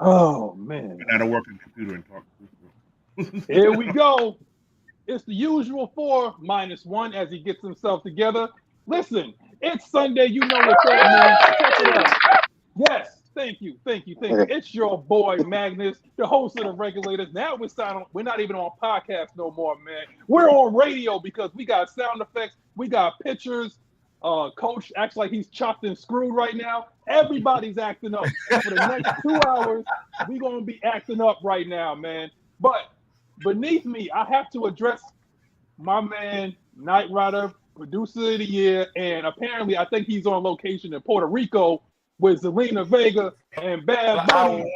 Oh man. Get out of working computer and talk. Here we go. It's the usual 4 - 1 as he gets himself together. Listen, it's Sunday. You know what that means. Check it out. Yes, thank you, thank you, thank you. It's your boy Magnus, the host of the Regulators. Now we're not even on podcast no more, man. We're on radio because we got sound effects, we got pictures. Coach acts like he's chopped and screwed right now. Everybody's acting up. For the next 2 hours, we're gonna be acting up right now, man. But beneath me, I have to address my man, Knight Rider, producer of the year, and apparently I think he's on location in Puerto Rico with Zelina Vega and Bad Bunny.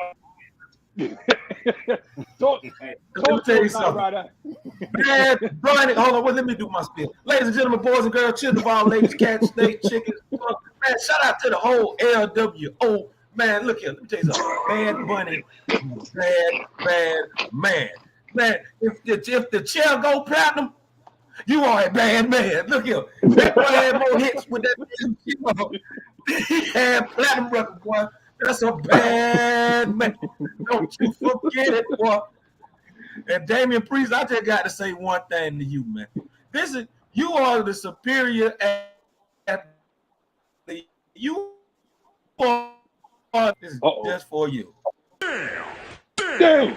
talk Let me tell you something. Bad Bunny, hold on, let me do my spiel. Ladies and gentlemen, boys and girls, children of all ladies, cats, snakes, chickens. Man, shout out to the whole LWO. Man, look here, let me tell you something. Bad Bunny, bad man. Man, if the chair go platinum, you are a bad man. Look here. That boy had more hits with that. He had platinum record, boy. That's a bad man. Don't you forget it, boy. And Damian Priest, I just got to say one thing to you, man. You are the superior athlete. You are just for you. Damn.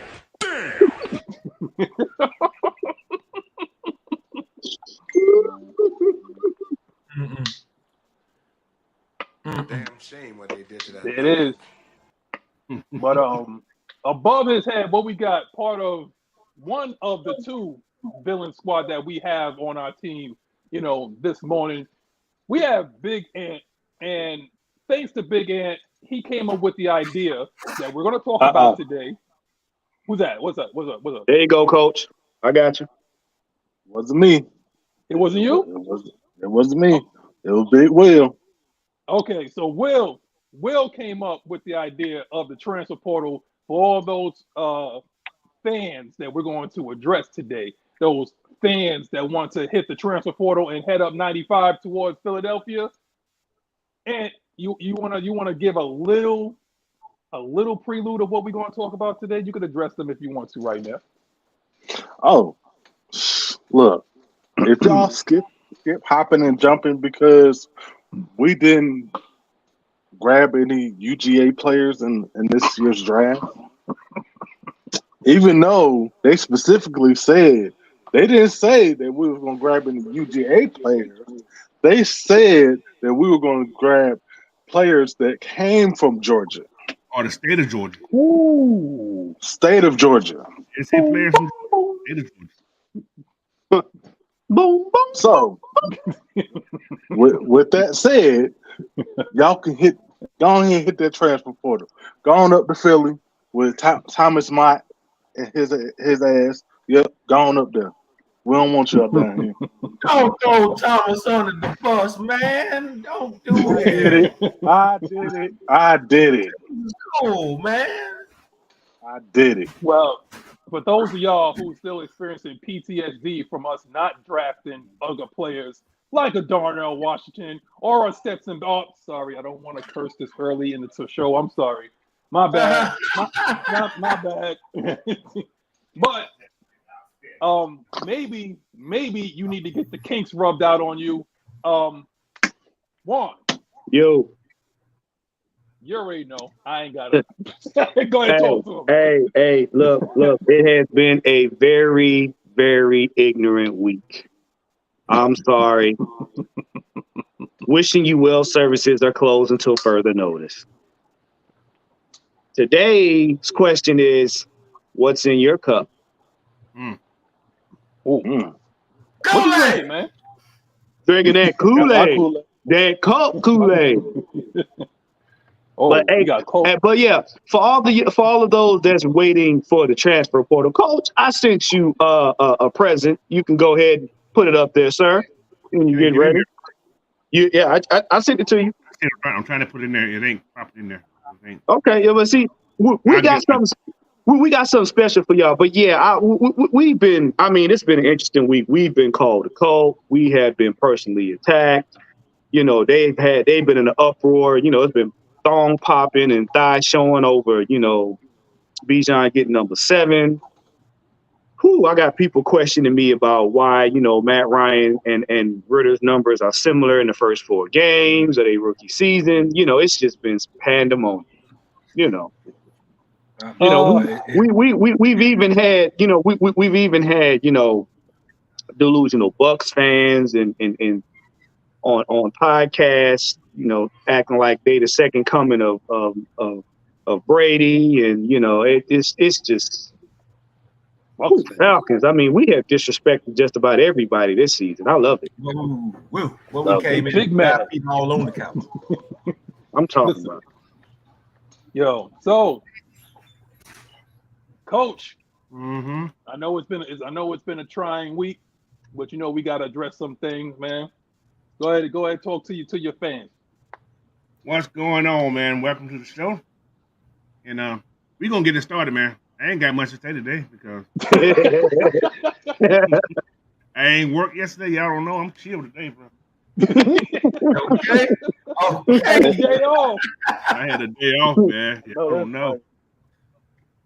Damn shame what they did to that. It is. But above his head, what we got, part of one of the two villain squad that we have on our team, this morning, we have Big Ant. And thanks to Big Ant, he came up with the idea that we're going to talk about today. Who's that? What's up? There you go, Coach. I got you. Wasn't me. It wasn't you? It wasn't me. It was Big Will. Okay, so Will came up with the idea of the transfer portal for all those fans that we're going to address today. Those fans that want to hit the transfer portal and head up 95 towards Philadelphia. And you want to give a little prelude of what we're going to talk about today. You could address them if you want to right now. Oh, look, if y'all skip hopping and jumping because we didn't grab any UGA players in this year's draft, even though they specifically said they didn't say that we were going to grab any UGA players. They said that we were going to grab players that came from Georgia. Or the state of Georgia. Ooh, state of Georgia. They say players from the state of Georgia. Boom, boom. So, with that said, y'all can go on here and hit that transfer portal. Go on up to Philly with Thomas Mott and his ass. Yep, go on up there. We don't want you up down here. Don't throw Thomas under the bus, man. Don't do it. I did it. Cool, man. I did it. Well, for those of y'all who are still experiencing PTSD from us not drafting other players like a Darnell Washington or a Stetson. Oh, sorry, I don't want to curse this early in the show. I'm sorry. My bad. my bad. But maybe you need to get the kinks rubbed out on you. Juan. Yo. You already know. I ain't got it. Go ahead, talk to him. Hey, look. It has been a very, very ignorant week. I'm sorry. Wishing you well services are closed until further notice. Today's question is, what's in your cup? What you drinking, man? Drinking that Kool-Aid. That cup Kool-Aid. But yeah, for all of those that's waiting for the transfer portal, Coach, I sent you a present. You can go ahead and put it up there, sir, when you get ready. I sent it to you. I'm trying to put it in there. It ain't popping in there. Okay, yeah, but see, we got something special for y'all. But yeah, we've been. I mean, it's been an interesting week. We've been called a cult. We have been personally attacked. You know, they've been in an uproar. You know, it's been thong popping and thighs showing over, Bijan getting number 7. I got people questioning me about why, Matt Ryan and Ritter's numbers are similar in the first 4 games of their rookie season. It's just been pandemonium. We've even had, we've even had, delusional Bucks fans and on podcasts, acting like they the second coming of Brady, and it's just Falcons. I mean, we have disrespected just about everybody this season. I love it. We came in big man all on the couch. I'm talking about. Yo, so Coach, Mm-hmm. I know it's been a trying week, but we got to address some things, man. Go ahead, talk to your fans. What's going on, man? Welcome to the show. And we're gonna get it started, man. I ain't got much to say today because I ain't worked yesterday. Y'all don't know. I'm chill today, bro. Okay. Day off. I had a day off, man. I don't know.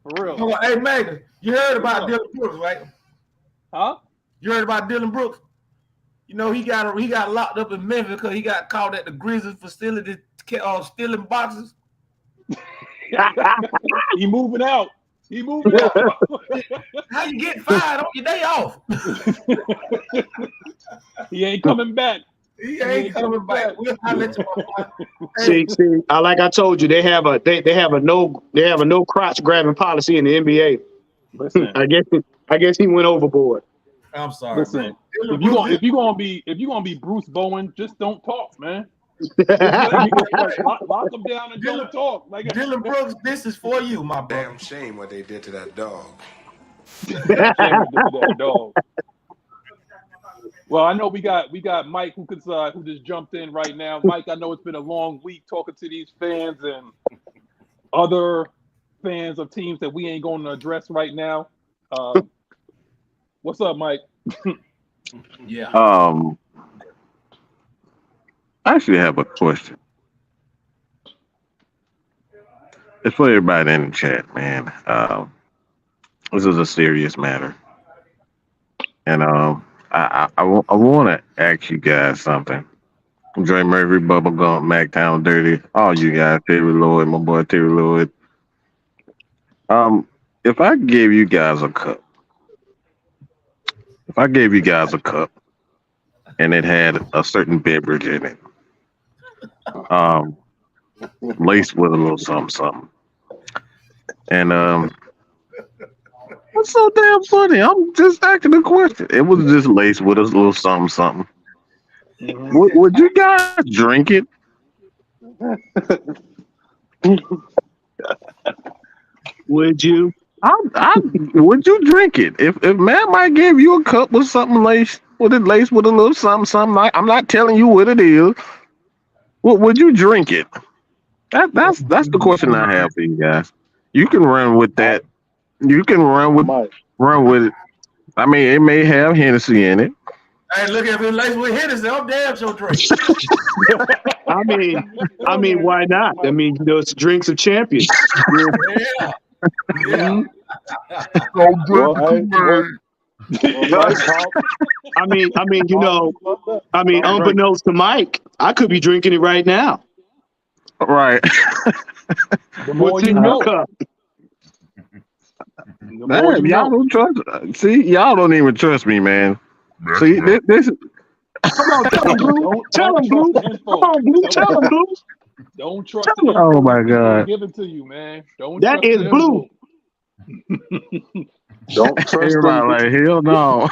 For real. Hold on. Hey, Megan, you heard about Dylan Brooks, right? Huh? You heard about Dylan Brooks? He got locked up in Memphis because he got caught at the Grizzlies facility stealing boxes. He moving out. How you get fired on your day off? He ain't coming back. He ain't coming back. I'll let you See, like I told you, they have a no crotch grabbing policy in the NBA. Listen, I guess he went overboard. I'm sorry. Listen, if you gonna be Bruce Bowen, just don't talk, man. Lock him down and don't talk. Like Dylan Brooks, this is for you, my brother. Damn shame what they did to that dog. that dog. Well, I know we got Mike who just jumped in right now. Mike, I know it's been a long week talking to these fans and other fans of teams that we ain't going to address right now. What's up, Mike? Yeah. I actually have a question. It's for everybody in the chat, man. This is a serious matter, and I want to ask you guys something. Dre Murphy, Bubblegum, Mactown Dirty, all you guys, Terry Lloyd, my boy Terry Lloyd. If I gave you guys a cup, and it had a certain beverage in it, laced with a little something, and what's so damn funny? I'm just asking a question. It was just laced with a little something. Would you guys drink it? Would you? Would you drink it? If Matt might give you a cup with something laced with a little something, I'm not telling you what it is. Would you drink it? That's the question I have for you guys. You can run with that. You can run with it. I mean, it may have Hennessy in it. Hey, look at it laced with Hennessy. I'm damn sure drink. I mean, why not? I mean, it's drinks of champions. Yeah. Yeah. Unbeknownst to Mike, I could be drinking it right now. Right. The more you know. Man, y'all don't trust. See, y'all don't even trust me, man. See, this. Come on, tell him, Blue. Tell him, Blue. Come on, Blue. Tell him, Blue. Don't trust the info. Oh my God. Give it to you, man. That is Blue. Don't trust everybody like hell no.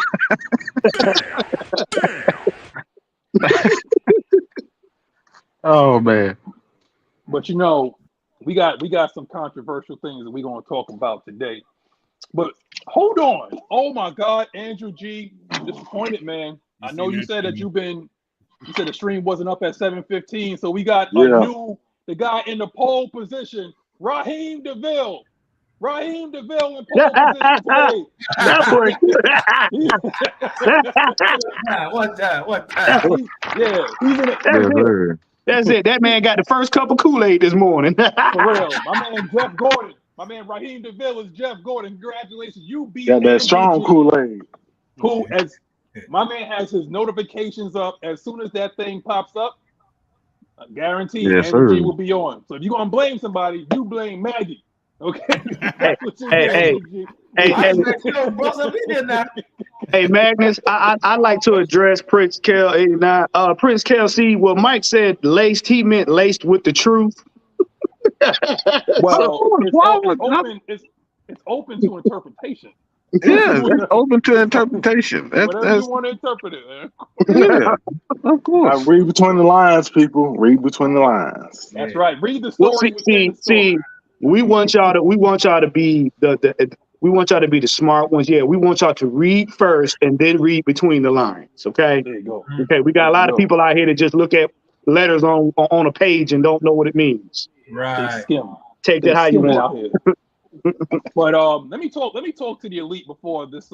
Oh man. But we got some controversial things that we're going to talk about today. But hold on. Oh my God, Andrew G, disappointed, man. I know you said that you said the stream wasn't up at 7:15, so we got the guy in the pole position, Raheem DeVille. Raheem DeVille in pole position today. One time. That's it. That man got the first cup of Kool-Aid this morning. For real. My man Jeff Gordon. My man Raheem DeVille is Jeff Gordon. Congratulations, you beat Got that strong MGG, Kool-Aid. who, as my man has his notifications up. As soon as that thing pops up, I guarantee Yes, MGG sir. will be on. So if you're gonna blame somebody, you blame Maggie. Okay. Hey, That's what you hey, do, hey, MGG. hey, hey, Magnus, I like to address Prince Kel 89. Prince Kel, see, well, Mike said laced, he meant laced with the truth. Well, Why would- it's open to interpretation. Yeah, it's open to interpretation. Whatever you want to interpret it, man. Yeah, of course. Read between the lines, people. Read between the lines. That's right. Read the Well, story within the story. see, we want y'all to be we want y'all to be the smart ones. Yeah, we want y'all to read first and then read between the lines. Okay. There you go. Okay. We got a lot of people out here that just look at letters on a page and don't know what it means. They Right. skim. Take They that how you skimming want. out here. But let me talk to the elite before this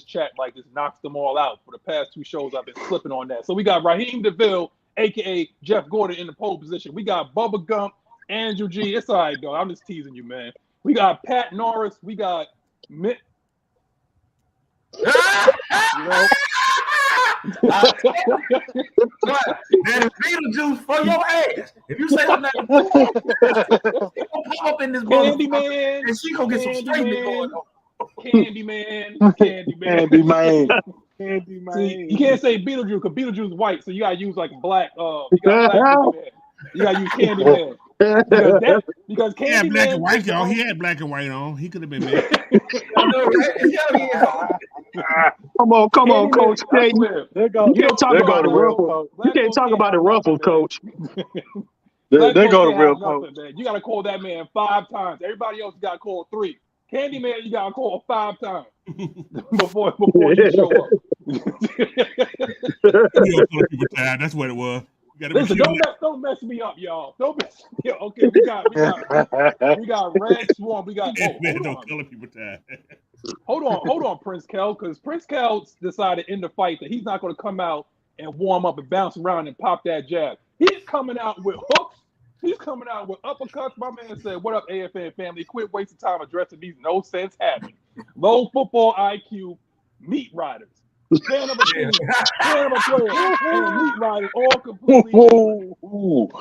chat like this knocks them all out. For the past 2 shows, I've been slipping on that. So we got Raheem DeVille, aka Jeff Gordon, in the pole position. We got Bubba Gump, Andrew G. It's all right, though. I'm just teasing you, man. We got Pat Norris. We got Mitt. You know. That is Beetlejuice for your ass. If you say her name, she gonna pop up in this motherfucker, Candyman. and she gonna get some straightening going on. Candyman. See, you can't say Beetlejuice because Beetlejuice is white, so you gotta use like black. You got black Candyman. You gotta use Candyman because He had black and Candyman. white, y'all. He had black and white on. He could have been mad. I know, right? Hell yeah. Come on, Candyman, Coach. I You swear. can't talk about the ruffles. You Black can't folks talk about the have ruffles, nothing, man. Coach. Black They folks go to can't real have coach. nothing, man. You gotta call that man 5 times. Everybody else got to call 3. Candyman, you gotta call 5 times before you show up. You don't tell people time. That's what it was. You gotta Listen, don't mess me up, y'all. Don't mess me up. Okay, we got Red Swarm. We got man, don't tell people time. hold on, Prince Kel, because Prince Kel decided in the fight that he's not going to come out and warm up and bounce around and pop that jab. He's coming out with hooks. He's coming out with uppercuts. My man said, "What up, AFN family? Quit wasting time addressing these no sense having low football IQ meat riders. Stand up opinion, stand up player, and meat riders all completely different."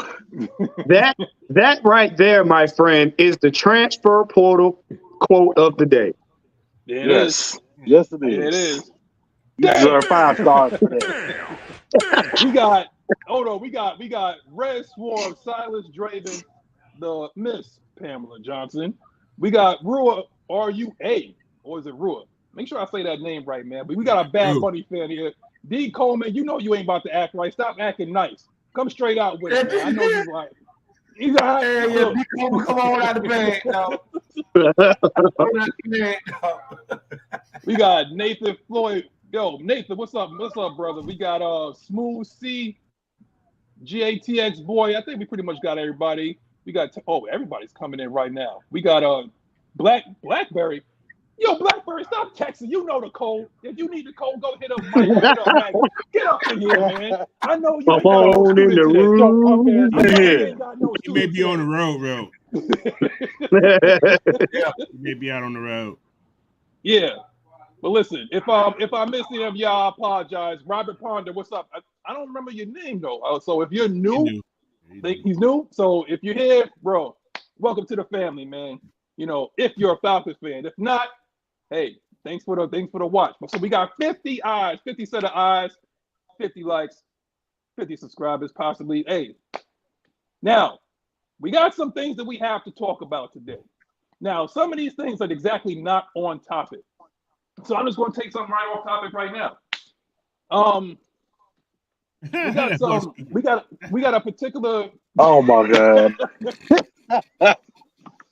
That right there, my friend, is the transfer portal quote of the day. Yes, it is. It is. You deserve 5 stars today. We got we got Red Swarm, Silas Draven, the Miss Pamela Johnson. We got Rua, R-U-A, or is it Rua? Make sure I say that name right, man. But we got a Bad Bunny fan here. D. Coleman, you know you ain't about to act right. Stop acting nice. Come straight out with it, man. I know you like. He's all right. Yeah, come on out of the bag, dog. We got Nathan Floyd. Yo, Nathan, what's up? What's up, brother? We got Smooth C, GATX boy. I think we pretty much got everybody. We got everybody's coming in right now. We got Blackberry. Yo, Blackberry, stop texting. You know the code. If you need the code, go hit up Mike. Hit up Maggie. Get up in here, man. I know you ain't got no Come on in the room. He may be on the road. He may be out on the road. Yeah. But listen, if I miss any of y'all, I apologize. Robert Ponder, what's up? I don't remember your name though. So if you're new, he's new. So if you're here, bro, welcome to the family, man. You know, if you're a Falcons fan. If not, hey, thanks for the watch. So we got 50 eyes, 50 set of eyes, 50 likes, 50 subscribers, possibly. Hey, now we got some things that we have to talk about today. Now, some of these things are exactly not on topic. So I'm just going to take something right off topic right now. We got a particular. Oh my God.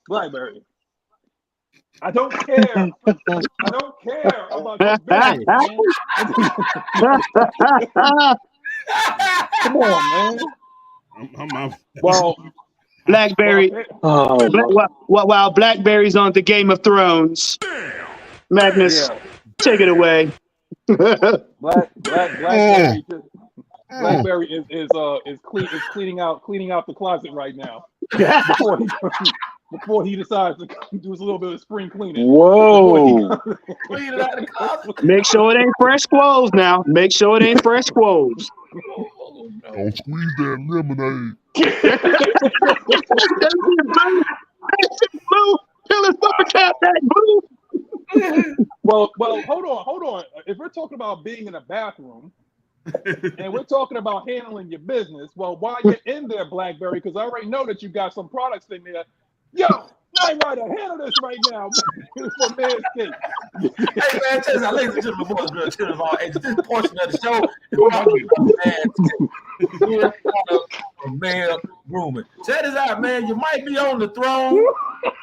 Blackberry. I don't care. I don't care about your business, man. Come on, man. Well, Blackberry. While Blackberry's on the Game of Thrones, Magnus, take it away. Blackberry is cleaning out the closet right now. before he decides to do a little bit of spring cleaning. Whoa. Clean it out of the closet. Make sure it ain't fresh clothes now. Make sure it ain't fresh clothes. Oh, no. Don't squeeze that lemonade. Blue, tell us what the cat that blue. Well, hold on. If we're talking about being in a bathroom and we're talking about handling your business, well, while you're in there, BlackBerry, because I already know that you got some products in there. Yo, Night Rider, handle this right now for Manscaped. Hey man, check this out, ladies and gentlemen, boys and girls, children of all ages. This portion of the show is brought to you by Manscaped. Man grooming. Check this out, man. You might be on the throne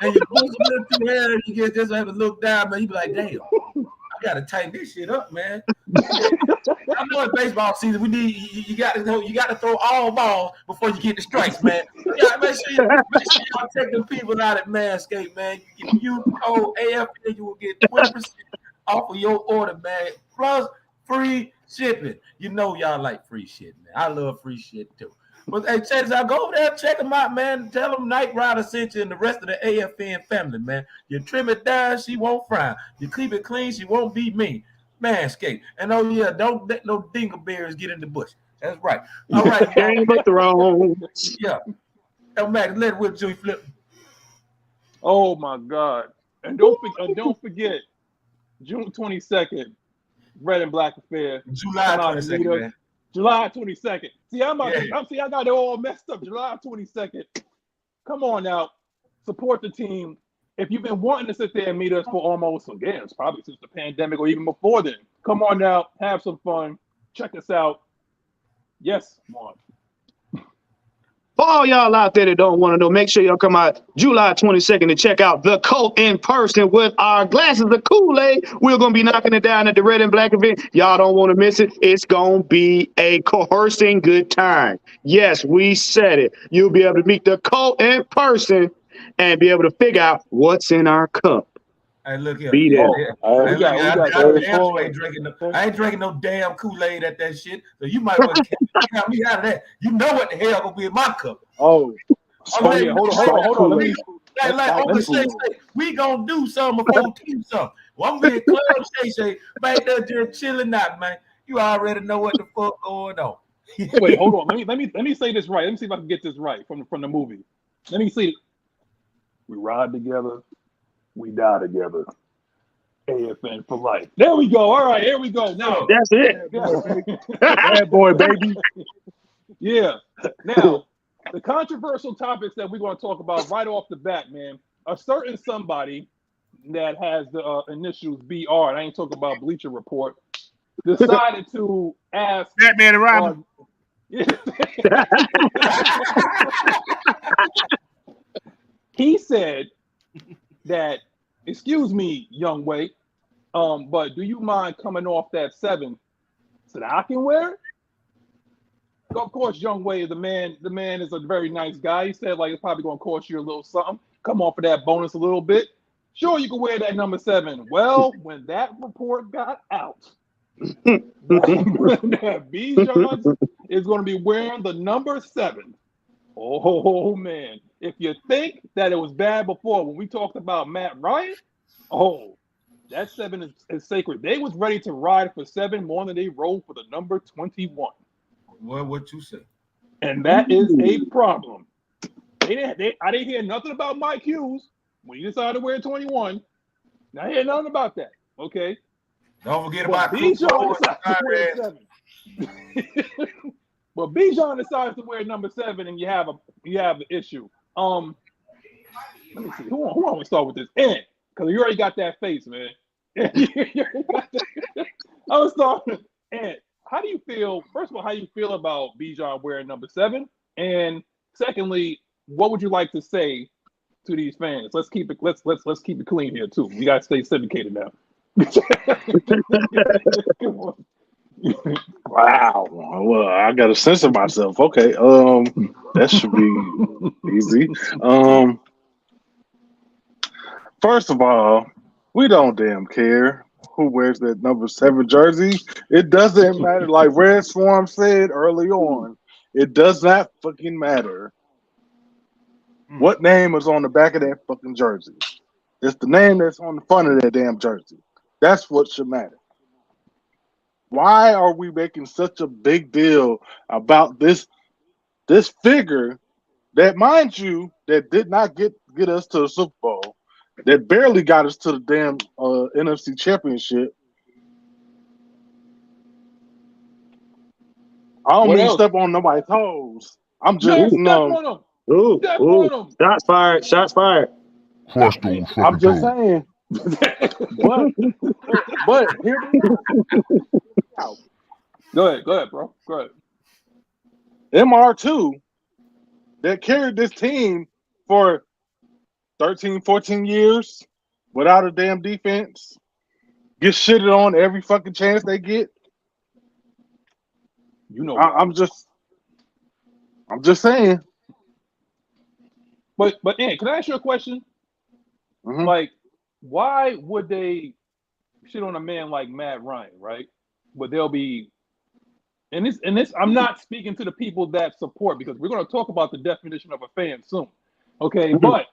and you're supposed to look through here and you get just have to look down, man. You be like, damn, I gotta tighten this shit up, man. I know it's baseball season. We need you got to throw all balls before you get the strikes, man. Yeah, make sure y'all check them people out at Manscaped, man. If you code AFN, you will get 20% off of your order, man. Plus free shipping. You know y'all like free shit, man. I love free shit too. But hey, check this out. Go over there, check them out, man. Tell them Night Rider sent you and the rest of the AFN family, man. You trim it down, she won't frown. You keep it clean, she won't be mean. Manscaped. And oh yeah, don't let no dingleberries get in the bush. That's right. All right. Game of Thrones. Yeah. Hey, Max, let it whip Joey flip. Oh my God! And don't forget, June 22nd, Red and Black Affair. July 22nd, man. July 22nd. See, I got it all messed up. July 22nd. Come on now, support the team. If you've been wanting to sit there and meet us for almost, again, it's probably since the pandemic or even before then, come on now, have some fun. Check us out. Yes, Mark. For all y'all out there that don't want to know, make sure y'all come out July 22nd to check out the cult in person with our glasses of Kool-Aid. We're going to be knocking it down at the Red and Black event. Y'all don't want to miss it. It's going to be a coercing good time. Yes, we said it. You'll be able to meet the cult in person and be able to figure out what's in our cup. Hey, look here. Be there. I ain't drinking no damn Kool-Aid at that shit. So you might want to count me out of that. You know what the hell gonna be in my cup. Oh, yeah. Hold on. Let me we gonna do something before we do something. Well, I'm being Club Shay back there just chilling out, man. You already know what the fuck going on. Wait, hold on. Let me say this right. Let me see if I can get this right from the movie. Let me see. We ride together. We die together. AFN for life. There we go. All right, here we go. Now that's it. Bad boy, baby. Yeah. Now, the controversial topics that we're going to talk about right off the bat, man. A certain somebody that has the initials BR, and I ain't talking about Bleacher Report, decided to ask Batman and Robin. He said that, excuse me, young Wade, but do you mind coming off that 7 so that I can wear it? So of course, young Wade, the man is a very nice guy. He said like it's probably gonna cost you a little something. Come on for that bonus a little bit. Sure, you can wear that number 7. Well, when that report got out, Bijan is gonna be wearing the number 7. Oh man. If you think that it was bad before when we talked about Matt Ryan, that 7 is sacred. They was ready to ride for 7 more than they rolled for the number 21. Well, what you say? And that is a problem. I didn't hear nothing about Mike Hughes when he decided to wear 21. I hear nothing about that. Okay. Don't forget about Bijan decides to wear 7. But Bijan decides to wear number 7, and you have an issue. Let me see. Who I want to start with this? Ant, because you already got that face, man. I was starting. Ant, how do you feel? First of all, how do you feel about Bijan wearing number 7? And secondly, what would you like to say to these fans? Let's keep it. Let's keep it clean here too. We gotta stay syndicated now. Come on. Wow. Well, I gotta censor myself. Okay. That should be easy. First of all, we don't damn care who wears that number 7 jersey. It doesn't matter. Like Red Swarm said early on, it does not fucking matter What name is on the back of that fucking jersey? It's the name that's on the front of that damn jersey. That's what should matter. Why are we making such a big deal about this figure that, mind you, that did not get us to the Super Bowl, that barely got us to the damn NFC Championship? I don't mean step on nobody's toes. I'm just Ooh, shots fired. Shots fired. Crushed on I'm just saying. but here we go. Go ahead, bro. Go ahead. MR2 that carried this team for 13, 14 years without a damn defense, get shitted on every fucking chance they get. You know, I'm just saying. But Ant, can I ask you a question? Mm-hmm. Like, why would they shit on a man like Matt Ryan, right? But they'll be, and this, I'm not speaking to the people that support, because we're going to talk about the definition of a fan soon, okay? Mm-hmm. But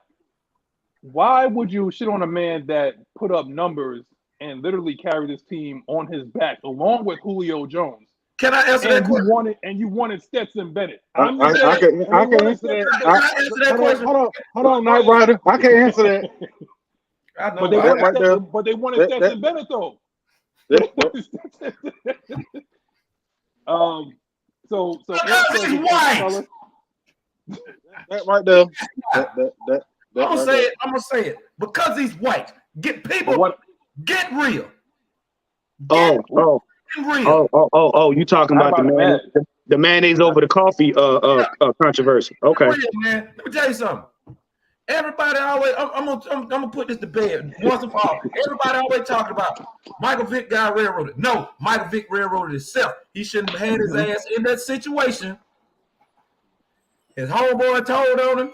why would you shit on a man that put up numbers and literally carry this team on his back, along with Julio Jones? Can I answer that question? You wanted Stetson Bennett. I can answer that. Can I answer that question? Hold on, Knight Rider. I can't answer that. I know, but they wanted Stetson Bennett though. So he's white. That right there. I'm gonna say it. Because he's white. Get get real. You talking about the mayonnaise over the coffee controversy. Okay. Real, man. Let me tell you something. Everybody always, I'm gonna put this to bed once and for all. Everybody always talking about Michael Vick got railroaded. No, Michael Vick railroaded himself. He shouldn't have had his ass in that situation. His homeboy told on him.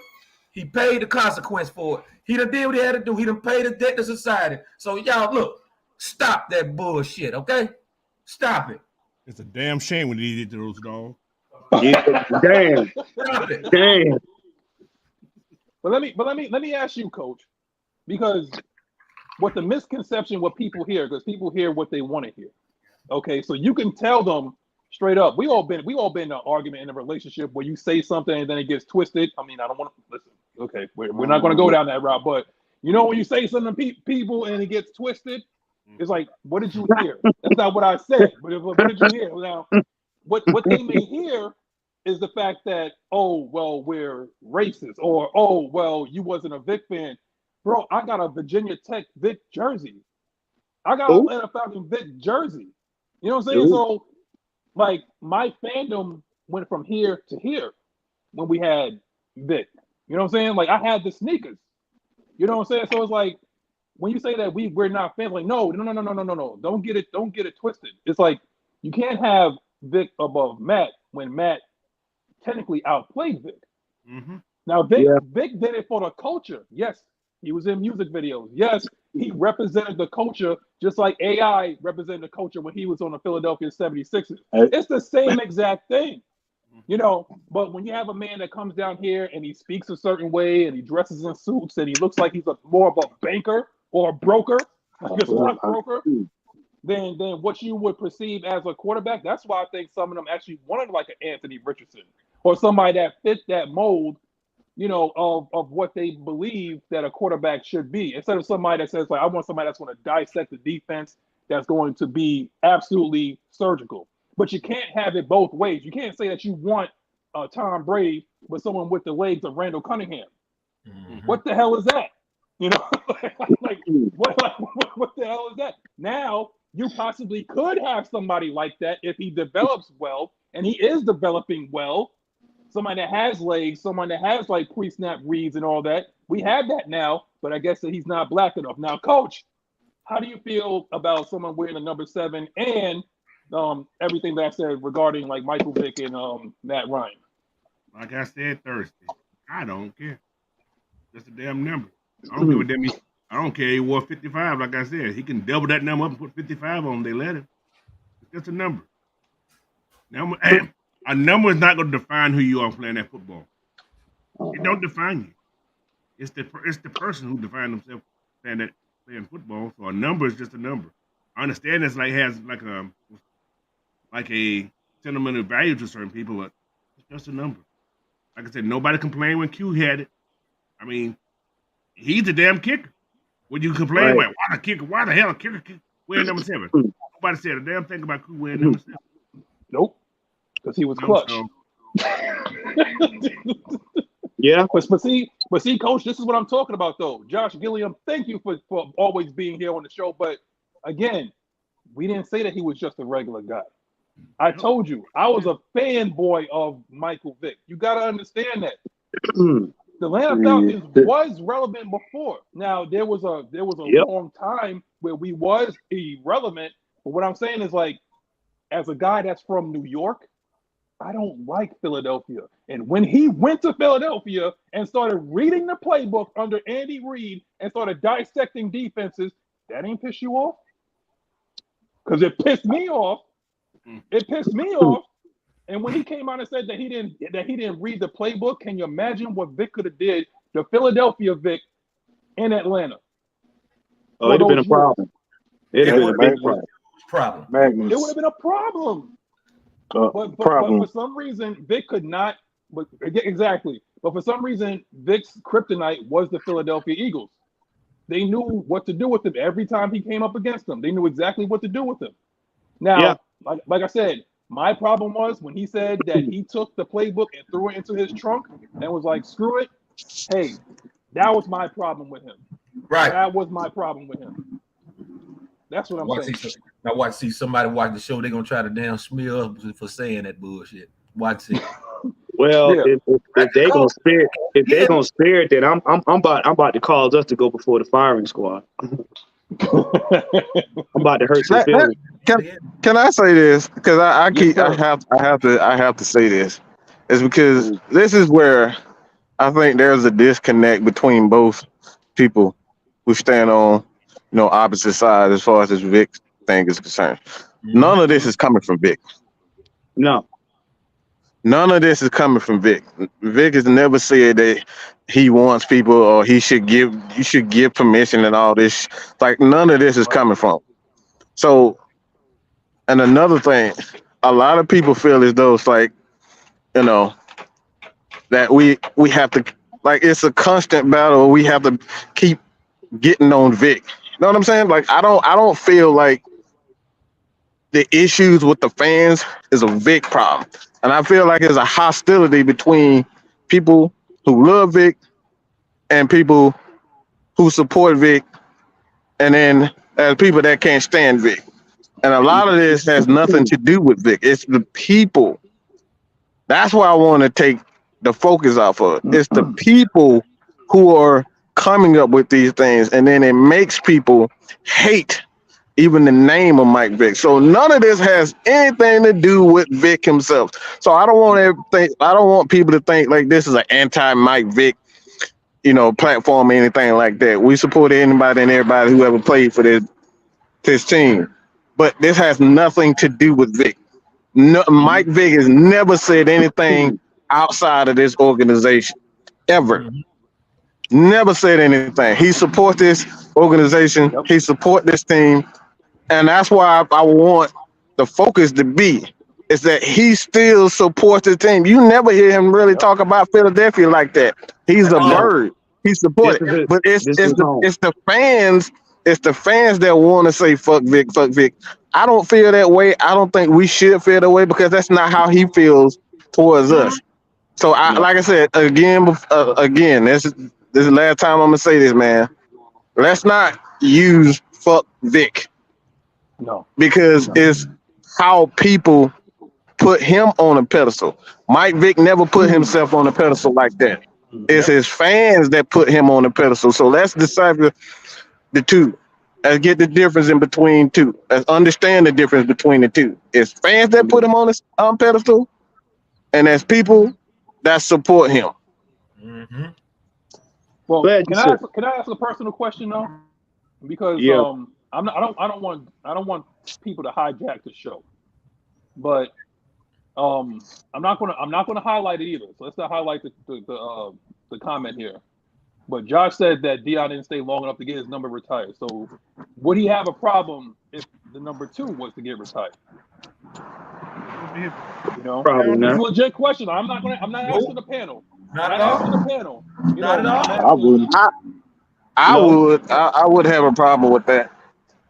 He paid the consequence for it. He done did what he had to do. He done paid the debt to society. So y'all, look, stop that bullshit, okay? Stop it. It's a damn shame when he did to those dogs. Damn. Stop it. Damn. But let me ask you, Coach, because what the misconception, what people hear, because people hear what they want to hear. Okay, so you can tell them straight up. We all been in an argument in a relationship where you say something and then it gets twisted. I mean, I don't want to listen. Okay, we're not going to go down that route, but you know when you say something to people and it gets twisted, it's like, what did you hear? That's not what I said. But what did you hear? Now, what they may hear is the fact that, oh, well, we're racist, or, oh, well, you wasn't a Vic fan. Bro, I got a Virginia Tech Vic jersey. I got an Atlanta Falcons Vic jersey. You know what I'm saying? So, like, my fandom went from here to here when we had Vic. You know what I'm saying? Like, I had the sneakers. You know what I'm saying? So it's like, when you say that we're not fans, like, no. Don't get it twisted. It's like, you can't have Vic above Matt when Matt technically outplayed Vic. Mm-hmm. Now, Vic did it for the culture. Yes, he was in music videos. Yes, he represented the culture just like AI represented the culture when he was on the Philadelphia 76ers. It's the same exact thing, you know. But when you have a man that comes down here and he speaks a certain way and he dresses in suits and he looks like he's more of a banker or a broker, like a stockbroker, than what you would perceive as a quarterback. That's why I think some of them actually wanted like an Anthony Richardson or somebody that fit that mold, you know, of what they believe that a quarterback should be, instead of somebody that says, like, I want somebody that's going to dissect the defense, that's going to be absolutely surgical. But you can't have it both ways. You can't say that you want Tom Brady with someone with the legs of Randall Cunningham. Mm-hmm. What the hell is that? You know, what the hell is that? Now, you possibly could have somebody like that if he develops well, and he is developing well. Somebody that has legs, someone that has like pre-snap reads and all that. We have that now, but I guess that he's not black enough. Now, Coach, how do you feel about someone wearing the number 7 and everything that I said regarding like Michael Vick and Matt Ryan? Like I said Thursday, I don't care. That's a damn number. I don't care what that means. I don't care he wore 55. Like I said, he can double that number up and put 55 on. They let him. It's just a number. Now, a number is not going to define who you are playing that football. It don't define you. It's the person who defines themselves playing football. So a number is just a number. I understand it's has a sentimental value to certain people, but it's just a number. Like I said, nobody complained when Q had it. I mean, he's a damn kicker. When you complain about why the kicker, why the hell a kicker wearing number 7? Nobody said a damn thing about Q wearing number 7. Nope, because he was clutch. So, Yeah. But see, Coach, this is what I'm talking about, though. Josh Gilliam, thank you for always being here on the show. But again, we didn't say that he was just a regular guy. I told you, I was a fanboy of Michael Vick. You got to understand that. The Atlanta Falcons was relevant before. Now there was a long time where we was irrelevant. But what I'm saying is, like, as a guy that's from New York, I don't like Philadelphia. And when he went to Philadelphia and started reading the playbook under Andy Reid and started dissecting defenses, that ain't piss you off? Because it pissed me off. It pissed me off. And when he came out and said that he didn't read the playbook, can you imagine what Vic could have did to Philadelphia Vic in Atlanta? Oh, it'd have been a problem. It'd have been a big problem. Magnus. It would have been a problem. But for some reason, Vic could not. But exactly. But for some reason, Vic's kryptonite was the Philadelphia Eagles. They knew what to do with him every time he came up against them. They knew exactly what to do with him. Now, like I said, my problem was when he said that he took the playbook and threw it into his trunk and was like, "Screw it." Hey, that was my problem with him. Right. That was my problem with him. That's what I'm saying. Now see somebody watch the show, they're gonna try to damn smear us for saying that bullshit. Watch it. Well, if they're gonna spare it, then I'm about to cause us to go before the firing squad. I'm about to hurt your feelings. Can I say this? Because I have to say this. It's because this is where I think there's a disconnect between both people who stand on opposite sides as far as this Vic thing is concerned. None of this is coming from Vic. No. None of this is coming from Vic. Vic has never said that he wants people or you should give permission and all this. Like, none of this is coming from. So, and another thing, a lot of people feel as though it's like, that we have to, like, it's a constant battle. We have to keep getting on Vic. You know what I'm saying? Like, I don't feel like the issues with the fans is a Vic problem. And I feel like there's a hostility between people who love Vic and people who support Vic, and then there's people that can't stand Vic. And a lot of this has nothing to do with Vic. It's the people. That's why I want to take the focus off of it. It's the people who are coming up with these things, and then it makes people hate even the name of Mike Vick. So none of this has anything to do with Vic himself. So I don't want people to think like this is an anti-Mike Vick, platform or anything like that. We support anybody and everybody who ever played for this team. But this has nothing to do with Vic. No, Mike Vick has never said anything outside of this organization, ever. Never said anything. He supports this organization. He supports this team. And that's why I want the focus to be, is that he still supports the team. You never hear him really talk about Philadelphia like that. He's a bird. He supports it. But it's the fans. It's the fans that want to say fuck Vic, fuck Vic. I don't feel that way. I don't think we should feel that way because that's not how he feels towards us. So like I said, again, this is the last time I'm gonna say this, man. Let's not use fuck Vic. No. Because it's how people put him on a pedestal. Mike Vick never put himself on a pedestal like that. It's his fans that put him on a pedestal. So let's decipher the two. Let's get the difference in between two. Let's understand the difference between the two. It's fans that put him on a pedestal, and there's people that support him. Well, can I ask a personal question though? Because I don't want people to hijack the show, but I'm not gonna highlight it either. So let's not highlight the comment here. But Josh said that Dion didn't stay long enough to get his number retired. So would he have a problem if the number 2 was to get retired? You know, Probably it's not. a legit question. I'm not asking the panel. Not I'm at not asking the all. panel. You Not know, at all. I wouldn't. I No. would. I would have a problem with that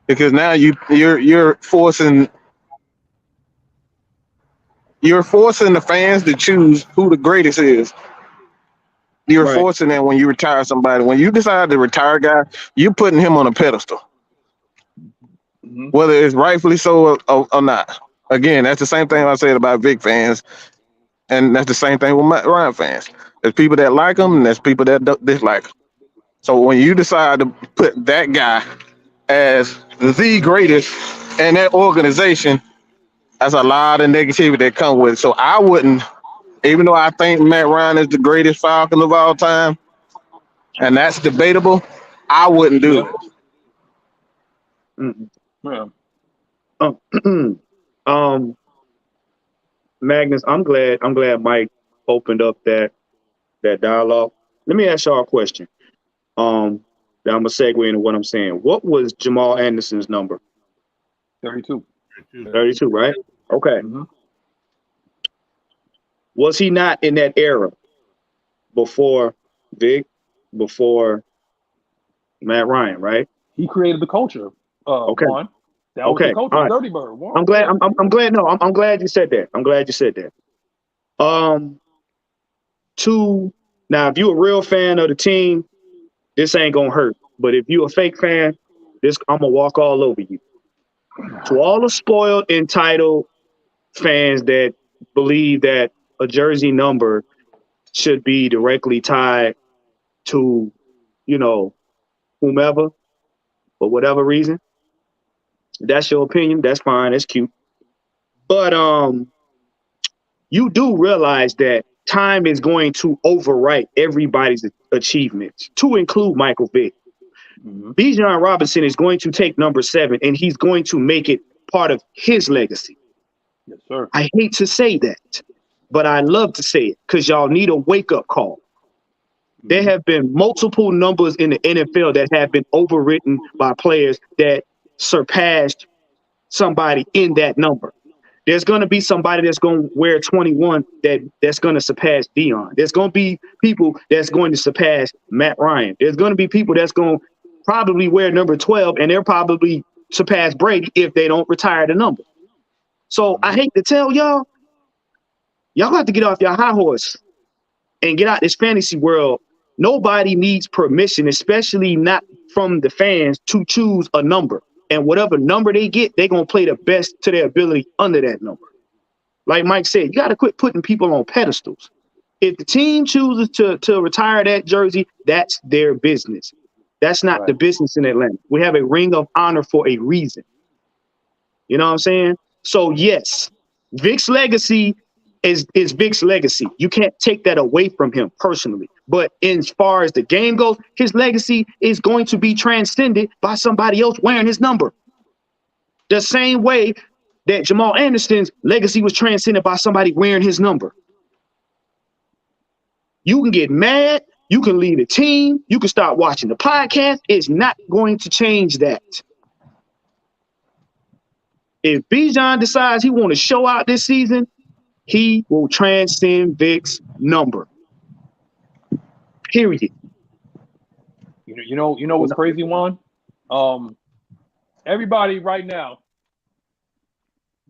because now you're forcing the fans to choose who the greatest is. You're Right. forcing that when you retire somebody. When you decide to retire a guy, you're putting him on a pedestal, Mhm. whether it's rightfully so or not. Again, that's the same thing I said about Vic fans, and that's the same thing with Matt Ryan fans. There's people that like him, and there's people that dislike him. So when you decide to put that guy as the greatest in that organization, that's a lot of negativity that comes with it. So I wouldn't, even though I think Matt Ryan is the greatest Falcon of all time, and that's debatable, I wouldn't do it. Yeah. Magnus, I'm glad Mike opened up that dialogue. Let me ask y'all a question. That I'm gonna segue into what I'm saying. What was Jamal Anderson's number? 32. 32, right? Okay. Mhm. Was he not in that era before Vic, before Matt Ryan, right? He created the culture. Okay. Juan. That was Okay. the culture. All right. Dirty Bird. Juan. I'm glad. I'm glad. No, I'm glad you said that. I'm glad you said that. Now, if you're a real fan of the team, this ain't gonna hurt. But if you a fake fan, I'm gonna walk all over you. To all the spoiled, entitled fans that believe that a jersey number should be directly tied to, whomever, for whatever reason, that's your opinion. That's fine. That's cute. But you do realize that time is going to overwrite everybody's achievements, to include Michael Vick. Mhm. Bijan Robinson is going to take number 7, and he's going to make it part of his legacy. Yes, sir. I hate to say that, but I love to say it because y'all need a wake-up call. There have been multiple numbers in the NFL that have been overwritten by players that surpassed somebody in that number. There's going to be somebody that's going to wear 21 that's going to surpass Dion. There's going to be people that's going to surpass Matt Ryan. There's going to be people that's going to probably wear number 12, and they'll probably surpass Brady if they don't retire the number. So I hate to tell y'all have to get off your high horse and get out this fantasy world. Nobody needs permission, especially not from the fans, to choose a number. And whatever number they get, they're going to play the best to their ability under that number. Like Mike said, you got to quit putting people on pedestals. If the team chooses to retire that jersey, that's their business. That's not the business in Atlanta. We have a ring of honor for a reason. You know what I'm saying? So, yes, Vic's legacy is Vic's legacy. You can't take that away from him personally. But as far as the game goes, his legacy is going to be transcended by somebody else wearing his number. The same way that Jamal Anderson's legacy was transcended by somebody wearing his number. You can get mad. You can leave the team. You can start watching the podcast. It's not going to change that. If Bijan decides he want to show out this season, he will transcend Vic's number. Period. You know what's crazy, Juan? Everybody right now,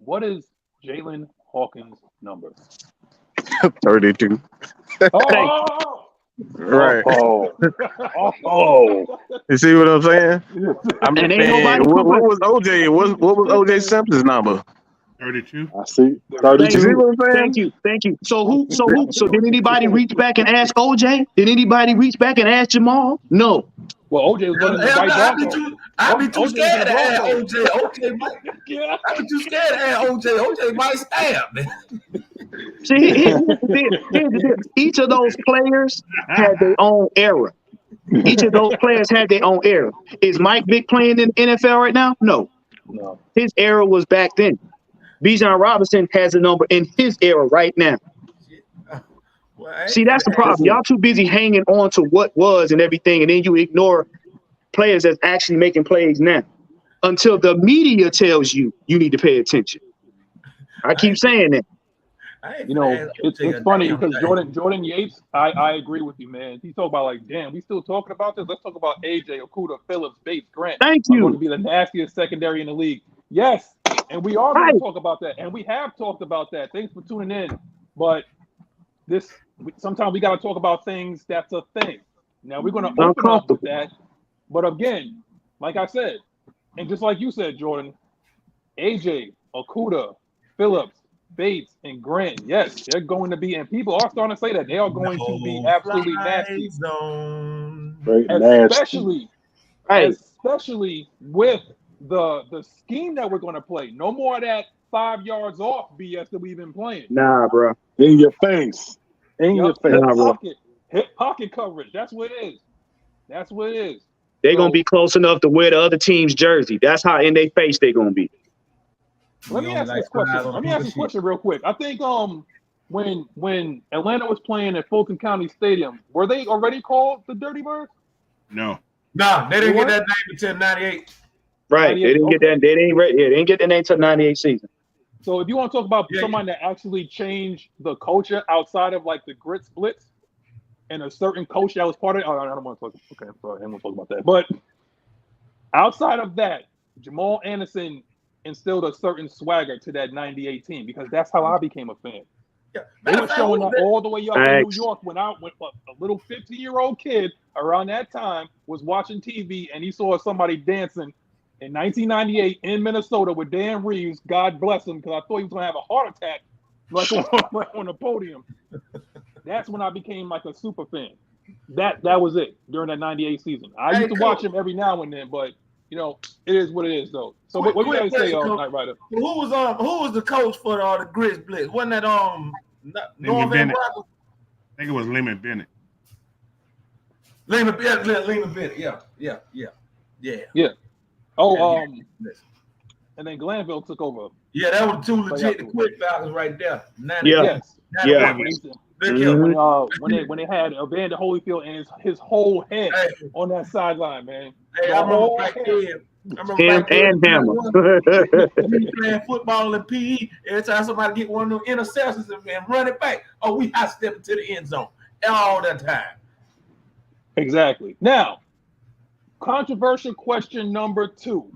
what is Jalen Hawkins' number? 32. Oh! Right. Oh. You see what I'm saying? I'm And just ain't saying, nobody what was OJ? What was OJ Simpson's number? 32. I see. You see 32. what I'm saying? Thank you. So did anybody reach back and ask OJ? Did anybody reach back and ask Jamal? No. Well, OJ was running the white Bronco. I'd be too OJ scared to was add in OJ. OJ might. Yeah. I'd be too scared to add OJ. OJ might stab me. See, here's the deal. Each of those players had their own era. Each of those players had their own era. Is Mike Vick playing in the NFL right now? No. His era was back then. Bijan Robinson has a number in his era right now. See, that's the problem. Y'all too busy hanging on to what was and everything, and then you ignore players that's actually making plays now until the media tells you need to pay attention. I keep saying that. You know, it's funny because Jordan Yates, I agree with you, man. He talked about like, damn, we still talking about this. Let's talk about AJ, Okudah, Phillips, Bates, Grant. Thank Are you. going to be the nastiest secondary in the league. Yes, and we are going to talk about that, and we have talked about that. Thanks for tuning in. But sometimes we got to talk about things that's a thing. Now we're going to open up with that. But again, like I said, and just like you said, Jordan, AJ, Okudah, Phillips, Bates, and Grant, yes, they're going to be, and people are starting to say that they are going to be absolutely nasty. Especially with the scheme that we're going to play. No more of that 5 yards off BS that we've been playing. Nah, bro. In your face. Your face. Hit pocket coverage. That's what it is. That's what it is. They're going to be close enough to wear the other team's jersey. That's how in their face they're going to be. Let me ask this question real quick. I think when Atlanta was playing at Fulton County Stadium, were they already called the Dirty Birds? No. No, they didn't get that name until 98. Right. They didn't get that. They didn't get the name until 98 season. So if you want to talk about somebody that actually changed the culture outside of like the Grits Blitz and a certain coach that was part of it, I don't want to talk. Okay, I'm sorry, I don't want to talk about that. But outside of that, Jamal Anderson instilled a certain swagger to that 98 team because that's how I became a fan. Yeah. They were showing that all the way up in New York when a little 15-year-old kid around that time was watching TV and he saw somebody dancing in 1998 in Minnesota with Dan Reeves, God bless him, because I thought he was going to have a heart attack like on the podium. That's when I became like a super fan. That was it during that 98 season. I used to watch him every now and then, but you know, it is what it is, though. So what do you guys say, Night Rider? Who was the coach for the Grits Blitz? Wasn't that Lehman Bennett? I think it was Lehman Bennett. Lehman Bennett. Yeah. Oh, and then Glanville took over. Yeah, that was two legit to quit Falcons right there. When they had Evander Holyfield and his whole head on that sideline, man. Hey, I remember back then. And Hammer. Playing football and PE. Every time somebody get one of them interceptions and run it back, we high step into the end zone all the time. Exactly. Now, controversial question number 2.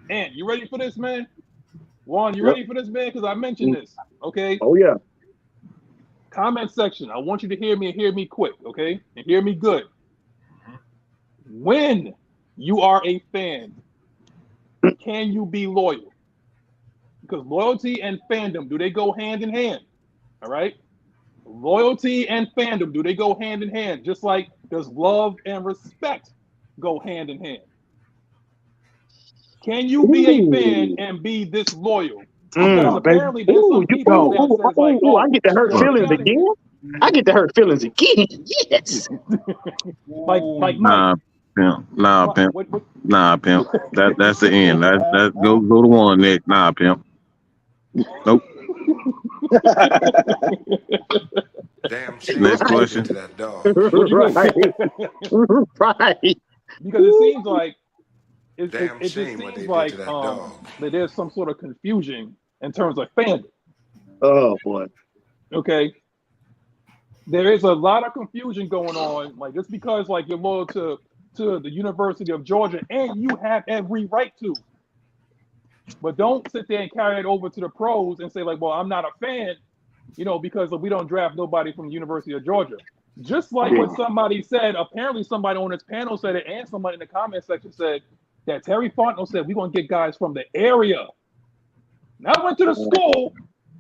And you ready for this, man? Juan, you ready for this, man? Because I mentioned this. Okay. Oh yeah. Comment section. I want you to hear me and hear me quick, okay? And hear me good. When you are a fan, can you be loyal? Because loyalty and fandom, do they go hand in hand? All right? Loyalty and fandom, do they go hand in hand? Just like does love and respect go hand in hand? Can you be a fan and be this loyal? Because apparently there's some people that says like, I get to hurt feelings again. I get to hurt feelings again. Yes. like Nah, pimp. Nah, pimp. Nah, pimp. That's the end. That go to one, Nick. Nah, pimp. Nope. Damn shame. Next question. To that dog. Right. Because it seems like it just shame what seems they like did to that dog. that there's some sort of confusion in terms of fandom. Oh boy. Okay. There is a lot of confusion going on, like just because like you're loyal to the University of Georgia, and you have every right to. But don't sit there and carry it over to the pros and say like, well, I'm not a fan, because we don't draft nobody from the University of Georgia. Just like what somebody said, apparently somebody on this panel said it, and somebody in the comment section said that Terry Fontenot said we're gonna get guys from the area. Not went to the school.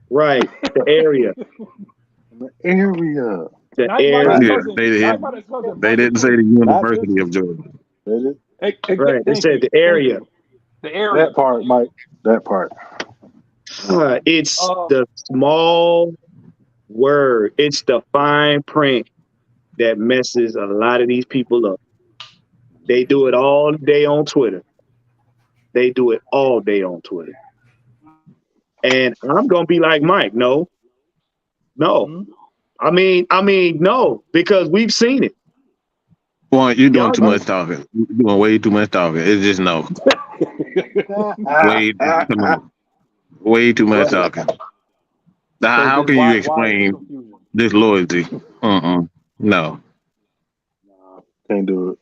Right, the area. The area. The area. They didn't say the University of Georgia. Right, they said the area. The area. That part, Mike. That part. It's the small word. It's the fine print that messes a lot of these people up. They do it all day on Twitter. And I'm going to be like Mike. No. I mean, no, because we've seen it. Boy, you're doing Y'all too much talking. You're doing way too much talking. It's just no. Way too much talking. Now, how then can you why is the explain confusion? disloyalty? No. Can't do it.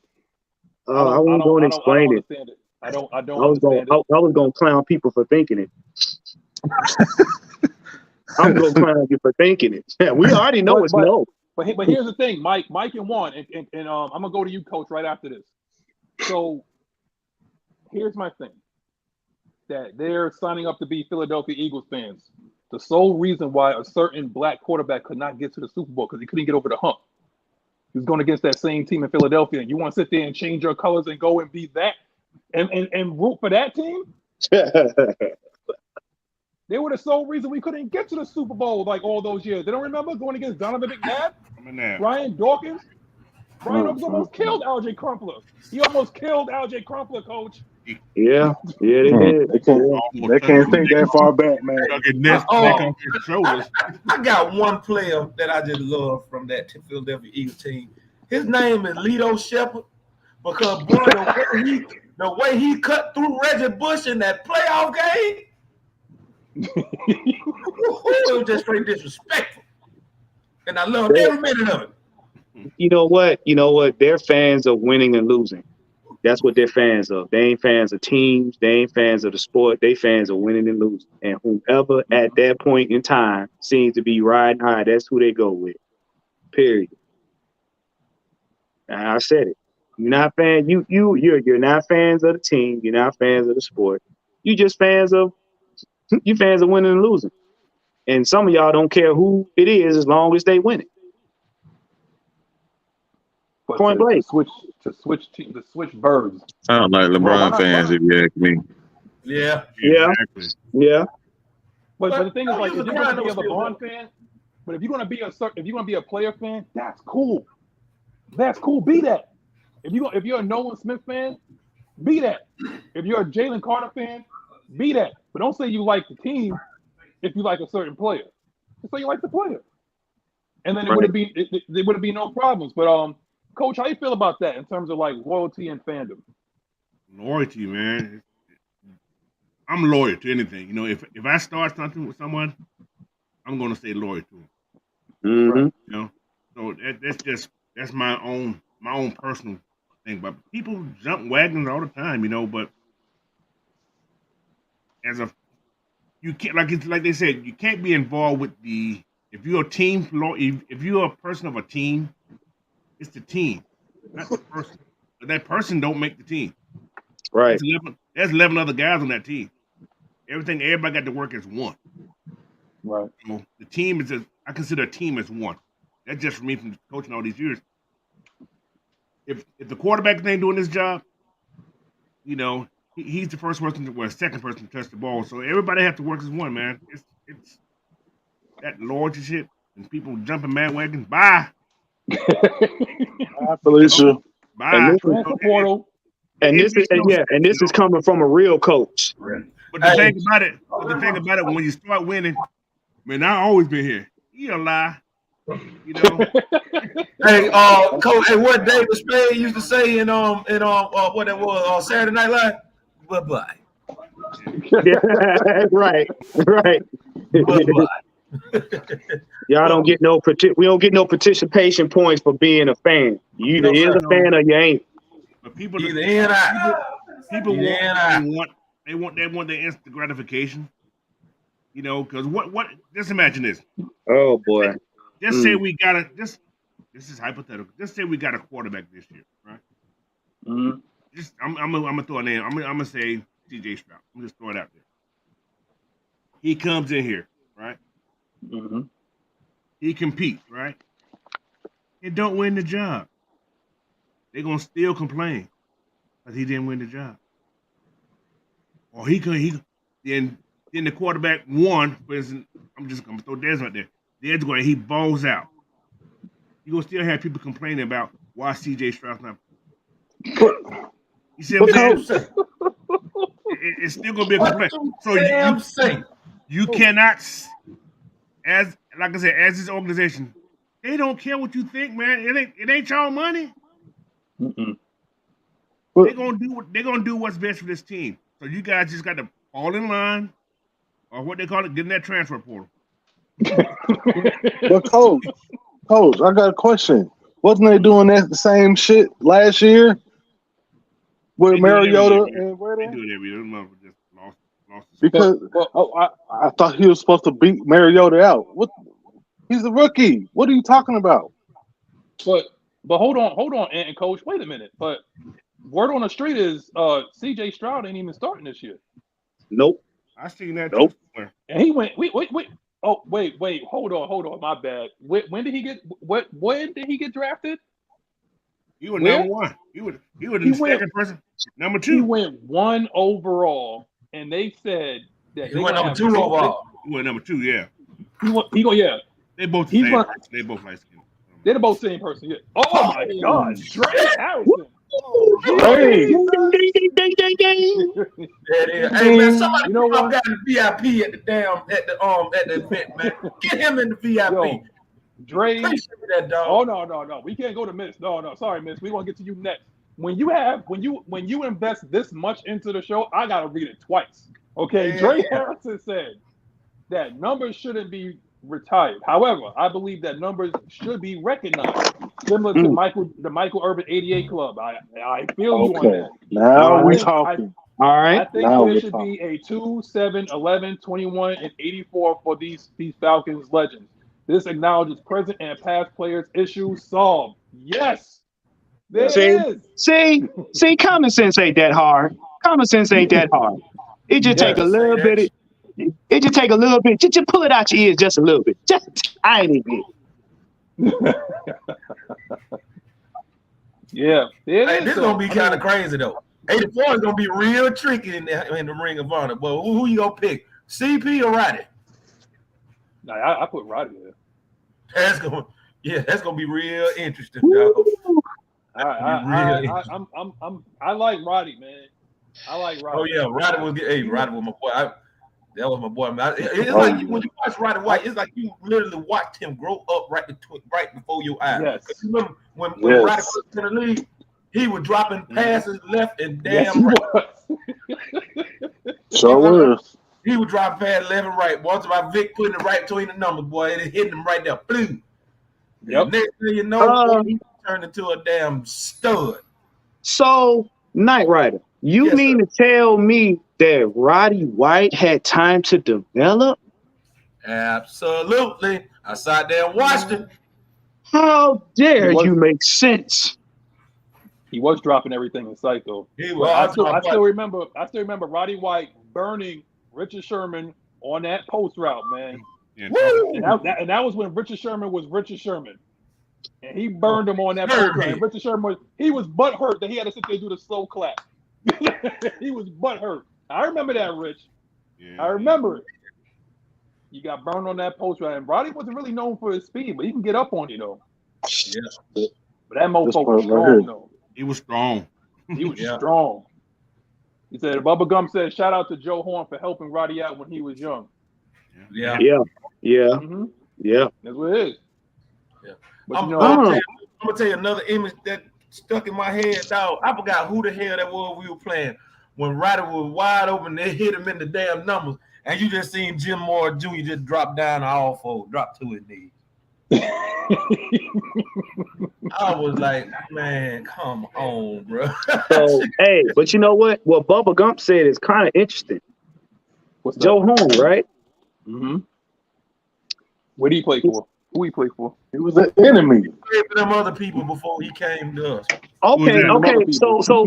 I wasn't going to explain it. understand it. I don't I was going. understand it. I was going to clown people for thinking it. I'm going to clown you for thinking it. Yeah, we already know it's no. But here's the thing, Mike and Juan, and I'm gonna go to you, Coach, right after this. So here's my thing: that they're signing up to be Philadelphia Eagles fans. The sole reason why a certain black quarterback could not get to the Super Bowl because he couldn't get over the hump. He was going against that same team in Philadelphia, and you want to sit there and change your colors and go and be that and root for that team? They were the sole reason we couldn't get to the Super Bowl like all those years. They don't remember going against Donovan McNabb, Ryan Dawkins. Ryan Dawkins almost killed Alge Crumpler. He almost killed Alge Crumpler, Coach. Yeah, they did. They can't think that far back, man. I got one player that I just love from that Philadelphia Eagles team. His name is Lito Shepherd because boy, the way he cut through Reggie Bush in that playoff game. It was just straight disrespectful, and I loved every minute of it. You know what? They're fans of winning and losing. That's what they're fans of. They ain't fans of teams. They ain't fans of the sport. They fans of winning and losing. And whoever at that point in time seems to be riding high, that's who they go with. Period. And I said it. You're not fans. You're not fans of the team. You're not fans of the sport. You just fans of winning and losing. And some of y'all don't care who it is as long as they win it. Point blank. To switch birds. Sound like LeBron fans, if you ask me. Yeah. But the thing is, like, if you're going to be a LeBron fan, but if you're going to be a player fan, that's cool. That's cool. Be that. If you're a Nolan Smith fan, be that. If you're a Jalen Carter fan, be that. But don't say you like the team if you like a certain player. Just say you like the player, and then there would be no problems. But Coach, how you feel about that in terms of like loyalty and fandom? Loyalty, man. I'm loyal to anything. You know, if I start something with someone, I'm going to stay loyal to them. Mm-hmm. You know, so that's my own personal thing. But people jump wagons all the time, you know. But you can't, like they said, you can't be involved with if you're a team, if you're a person of a team. It's the team, not the person. But that person don't make the team. Right. There's 11 other guys on that team. Everybody got to work as one. Right. So the team I consider a team as one. That's just for me from coaching all these years. If the quarterback ain't doing his job, you know, he's the first person, second person to touch the ball. So everybody have to work as one, man. It's that loyalty shit and people jumping bandwagons. Bye. Bye, Felicia. Bye. And this is coming from a real coach. But the thing about it, when you start winning, man, I always been here. You a lie, you know. Hey, Coach. Hey, what David Spade used to say in what it was Saturday Night Live? Bye-bye. Right. Bye-bye. Y'all don't get we don't get no participation points for being a fan. You either is a fan or you ain't. But people either in or out. People want their instant gratification. You know, because what just imagine this. Oh boy. Just say we got this is hypothetical. Just say we got a quarterback this year, right? Mm-hmm. I'm gonna throw a name. I'm gonna say CJ Stroud. I'm just throw it out there. He comes in here, right? Mm-hmm. He competes, right? He don't win the job. They're gonna still complain because he didn't win the job. Or then the quarterback won. For instance, I'm just gonna throw Dez right there. Dez going, he balls out. You're gonna still have people complaining about why CJ Stroud's not. You see what I'm saying? It's still gonna be a complaint. So you cannot, as this organization, They don't care what you think, man. It ain't y'all money. Mm-mm. They're gonna do what's best for this team. So you guys just got to fall in line, or what they call it, get in that transfer portal. But coach, I got a question. Wasn't they doing that the same shit last year with They do it Mariota every year. and They Brady? do it every year. Those motherfuckers just lost. Because I thought he was supposed to beat Mariota out. What? He's a rookie. What are you talking about? But hold on, and coach, wait a minute. But word on the street is CJ Stroud ain't even starting this year. Nope. I seen that Nope. too somewhere. And he went wait. Oh, wait, hold on, my bad. When did he get drafted? He was Where? number one. He was He the went- second person. Number He two. went 1 overall, and they said that He they went gonna number have 2 overall. He went number two. Yeah. He go yeah. They both He's the same. gonna- Person. They both light skinned. They're both same person. Yeah. Oh my God, Dre Harrison. Hey. Ding, ding, ding, ding, ding, ding. That is. Hey man, somebody You know what? got the VIP at the event, man. Get him in the VIP. Yo, Dre. Appreciate that, dog. Oh no. We can't go to Miss. No. Sorry, Miss. We gonna get to you next. When you invest this much into the show, I gotta read it twice. Okay. Yeah. Dre Harrison said that numbers shouldn't be retired. However, I believe that numbers should be recognized, similar to the Michael Urban 88 Club. I feel you on Okay. that. Now we I think- talking. All I right. think Now there we're should talking. be a 2, 7, 11, 21, and 84 for these Falcons legends. This acknowledges present and past players' issues solved. Yes, there See? it is. See, common sense ain't that hard. Common sense ain't that hard. It just take a Yes. little bit. It just take a little bit. Just pull it out your ears just a little bit. Just tiny bit. Yeah, there it Hey, is. this is gonna be kind of crazy though. 84 is gonna be real tricky in the Ring of Honor. But who you gonna pick? CP or Roddy? Nah, I put Roddy there. That's gonna be real interesting, dog. I like Roddy, man. I like Roddy. Oh yeah, Roddy was my boy. That was my boy, man. It's like when you watch Roddy White, it's like you literally watched him grow up right before your eyes. Yes. 'Cause you remember when Yes. Roddy was in the league, he was dropping passes left and Yes, damn he right. was. Sure was. He would drop past left and right. Once about Vic putting it right between the numbers, boy, and it hitting him right there. Blue. Yep. Next thing you know, he turned into a damn stud. So, Knight Rider, you Yes, mean sir. to tell me that Roddy White had time to develop? Absolutely. I sat there and watched it. How dare He was- you make sense? He was dropping everything in sight, though. He But was. I still remember Roddy White burning Richard Sherman on that post route, man. Yeah. Woo! And that was when Richard Sherman was Richard Sherman. And he burned him on that post route. And Richard Sherman was butthurt that he had to sit there and do the slow clap. He was butthurt. I remember that, Rich. Yeah. I remember it. You got burned on that post route. And Roddy wasn't really known for his speed, but he can get up on you, though. Yeah. But that mofo This was part right strong, here. though. He was strong. He was Yeah. strong. He said, Bubba Gum said, shout out to Joe Horn for helping Roddy out when he was young. Yeah. Yeah. Mm-hmm. Yeah. That's what it is. Yeah. But I'm you know, gonna tell you another image that stuck in my head, dog. I forgot who the hell that was we were playing when Roddy was wide open. They hit him in the damn numbers, and you just seen Jim Moore Jr. just drop down on all four, drop to his knees. I was like, man, come on, bro. So, hey, but you know what? What Bubba Gump said is kind of interesting. what's Joe Horn, right? Mm-hmm. What do you play for? Who he play for? He was an enemy. For them other people before he came to us. Okay, Who's that? okay.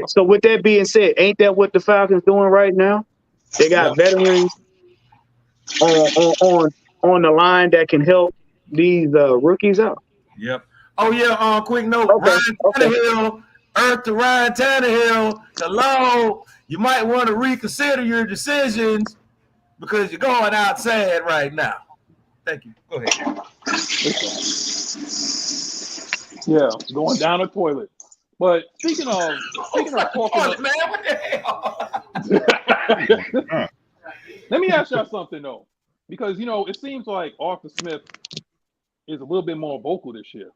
So with that being said, ain't that what the Falcons doing right now? They got veterans on the line that can help these rookies out. Yep. Oh yeah. Quick note. Okay, Ryan Tannehill, Earth to Ryan Tannehill. Hello. You might want to reconsider your decisions because you're going outside right now. Thank you. Go ahead. Yeah, going down the toilet. But speaking of talking Oh, man, what the hell? let me ask y'all something though. Because it seems like Arthur Smith is a little bit more vocal this year.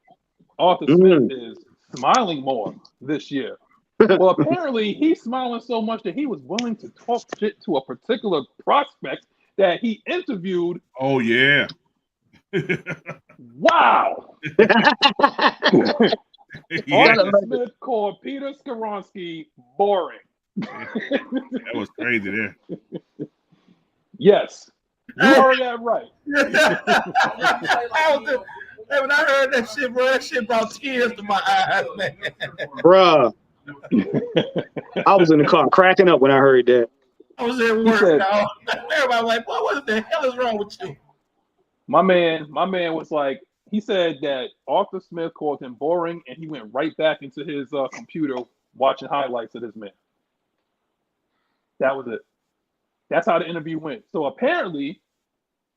Arthur Smith is smiling more this year. Well, apparently he's smiling so much that he was willing to talk shit to a particular prospect that he interviewed. Oh yeah. Wow. Yeah. Arthur Smith called Peter Skoronski boring. That was crazy there. Yes. You heard that right. Hey, when I heard that shit, bro, that shit brought tears to my eyes, man. Bruh. I was in the car cracking up when I heard that. I was at work, dog. Everybody was like, what the hell is wrong with you? My man was like, he said that Arthur Smith called him boring, and he went right back into his computer watching highlights of this man. That was it. That's how the interview went. So apparently,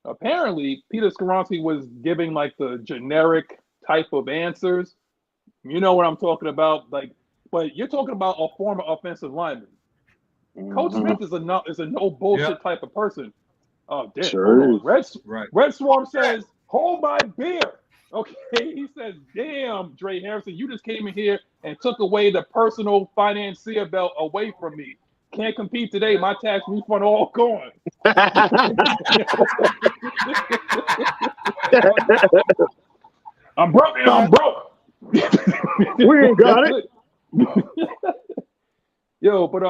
Peter Skoronski was giving like the generic type of answers. You know what I'm talking about, like. But you're talking about a former offensive lineman. Coach Smith is a no bullshit type of person. Oh, damn. Sure. Red Swarm says, hold my beer. Okay. He says, damn, Dre Harrison, you just came in here and took away the personal financier belt away from me. Can't compete today. My tax refund all gone. I'm broke and I'm broke. We ain't got it. Yo, but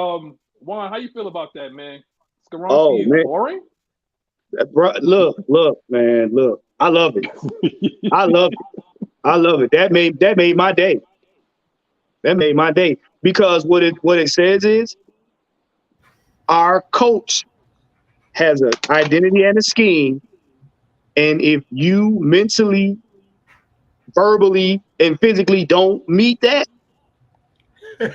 Juan, how you feel about that, man? Skoronski is boring? Look, man, look. I love it. I love it. That made my day. That made my day. Because what it says is our coach has an identity and a scheme. And if you mentally, verbally, and physically don't meet that, right.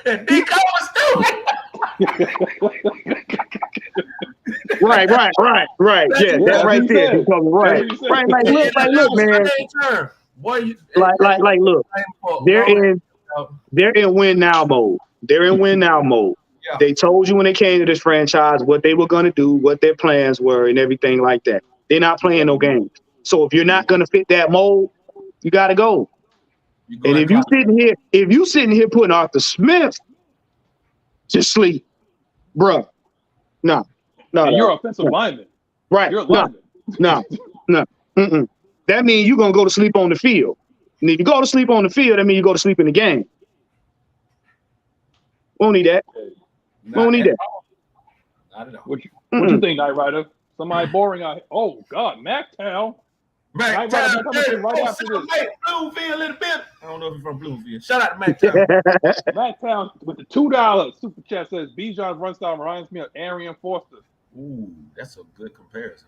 Yeah, that right there. Right. Like, look, man. Like, look. They're in win now mode. Yeah. They told you when they came to this franchise what they were going to do, what their plans were, and everything like that. They're not playing no games. So if you're not going to fit that mold, you got to go. And if you sitting here putting Arthur Smith to sleep, bruh, no. You're an offensive lineman. Right. You're a lineman. No. That means you're going to go to sleep on the field. And if you go to sleep on the field, that means you go to sleep in the game. Won't need that. Won't need that. Not at all. What you think, Knight Rider? Somebody boring out here. Oh, God, MacTown. MacTown, right after this. Bluefield a little bit. I don't know if you're from Bluefield. Shout out to MacTown. MacTown with the $2 super chat says Bijan's run style reminds me of Arian Foster. Ooh, that's a good comparison.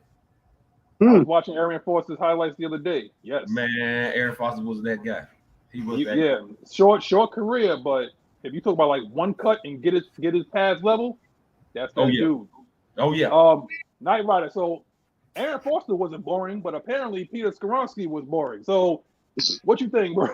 I was watching Arian Foster's highlights the other day. Yes, man, Arian Foster was that guy. He was that guy. Short career, but if you talk about like one cut and get his pass level, that's that dude. Oh yeah. Knight Rider. So Arian Foster wasn't boring, but apparently Peter Skoronski was boring. So what you think, bro?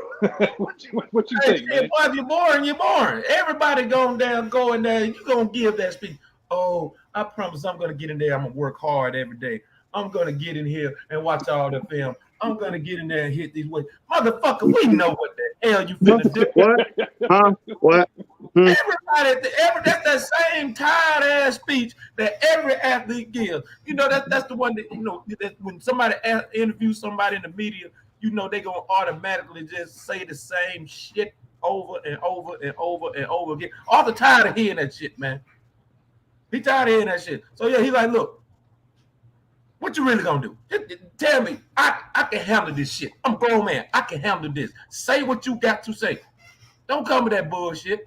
what you think, man? Boy, if you're boring, you're boring. Everybody go in there, you're gonna give that speech. Oh, I promise I'm gonna get in there. I'm gonna work hard every day. I'm gonna get in here and watch all the film. I'm gonna get in there and hit these ways. Motherfucker, we know what the hell you finna do. What? Huh? What? Everybody, that's that same tired ass speech that every athlete gives. You know, that's the one that, you know, that when somebody interviews somebody in the media, you know, they gonna automatically just say the same shit over and over and over and over again. Arthur tired of hearing that shit, man. He tired of hearing that shit. So yeah, he's like, look, what you really gonna do? Just tell me, I can handle this shit. I'm a grown man. I can handle this. Say what you got to say. Don't come with that bullshit.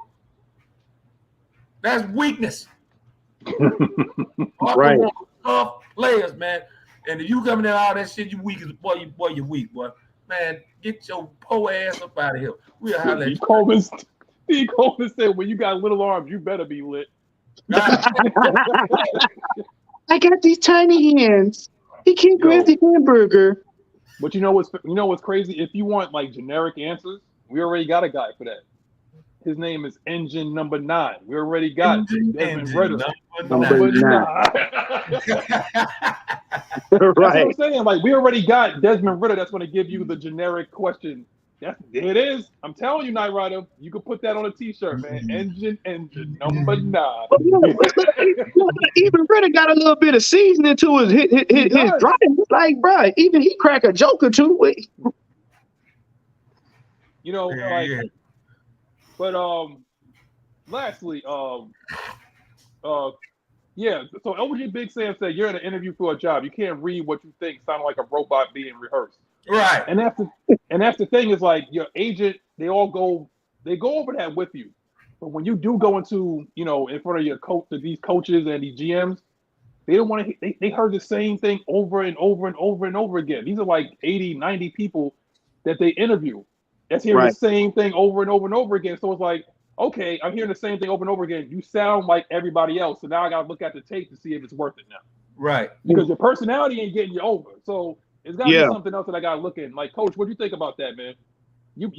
That's weakness. Right. Tough players, man. And if you coming in all that shit, you weak as boy. You weak, boy. Man, get your po ass up out of here. We'll holler at you. Steve Coleman said, when you got little arms, you better be lit. I got these tiny hands. He can't grab the hamburger. But you know what's crazy? If you want like generic answers, we already got a guy for that. His name is Engine Number 9. We already got Desmond Ritter. Number 9. That's what Right. I'm saying. Like, we already got Desmond Ritter that's going to give you the generic question. There it is. I'm telling you, Knight Rider, you can put that on a T-shirt, man. Engine, number 9. But even Ritter got a little bit of seasoning to his driving. It's like, bro, even he crack a joke or two. You know, like, but lastly, yeah. So OG Big Sam said you're in an interview for a job. You can't read what you think. Sound like a robot being rehearsed. Right. And that's the thing is like your agent. They go over that with you. But when you do go into in front of your coach, these coaches and these GMs, they don't want to. They heard the same thing over and over and over and over again. These are like 80, 90 people that they interview. That's hearing the same thing over and over and over again. So it's like, okay, I'm hearing the same thing over and over again. You sound like everybody else. So now I got to look at the tape to see if it's worth it now. Right. Because your personality ain't getting you over. So it's got to be something else that I got to look at. Like, Coach, what do you think about that, man? You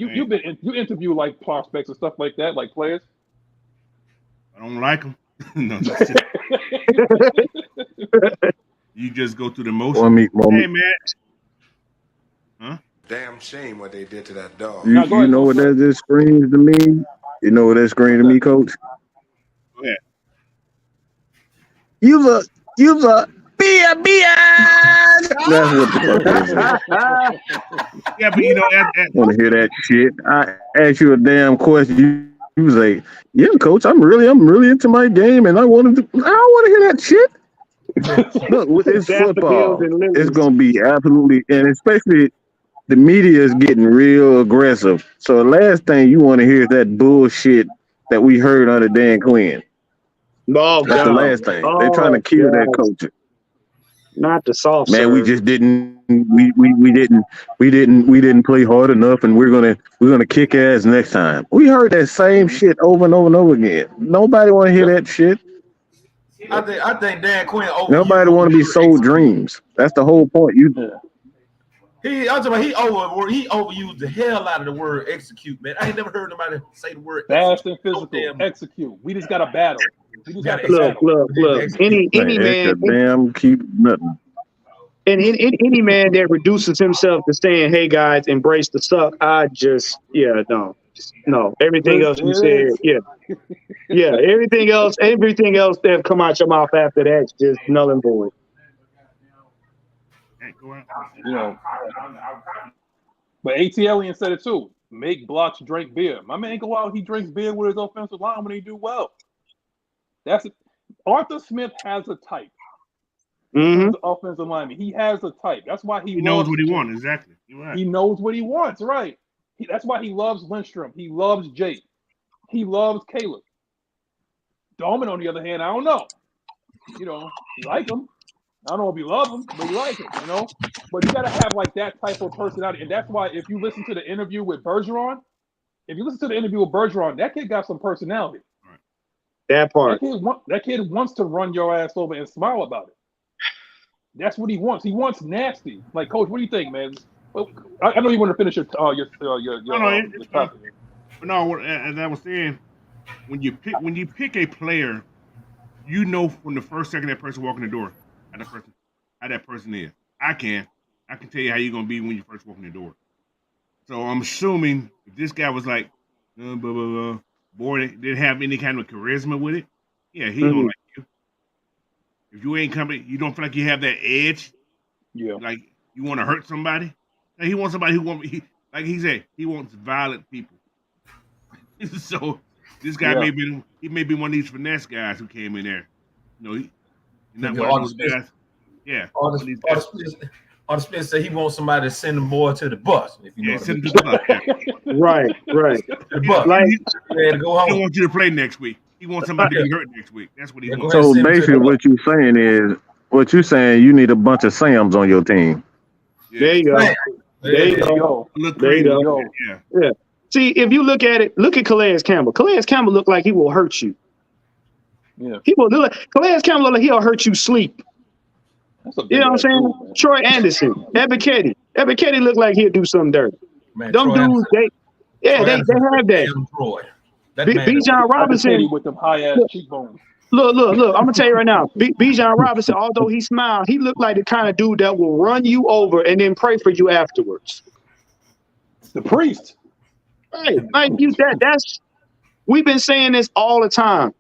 interview like prospects and stuff like that, like players. I don't like them. No, you just go through the motion. Hey, man. Huh? Damn shame what they did to that dog. You know what that just screams to me? You know what that screams to me, Coach? Go ahead. You's a beer. That's what the fuck is. Yeah, but I want to hear that shit. I asked you a damn question. You was like, "Yeah, Coach, I'm really into my game, and I want to hear that shit." Look, with this football, it's gonna be absolutely, and especially the media is getting real aggressive. So the last thing you want to hear is that bullshit that we heard under Dan Quinn. No, that's the last thing. They're trying to kill that culture. Not the soft man. serve. We just didn't. We didn't play hard enough, and we're gonna kick ass next time. We heard that same shit over and over and over again. Nobody want to hear that shit. I think Dan Quinn. Nobody want to be sold dreams. That's the whole point. He overused the hell out of the word execute, man. I ain't never heard nobody say the word fast and physical. Execute. We just got to battle. Look. Any man, damn keep nothing. And any man that reduces himself to saying, "Hey guys, embrace the suck," no. Everything else you said, everything else that come out your mouth after that's just null and void. But ATLian said it too. Make blocks drink beer. My man go out, he drinks beer with his offensive line when he do well. Arthur Smith has a type. Mm-hmm. Offensive lineman. He has a type. That's why he knows what he wants. Exactly. You're right. He knows what he wants. Right. That's why he loves Lindstrom. He loves Jake. He loves Caleb. Dolman, on the other hand, I don't know. You like him. I don't know if you love him, but you like him. But you got to have like that type of personality, and that's why if you listen to the interview with Bergeron, that kid got some personality. Right. That part. That kid wants to run your ass over and smile about it. That's what he wants. He wants nasty. Like, Coach, what do you think, man? I know you want to finish your topic. No, as I was saying, when you pick a player, you know from the first second that person walk in the door how that person is. I can tell you how you're gonna be when you first walk in the door. So I'm assuming if this guy was like, blah, blah, blah, boy, didn't have any kind of charisma with it, yeah, he don't like you. If you ain't coming, you don't feel like you have that edge. Yeah. Like you want to hurt somebody. Like he wants somebody like he said, he wants violent people. So this guy may be one of these finesse guys who came in there. He's not one of those guys. Yeah. Arthur Smith said he wants somebody to send him more to the bus. If you know send him to the bus. Yeah. Right. The bus. He don't want you to play next week. He wants somebody to be hurt next week. That's what he wants. So basically, what you're saying, you need a bunch of Sams on your team. Yeah. There you go. There you go. Yeah. See, if you look at it, look at Calais Campbell. Calais Campbell look like he will hurt you. Yeah. Calais Campbell look like he'll hurt you sleep. You know what I'm saying? Too, Troy Anderson, Ebiketie. Ebiketie look like he'll do something dirty. Man, them dudes, they have that. Troy. Bijan Robinson with them high ass cheekbones. Look. I'm gonna tell you right now. Bijan Robinson, although he smiled, he looked like the kind of dude that will run you over and then pray for you afterwards. The priest. Right, like that's we've been saying this all the time.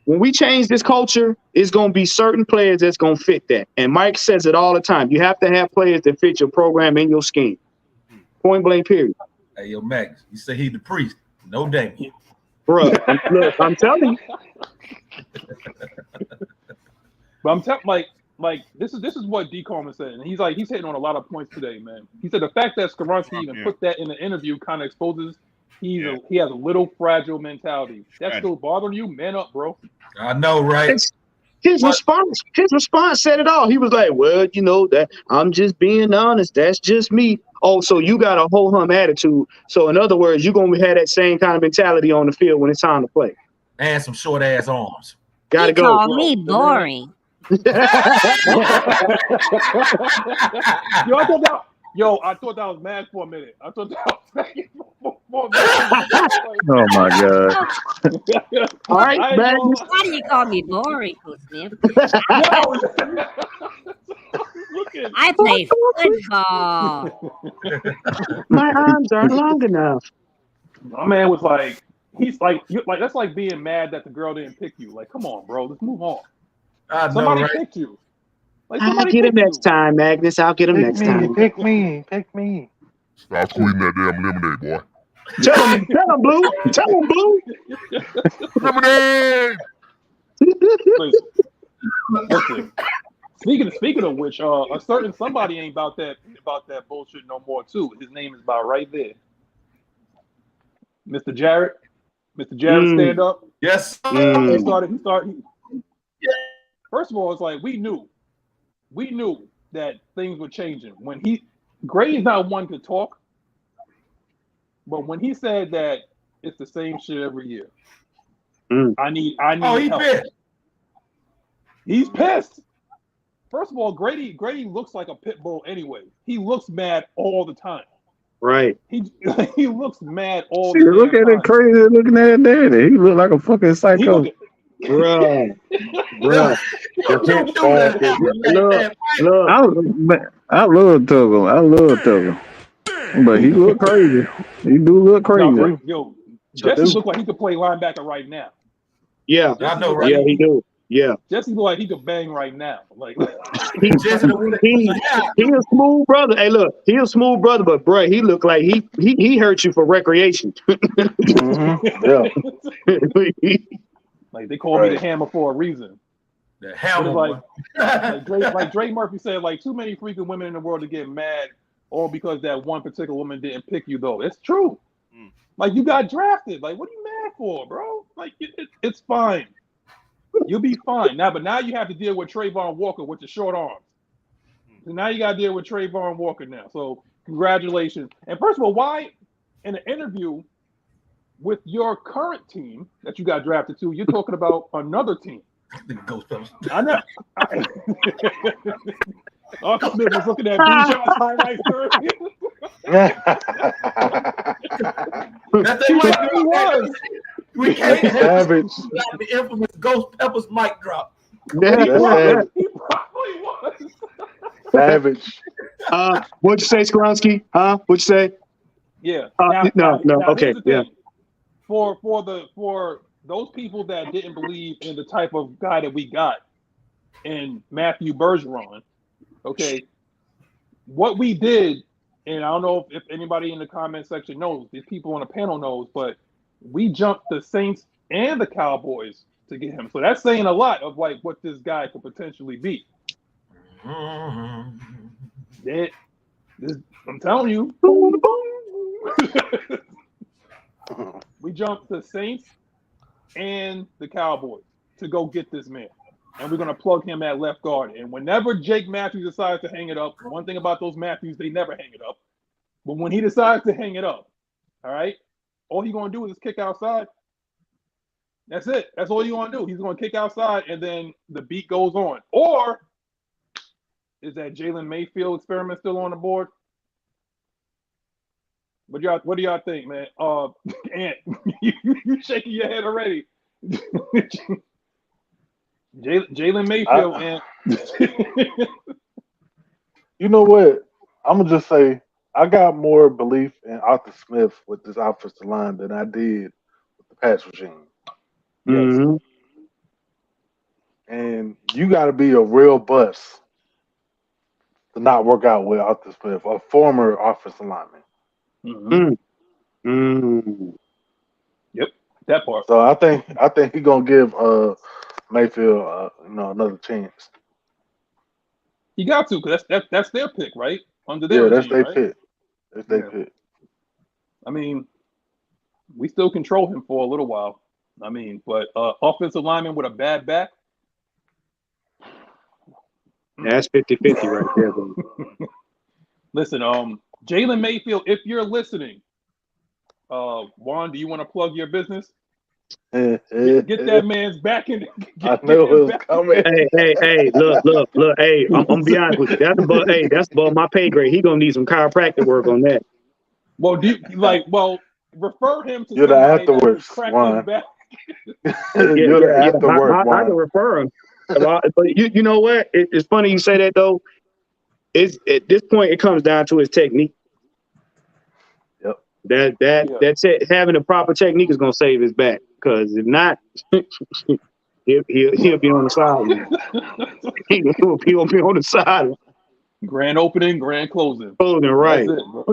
When we change this culture, it's gonna be certain players that's gonna fit that. And Mike says it all the time. You have to have players that fit your program and your scheme. Point blank, period. Hey, yo, Max, you say he's the priest. No Damien. Bro, look, I'm telling you. But I'm telling like this is what D. Coleman said, and he's hitting on a lot of points today, man. He said the fact that Skoronski even put that in the interview kind of exposes he has a little fragile mentality. That's still bothering you? Man up, bro. I know, right? His response said it all. He was like, well, you know, that I'm just being honest. That's just me. Oh, so you got a whole hum attitude. So in other words, you're gonna have that same kind of mentality on the field when it's time to play. And some short ass arms. Gotta go. Call me boring. I thought that was mad for a minute. I thought that was for a minute. Oh my God. All right, man. Why do you call me boring, Coach Smith? I play football. My arms aren't long enough. My man was like, that's like being mad that the girl didn't pick you. Like, come on, bro, let's move on. Somebody picked you. Like, I'll get him next time, Magnus. I'll get him next time. Pick me. Stop squeezing that damn lemonade, boy. Tell him, Blue. Tell him, Blue. Lemonade. Listen. Speaking of which, a certain somebody ain't about that bullshit no more too. His name is about right there. Mr. Jarrett. Mr. Jarrett, stand up. Yes. He started. First of all, it's like we knew that things were changing. When Grady's not one to talk, but when he said that it's the same shit every year, I need he help. pissed. He's pissed. First of all, Grady looks like a pit bull anyway. He looks mad all the time. Right. He looks mad all See, the time. look at it crazy looking at daddy. He look like a fucking psycho. Bruh. Look. I love Tuggle. But he look crazy. He do look crazy. Jesse look like he could play linebacker right now. Yeah. I know, right? Yeah, he do. Yeah. Jesse look like he could bang right now. Like he a smooth brother. Hey, look, he a smooth brother, but bro, he look like he hurt you for recreation. Yeah. Like they call me the Hammer for a reason. The Hammer. Like Dre Murphy said, like too many freaking women in the world to get mad, all because that one particular woman didn't pick you though. It's true. Like you got drafted. Like what are you mad for, bro? Like it's fine. You'll be fine now, but now you have to deal with Trayvon Walker with the short arms. So now you got to deal with Trayvon Walker now. So congratulations. And first of all, why in an interview with your current team that you got drafted to, you're talking about another team? I know. Uncle Smith was looking at Bijan's highlights earlier. That thing was. We can't Savage. the infamous Ghost Peppers mic drop. He probably was. Savage. What'd you say, Skoronski? What'd you say? Yeah. No. Okay. Yeah. For those people that didn't believe in the type of guy that we got in Matthew Bergeron, okay, what we did, and I don't know if anybody in the comment section knows, these people on the panel knows, but we jumped the Saints and the Cowboys to get him. So that's saying a lot of like what this guy could potentially be. I'm telling you. We jumped the Saints and the Cowboys to go get this man. And we're going to plug him at left guard. And whenever Jake Matthews decides to hang it up, one thing about those Matthews, they never hang it up. But when he decides to hang it up, all right, all he's going to do is kick outside. That's it. That's all he's going to do. He's going to kick outside, and then the beat goes on. Or is that Jalen Mayfield experiment still on the board? What do y'all think, man? Ant, you shaking your head already. Jalen Mayfield and You know what? I'm gonna just say I got more belief in Arthur Smith with this offensive line than I did with the Pats regime. Mhm. And you got to be a real bust to not work out with Arthur Smith, a former offensive lineman. Mhm. Yep, that part. So I think he's gonna give Mayfield another chance. You got to, because that's their pick, right? Under their That's regime, their right? pick. That's their Yeah. pick. I mean, we still control him for a little while. I mean, but offensive lineman with a bad back. That's 50-50 right there, though. Listen, Jalen Mayfield, if you're listening, Juan, do you want to plug your business? Get that man's back in. I knew it was coming. Hey, look. Hey, I'm gonna be honest with you. That's above my pay grade. He gonna need some chiropractic work on that. Well, refer him to You're the somebody that afterwards, crack Juan. his back. You're the afterwards, I Juan. can refer him. But you know what? It's funny you say that though. It's at this point it comes down to his technique. Yep. That's it. Having the proper technique is gonna save his back. Because if not, he'll be on the sideline. He'll be on the sideline. Grand opening, grand closing. Closing, right? That's it, bro.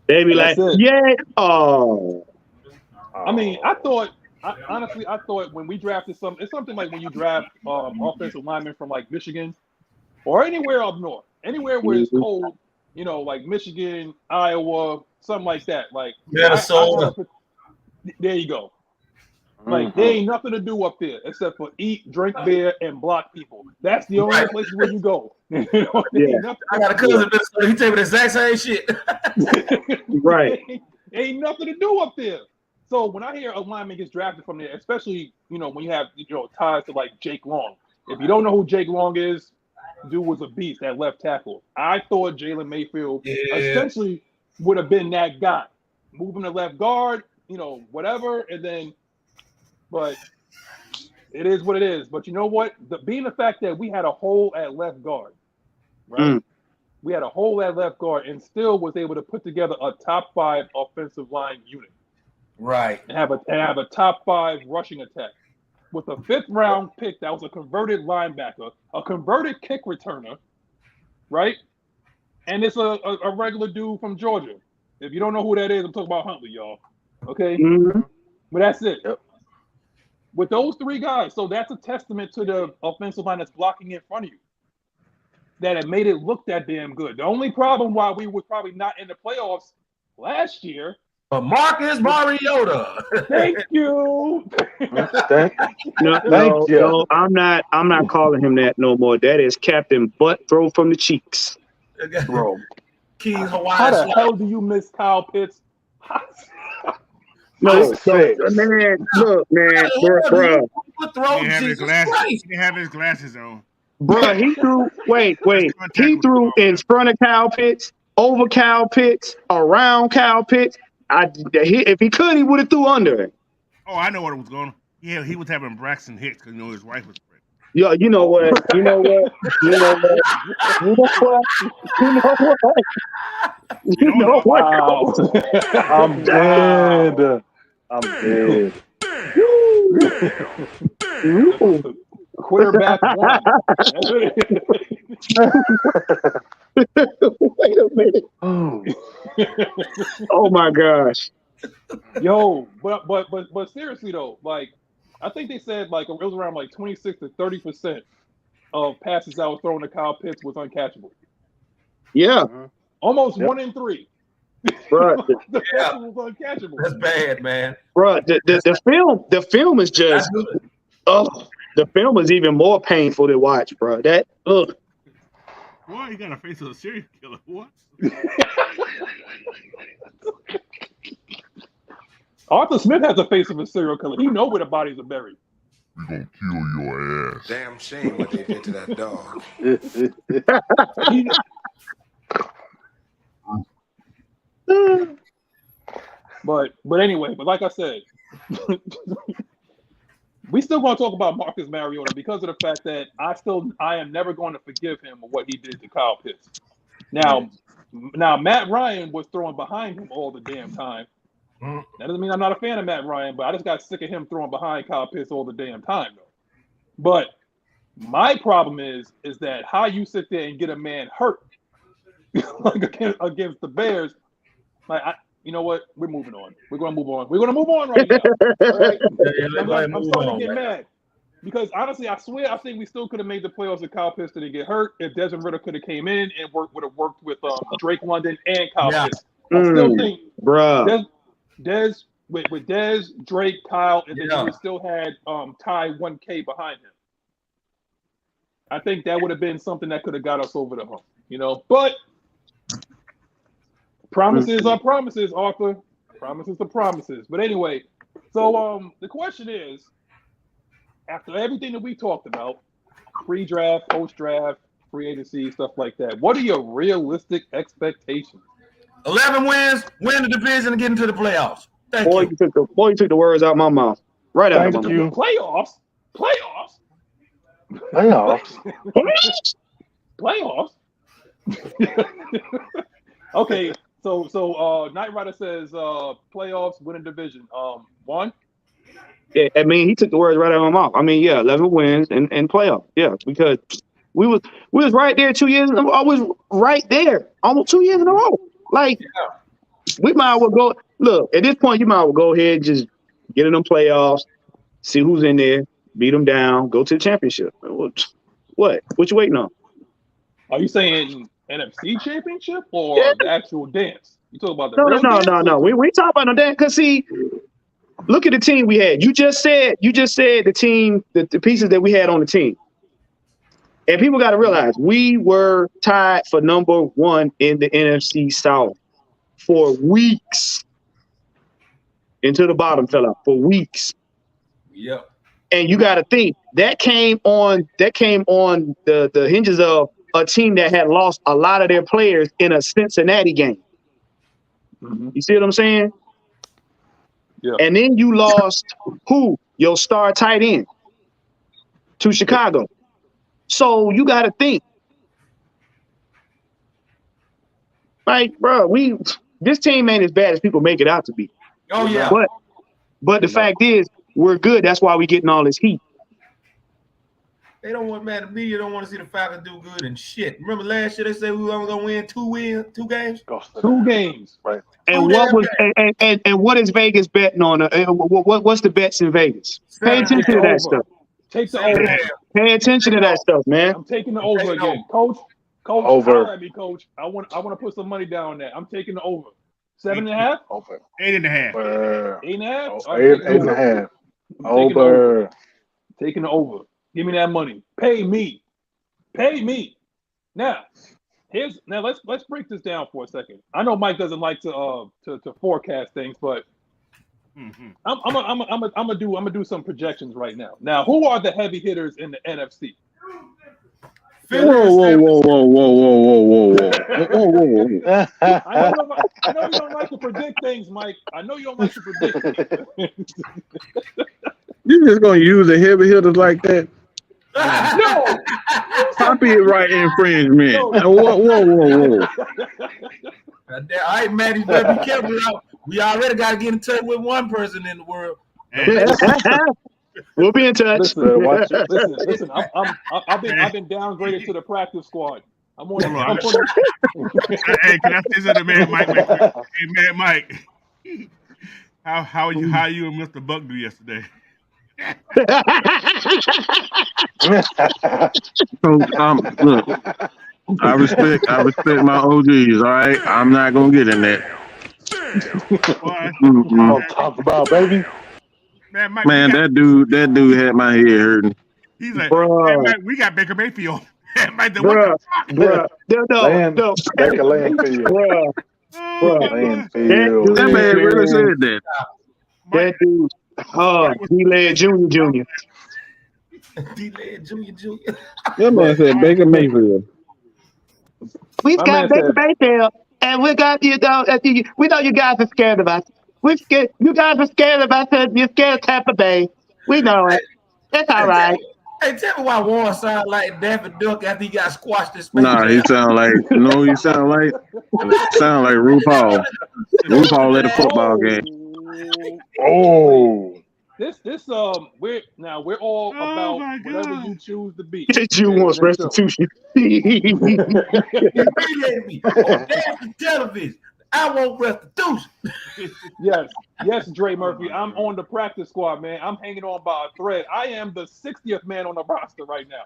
They be That's like, it. yeah. Oh. I mean, honestly, I thought when we drafted it's something like when you draft offensive linemen from like Michigan or anywhere up north, anywhere where it's cold, like Michigan, Iowa, something like that. Like Minnesota. There you go. Like there ain't nothing to do up there except for eat, drink beer, and block people. That's the only places where you go. I got a cousin in Minnesota. He tell me the exact same shit. Right. Ain't nothing to do up there. So when I hear a lineman gets drafted from there, especially when you have ties to like Jake Long. If you don't know who Jake Long is, dude was a beast at left tackle. I thought Jalen Mayfield essentially would have been that guy, moving to left guard, whatever, and then. But it is what it is. But you know what? Being the fact that we had a hole at left guard, right? We had a hole at left guard and still was able to put together a top 5 offensive line unit. Right. And have a top 5 rushing attack. With a 5th round pick that was a converted linebacker, a converted kick returner, right? And it's a regular dude from Georgia. If you don't know who that is, I'm talking about Huntley, y'all. Okay? But that's it. Yep. With those 3 guys, so that's a testament to the offensive line that's blocking in front of you. That it made it look that damn good. The only problem why we were probably not in the playoffs last year. But Marcus Mariota. Thank you. No, I'm not calling him that no more. That is Captain Butt Throw from the Cheeks. Bro. King Hawaii. How the hell do you miss Kyle Pitts? No, man, look, man, bro. He have his glasses on. Bro, he threw. Wait. He threw in front of Kyle Pitts, over Kyle Pitts, around Kyle Pitts. If he could, he would have threw under it. Oh, I know what was going on. Yeah, he was having Braxton Hicks because his wife was pregnant. Yo, you know what? Wow. I'm dead. Quarterback one. Wait a minute. Oh my gosh. Yo, but seriously though, like I think they said like it was around like 26 to 30% of passes that was thrown to Kyle Pitts was uncatchable. Yeah. Almost 1 in 3. Bro, the passes was uncatchable. That's bad, man. Bro, the film is just the film is even more painful to watch, bro. Boy, you got a face of a serial killer. What? Arthur Smith has the face of a serial killer. He know where the bodies are buried. We gonna kill your ass. Damn shame what they did to that dog. But anyway, but like I said, we still going to talk about Marcus Mariota because of the fact that I am never going to forgive him for what he did to Kyle Pitts. Now Matt Ryan was throwing behind him all the damn time. That doesn't mean I'm not a fan of Matt Ryan, but I just got sick of him throwing behind Kyle Pitts all the damn time, though. But my problem is that how you sit there and get a man hurt like against the Bears. Like, you know what? We're moving on. We're going to move on. We're going to move on right now. All right? I'm starting to get mad because honestly, I swear, I think we still could have made the playoffs if Kyle Pitts didn't get hurt. If Desmond Ridder could have came in and would have worked with Drake London and Kyle Pitts. I still think, with Dez, Drake, Kyle, and then we still had Ty 1K behind him. I think that would have been something that could have got us over the hump, you know. But promises are promises, Arthur. Promises are promises. But anyway, so the question is, after everything that we talked about, pre-draft, post-draft, free agency, stuff like that, what are your realistic expectations? 11 wins, win the division, and get into the playoffs. Thank you. You took the words out of my mouth. Right out of my mouth. Playoffs? Okay, so Knight Rider says playoffs, win a division. One? Yeah, I mean, he took the words right out of my mouth. I mean, 11 wins and playoffs. Yeah, because we was right there 2 years. I was right there almost 2 years in a row. Like, we might as well go. Look, at this point, you might as well go ahead and just get in them playoffs, see who's in there, beat them down, go to the championship. What you waiting on? Are you saying NFC championship or the actual dance? You talking about the real dance? No. We talk about no dance because see, look at the team we had. You just said the team, the pieces that we had on the team. And people got to realize we were tied for number one in the NFC South for weeks. Until the bottom fell out for weeks. Yep. And you got to think that came on the hinges of a team that had lost a lot of their players in a Cincinnati game. Mm-hmm. You see what I'm saying? Yeah. And then you lost your star tight end to Chicago. So you got to think, like, bro, this team ain't as bad as people make it out to be. Oh yeah. But the fact is, we're good. That's why we getting all this heat. They don't want, man, the media don't want to see the Falcons do good and shit. Remember last year they said we were only gonna win two games? 2 games. Right. And what is Vegas betting on? What's the bets in Vegas? Pay attention to that stuff. Take the over. Pay attention to that stuff, man. I'm taking the over again. Coach, over. At me, Coach. I want to put some money down on that. I'm taking the over. 7.5? Over. 8.5. 8.5? 8.5. Over. Taking the over. Give me that money. Pay me. Now, let's break this down for a second. I know Mike doesn't like to forecast things, but I'm gonna do some projections right now. Now, who are the heavy hitters in the NFC? Whoa. I know you don't like to predict things, Mike. I know you don't like to predict things. You just gonna use a heavy hitters like that? No. Copyright infringement. Whoa. All right, man, you better be careful. We already got to get in touch with one person in the world. We'll be in touch. Listen. I've been downgraded to the practice squad. I'm on. Hey, can I say something, man, Mike? Hey, man, Mike. How you and Mr. Buck do yesterday? Look, I respect my OGs. All right, I'm not gonna get in that. I'll talk about, baby. Man, Mike, that dude had my head hurting. He's like, hey, Mike, we got Baker Mayfield. Mike, Bruh. No. Baker Landfield. Landfield. That man really said that. That dude, D-Led Jr. D-Led Jr. That man said Baker Mayfield. We've got Baker Mayfield, and we got we know you guys are scared of us. You guys are scared of us. You're scared of Tampa Bay. We know it. That's all right. Hey, tell me why Warren sound like Daffy Duck after he got squashed in Space Nah, he Jam. sound like he sound like RuPaul. RuPaul at a football game. Oh, This we're all about my whatever God. you choose to be. You wants Next show. restitution. He humiliated me on national television. I want restitution. Yes, Dre Murphy. I'm on the practice squad, man. I'm hanging on by a thread. I am the 60th man on the roster right now.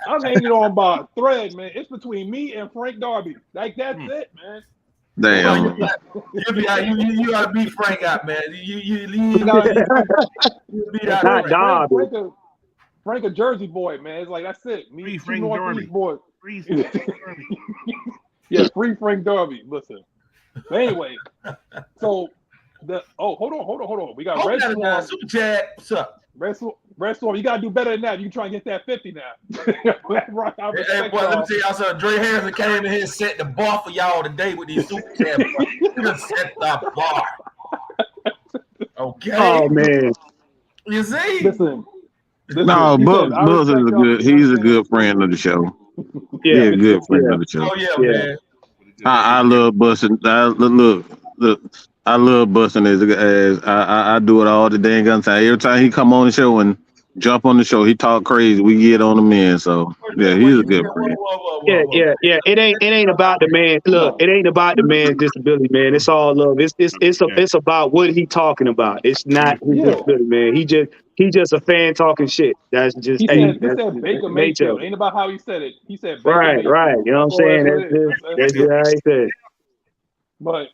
I'm hanging on by a thread, man. It's between me and Frank Darby. Like that's it, man. Damn. You gotta beat Frank out, man. You beat out Not Frank. Darby. Frank a Jersey boy, man. It's like that's it. Me, Free two Frank Northeast Darby. boys. Free Frank Darby. Yeah, free Frank Darby. Listen. But anyway, so hold on. We got Red Swarm. Super chat. What's up? Red Swarm, you gotta do better than that. You try and get that 50 now. Hey, boy, let me tell y'all something. Dre Harrison came in here and set the bar for y'all today with these super chats. He done set the bar. Okay. Oh man. You see? Listen, No, Buzz is he's a good friend of the show. Yeah, a good friend of the show. Oh yeah, man. I love busting. I love busting as I do it all the dang time. Every time he come on the show and jump on the show, he talk crazy. We get on him in. So yeah, he's a good friend. Yeah. It ain't about the man. Look, it ain't about the man's disability, man. It's all love. It's about what he talking about. It's not his disability, man. He just a fan talking shit. That's just he said Baker nature. Mayfield. Ain't about how he said it. He said Baker Right. Mayfield. You know what I'm saying? That's just how he said. But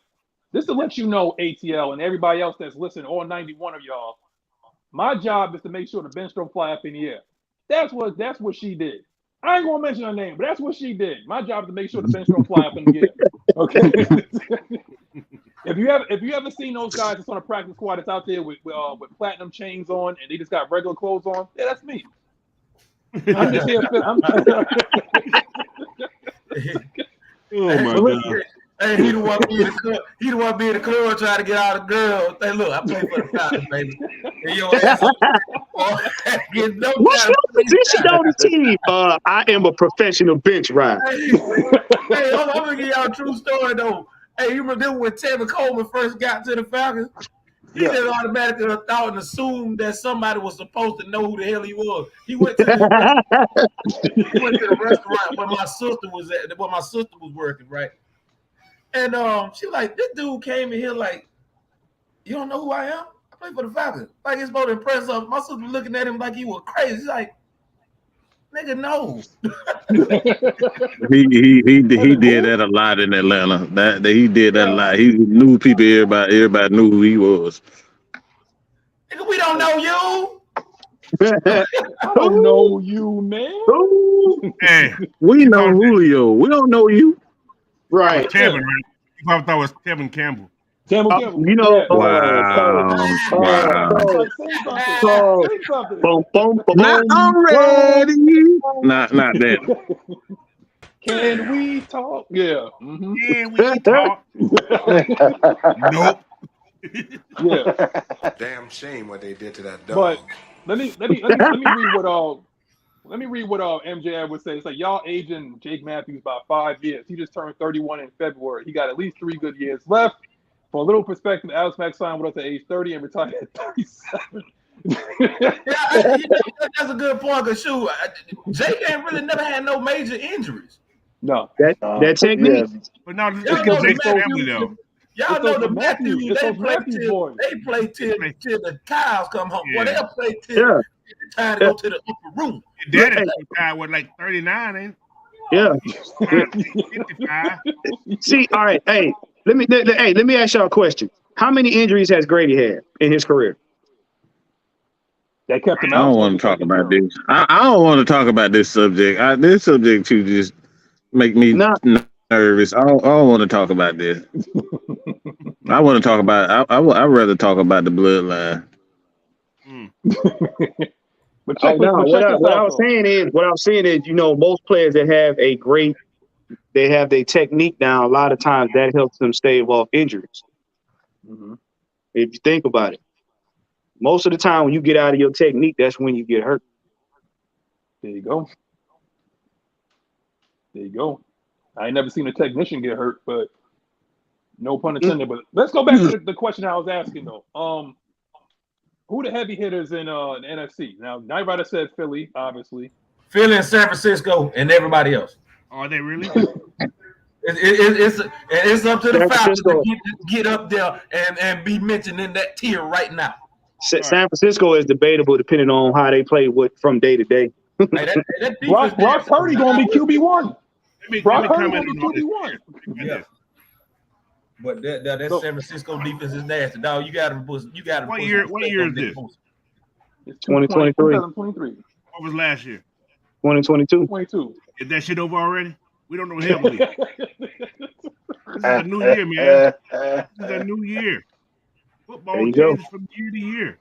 just to let you know, ATL and everybody else that's listening, all 91 of y'all, my job is to make sure the bench don't fly up in the air. That's what she did. I ain't gonna mention her name, but that's what she did. My job is to make sure the bench don't fly up in the air. Okay. If you ever seen those guys that's on a practice squad that's out there with platinum chains on and they just got regular clothes on, yeah, that's me. I'm just here. Oh my God. Hey, he don't want to be in the club. He don't want to be in the club trying to get all the girls. Hey, look, I play for the Falcons, baby. And your ass get no What's your position on the team? I am a professional bench rider. Hey, I'm gonna give y'all a true story though. Hey, you remember when Tevin Coleman first got to the Falcons? He just automatically thought and assumed that somebody was supposed to know who the hell he was. He went to the restaurant where my sister was at, where my sister was working, right? And she was like, this dude came in here like, you don't know who I am? I play for the Falcons. Like, it's supposed to impress us. My sister was looking at him like he was crazy. She's like, nigga, no. He did that a lot in Atlanta. That he did that a lot. He knew people. Everybody knew who he was. Nigga, we don't know you. I don't know you, man. Hey, We know Julio. We don't know you. Right. Tevin, right? You probably thought it was Tevin Campbell. Campbell. You know, Wow. Say something. Not already. Not that. Can we talk? Yeah. Mm-hmm. Can we talk? Nope. Yeah. Damn shame what they did to that dog. But let me read what MJ would say. It's like y'all aging Jake Matthews by 5 years. He just turned 31 in February. He got at least 3 good years left. For a little perspective, Alex Mack signed with us at age 30 and retired at 37. That's a good point. Cause shoot, Jake ain't really never had no major injuries. No, that technique. But no, this is Jake's family though. Y'all know the Matthews. They play till the cows come home. Yeah. Well, they'll play till time to go to the upper room. Your daddy retired with like 39, ain't Yeah. 55. See, all right. Hey, let me ask y'all a question. How many injuries has Grady had in his career? That kept him I out. don't want to talk about this. I don't want to talk about this subject. This subject too just make me nervous. I don't want to talk about this. I want to talk about. I'd rather talk about the bloodline. What I was saying is, you know, most players that have they have their technique now. A lot of times that helps them stave off injuries. Mm-hmm. If you think about it. Most of the time, when you get out of your technique, that's when you get hurt. There you go. There you go. I ain't never seen a technician get hurt, but no pun intended. But let's go back to the question I was asking though. Who the heavy hitters in the NFC? Now, Night Rider said Philly, obviously. Philly and San Francisco and everybody else. Are they really? It's up to the San Falcons Francisco. to get up there and be mentioned in that tier right now. San Francisco is debatable depending on how they play from day to day. Hey, that Brock Purdy gonna be QB1. Brock Purdy comment gonna be on this. QB1. Yeah. But that San Francisco defense is nasty, dog. You got to put. What year is this? It's 2023. 2023. What was last year? 2022. 22. Is that shit over already? We don't know heavily. This is a new year, man. This is a new year. Football There you go. changes from year to year.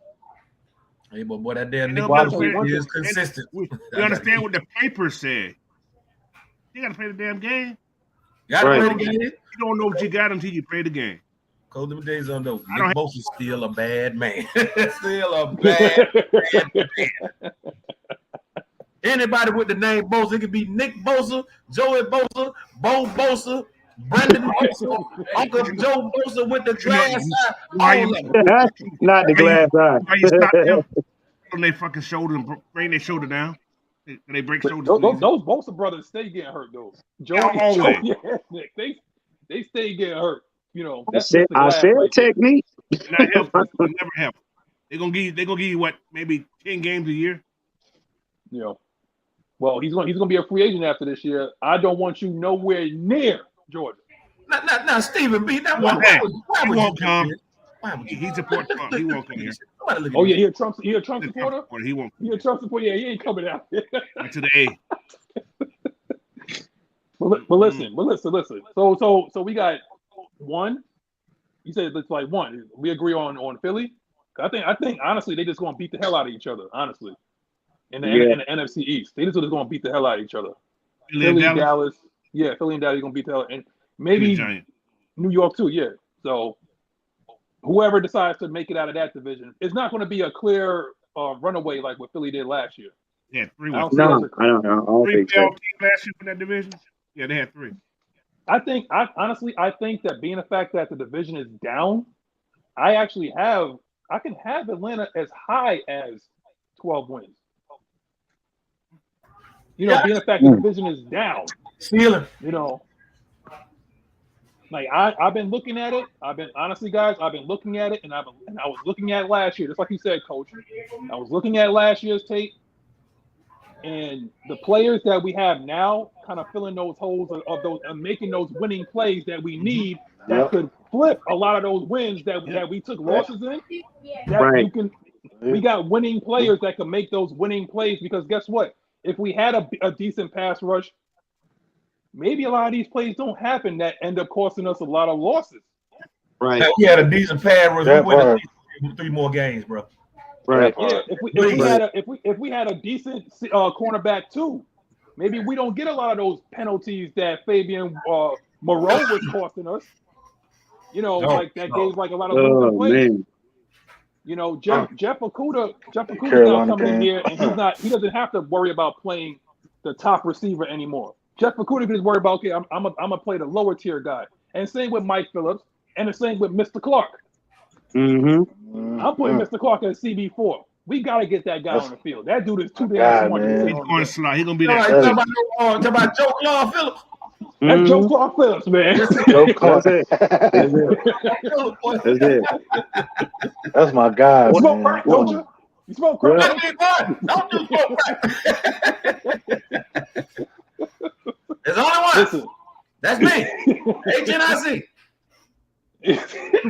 Hey, but boy, that damn And Nick nobody Bosa understand- is consistent. We understand what the paper said. You got to play the damn game. Got to Right. play the game. You don't know what you got until you play the game. Cold them days on those. I Nick don't Bosa's still a bad man. Still a bad man. Anybody with the name Bosa, it could be Nick Bosa, Joey Bosa, Bo Bosa, Brandon Bosa, Uncle Joe Bosa with the glass eye. Why All you- of them. Not the glass eye. Why you stop them on their fucking shoulder and bring their shoulder down? They break shoulders. Those Bosa brothers stay getting hurt though. Always. Nick, they stay getting hurt. You know, I that's said just the glass right there. technique. Not helpful. Never help. They're gonna give you what, maybe 10 games a year. You know, well, he's gonna be a free agent after this year. I don't want you nowhere near Georgia. Now, Stephen B. Now, He why won't would you come. do that? Why would you? He supports Trump. He won't come here. Somebody look at Oh me. yeah, he a Trump supporter. He won't He a Trump supporter. Yeah, he ain't coming out. come to the A. But listen. So we got one. You said it's like one. We agree on Philly. I think honestly they just gonna beat the hell out of each other. Honestly, in the NFC East, they just gonna beat the hell out of each other. Philly, Dallas. Yeah, Philly and Dallas gonna beat the hell, and maybe New York too. Yeah. So whoever decides to make it out of that division, it's not going to be a clear runaway like what Philly did last year. Yeah, 3 I don't know. I don't think so. last year for that division. Yeah, they had 3. I think that being the fact that the division is down, I can have Atlanta as high as 12 wins. You know, being the fact that the division is down. Steeler. You know, like I've been looking at it. I've been looking at it, and I was looking at last year, just like you said, Coach. I was looking at last year's tape, and the players that we have now, kind of filling those holes of those and making those winning plays that we need that could flip a lot of those wins that we took losses in. That we got winning players that can make those winning plays, because guess what? If we had a decent pass rush, maybe a lot of these plays don't happen that end up costing us a lot of losses. Right. We had a decent pass rush. We win 3 more games, bro. Right. Yeah. If we had a decent cornerback too, maybe we don't get a lot of those penalties that Fabian Moreau was costing us. You know, gave like a lot of losing plays. Man. You know, Jeff Okuda now coming in here, and he doesn't have to worry about playing the top receiver anymore. Jeff Okuda can just worry about, okay, I'm gonna play the lower tier guy. And same with Mike Phillips, and the same with Mr. Clark. Mm-hmm. I'm putting Mr. Clark at CB4. We gotta get that guy on the field. That dude is too damn smart. He's going to slide. He's gonna be there. Talk about Joe Clark Phillips. That's Joe Clark Phillips, man. Joe Clark. That's it. That's my guy. You smoke crack, don't you? You smoke crack. Don't do smoke crack. There's only one. Listen. That's me. HNIC.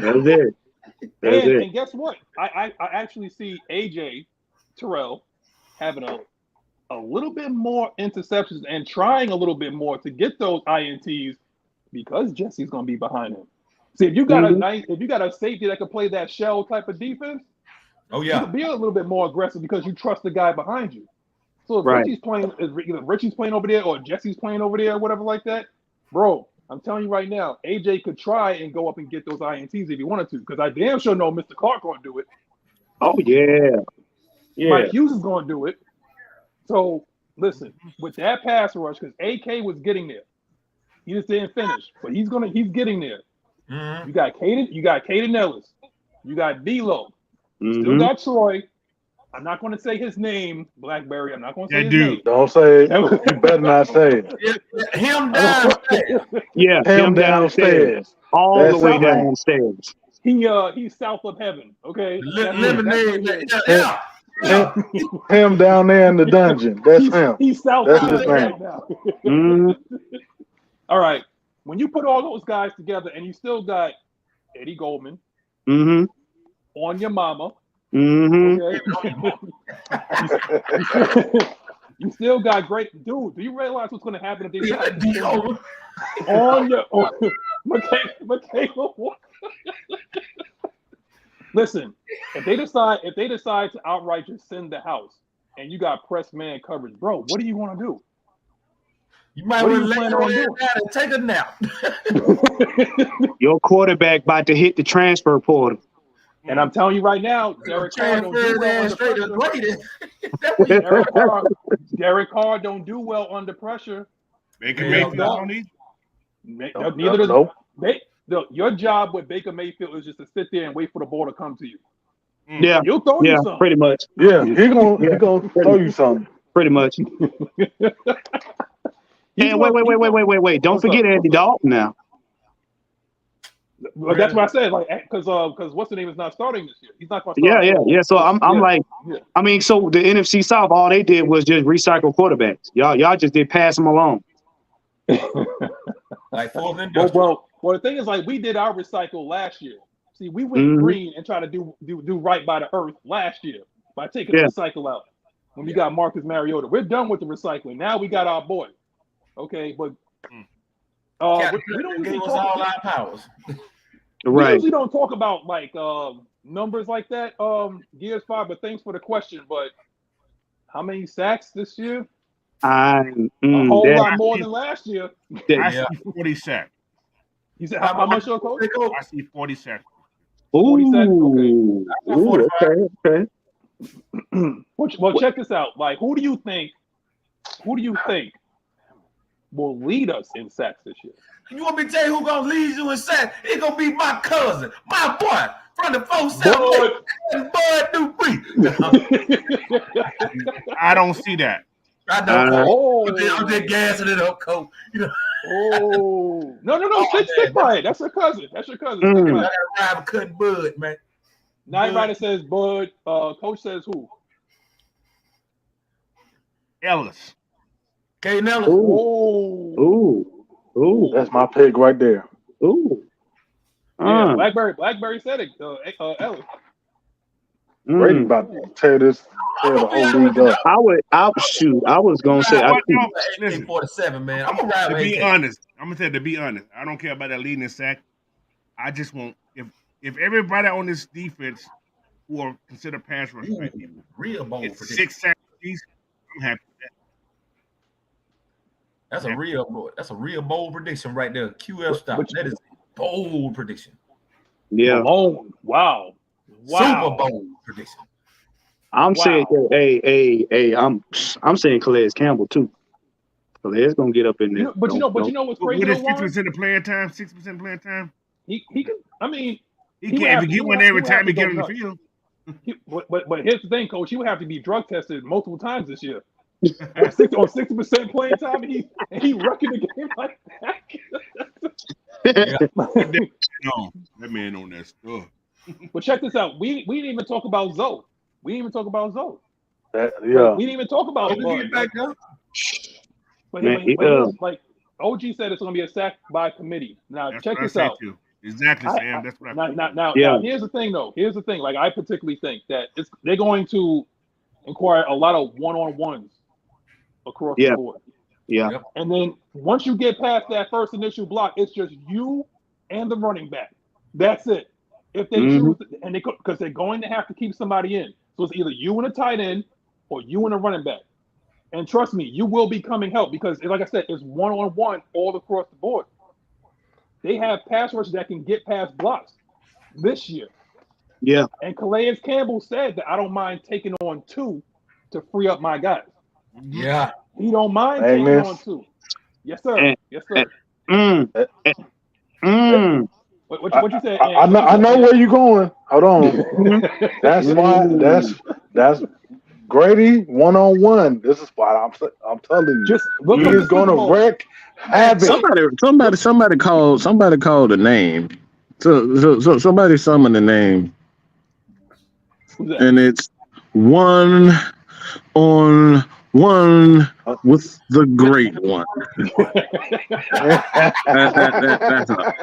That's it. And guess what? I actually see AJ Terrell having a little bit more interceptions and trying a little bit more to get those INTs, because Jesse's gonna be behind him. See, if you got a safety that can play that shell type of defense, you can be a little bit more aggressive because you trust the guy behind you. So if Richie's playing over there or Jesse's playing over there or whatever like that, bro, I'm telling you right now, AJ could try and go up and get those INTs if he wanted to, because I damn sure know Mr. Clark gonna do it. Oh yeah. Mike Hughes is going to do it. So listen, with that pass rush, because AK was getting there, he just didn't finish, but he's getting there. Mhm. You got Caden Ellis, you got D'Lo, you still Mhm. got Troy. I'm not going to say his name, Blackberry. I'm not going to say That his dude. name. Don't say it. You better not say it. Him downstairs. Yeah, Him downstairs. all That's the way his name. downstairs. He's south of heaven. Okay, Lemonade. That's Him down there in the dungeon. That's him. He's south That's of his heaven name. right now. Mhm. All right, when you put all those guys together, and you still got Eddie Goldman Mhm. on your mama. Mhm. Okay. You still got great dude. Do you realize what's going to happen if they decide to on your Michaela Walker? Listen, if they decide to outright just send the house, and you got press man coverage, bro, what are you going to do? You might What are want to you lay planning on your doing? ass down and take a nap. Your quarterback about to hit the transfer portal. And I'm telling you right now, Derek Carr don't do well under straight to pressure. Grady. Derek Carr don't do well under pressure. Baker Yeah, Mayfield no. on these. Neither does Nope. your job with Baker Mayfield is just to sit there and wait for the ball to come to you. Yeah, He'll throw you something. pretty much. Yeah, he gonna throw you something. Pretty much. And wait. Don't forget Andy Dalton now. But that's what I said, like, because what's the name is not starting this year. He's not going to start. Yeah. So I'm like, yeah. I mean, so the NFC South, all they did was just recycle quarterbacks. Y'all just did pass them along. Like fourth and Well, the thing is, like, we did our recycle last year. See, we went green and tried to do right by the earth last year by taking the recycle out. When we got Marcus Mariota, we're done with the recycling. Now we got our boy. Okay, but we don't gave usually us talk all our powers. We usually don't talk about like numbers like that. Gears 5, but thanks for the question. But how many sacks this year? A whole lot more than last year. I see 40 sacks. You said how much, your coach? I see 40 sacks. 40 sacks. Okay. Okay. Well, check this out. Like, who do you think will lead us in sacks this year? You want me to tell you who gonna lead you in sacks? It's gonna be my cousin, my boy, from the 478, Bud Dupree. I don't see that. I know. I'm just gassing it up, Coach. You know. Oh no! Stick by it. That's your cousin. I gotta ride with cutting Bud, man. Night Rider says Bud. Coach says who? Ellis. K. Nellis. Ooh. That's my pick right there. Ooh. Yeah, Blackberry said it. Ellis. Brady about to tear the whole league up. I was gonna say. Listen, 47, man. I'm gonna ride with be honest. I'm gonna say to be honest. I don't care about that leading in sack. I just want if everybody on this defense who are considered pass rush people, real bold it's prediction. 6 sacks apiece, I'm happy with that. That's a real bold prediction right there. QF stop. That is a bold prediction. Yeah. Wow. Super bold prediction. I'm saying, I'm saying Calais Campbell too. Calais gonna get up in there. But you know what's crazy? What is 6% of playing time? 6% of playing time? He can. I mean, he can't get one every time he get on the field. But here's the thing, Coach. He would have to be drug tested multiple times this year. on 60% playing time, and he wrecking the game like that. No, that man on that stuff. But check this out. We didn't even talk about Zoe. We didn't even talk about Zoe. We didn't even talk about Bud. But like OG said, it's going to be a sack by committee. Now, check this out. Exactly, Sam. That's what I now, here's the thing, though. Here's the thing. Like, I particularly think that they're going to inquire a lot of one-on-ones across the board. Yeah. And then once you get past that first initial block, it's just you and the running back. That's it. If they choose, and because they're going to have to keep somebody in. So it's either you and a tight end or you and a running back. And trust me, you will be coming help because, like I said, it's one-on-one all across the board. They have pass rushers that can get past blocks this year. Yeah. And Calais Campbell said that I don't mind taking on 2 to free up my guys. Yeah. He don't mind Hey, taking Miss. on 2. Yes, sir. And, Yes, sir. mm, mm, What you said? I Ant? know What you said, Ant? where you going. Hold on. mm, That's why. That's Grady 1-on-1. This is why I'm telling you. Just look He up is the going Super to Bowl. wreak havoc. Somebody called the name. So somebody summoned the name, Who's that? and it's 1-on-1 with the great one. That's all.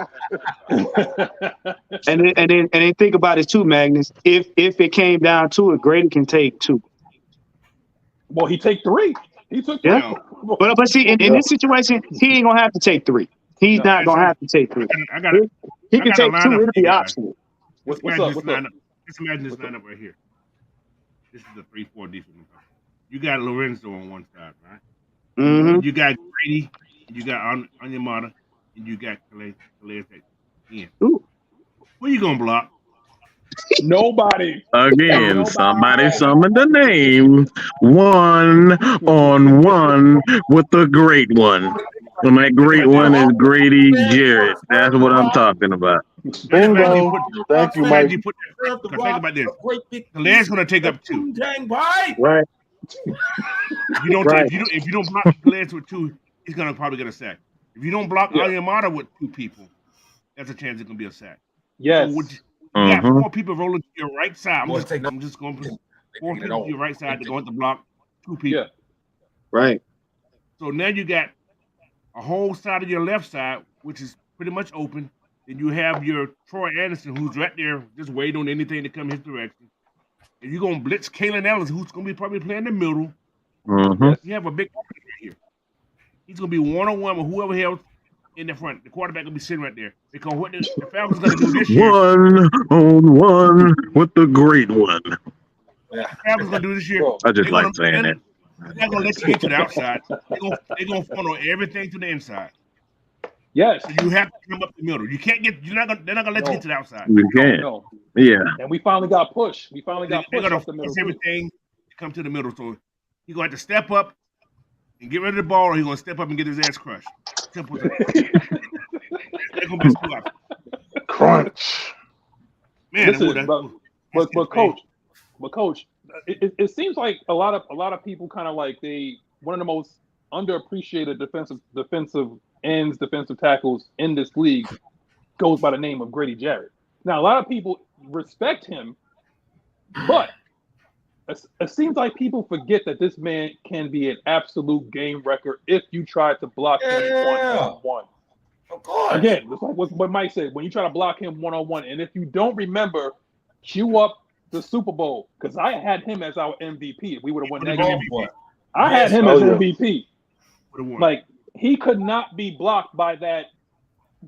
and then think about it too, Magnus. If it came down to it, Grady can take 2. Well, he take 3. He took 3. Yeah. But see, in this situation, he ain't gonna have to take 3. He's not gonna have to take 3. I got He can a take 2. lineup It'll for be you guys. optional. What's Imagine up? this What's up? lineup. Just imagine this lineup right here. This is the 3-4 defense. You got Lorenzo on one side, right? Mm-hmm. You got Grady, you got Onyemata, and you got Calais. Yeah. Ooh. Who you gonna block? Nobody. Again, Nobody. somebody summoned the name 1-on-1 with the great one. And that great one is Grady Jarrett. That's what I'm talking about. Bingo. Thank you, Mike. You put that. Because think about this. Great big Calais gonna take up 2. dang bite. Right. If you don't, Right. if you don't block Calais with 2, he's gonna probably get a sack. If you don't block Onyemata with 2 people, that's a chance it's gonna be a sack. Yes. So you got 4 people rolling to your right side. I'm just going to put 4 people to your right side to go into block 2 people. Yeah. Right. So now you got a whole side of your left side, which is pretty much open. Then you have your Troy Anderson, who's right there, just waiting on anything to come his direction. If you're going to blitz Kalen Ellis, who's going to be probably playing the middle, you have a big opening right here. He's going to be 1-on-1 with whoever else in the front. The quarterback going to be sitting right there. Because what the Falcons going to do this year. 1-on-1 with the great one. The Falcons going to do this year. I just like saying that. They're not going to let you get to the outside. They're going to funnel everything to the inside. Yes. So you have to come up the middle. You can't get. They're not going to let you get to the outside. You can't. No. Yeah. And we finally got pushed. They're They're going going to to force everything to come to the middle. So he's going to have to step up and get rid of the ball, or he's going to step up and get his ass crushed. Simple as that. They're going to be squat. Crunch. Man, listen, but coach, it seems like a lot of people kind of like one of the most underappreciated defensive ends, defensive tackles in this league goes by the name of Grady Jarrett. Now, a lot of people respect him, but it seems like people forget that this man can be an absolute game wrecker if you try to block him one-on-one. Of course. Again, it's like what Mike said, when you try to block him one-on-one, and if you don't remember, cue up the Super Bowl, because I had him as our MVP. If we would have won that game, I had him as MVP. Like, he could not be blocked by that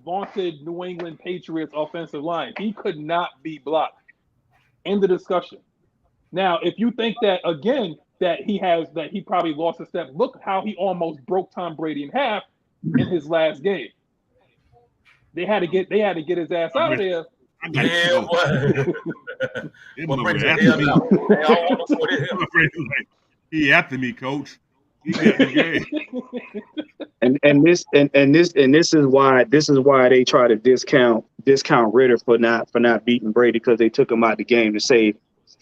vaunted New England Patriots offensive line. He could not be blocked. End the discussion. Now, if you think that, again, that he probably lost a step, look how he almost broke Tom Brady in half in his last game. They had to get his ass out of there. He after me, coach. He got the game. And this is why they try to discount Ritter for not beating Brady, because they took him out of the game to save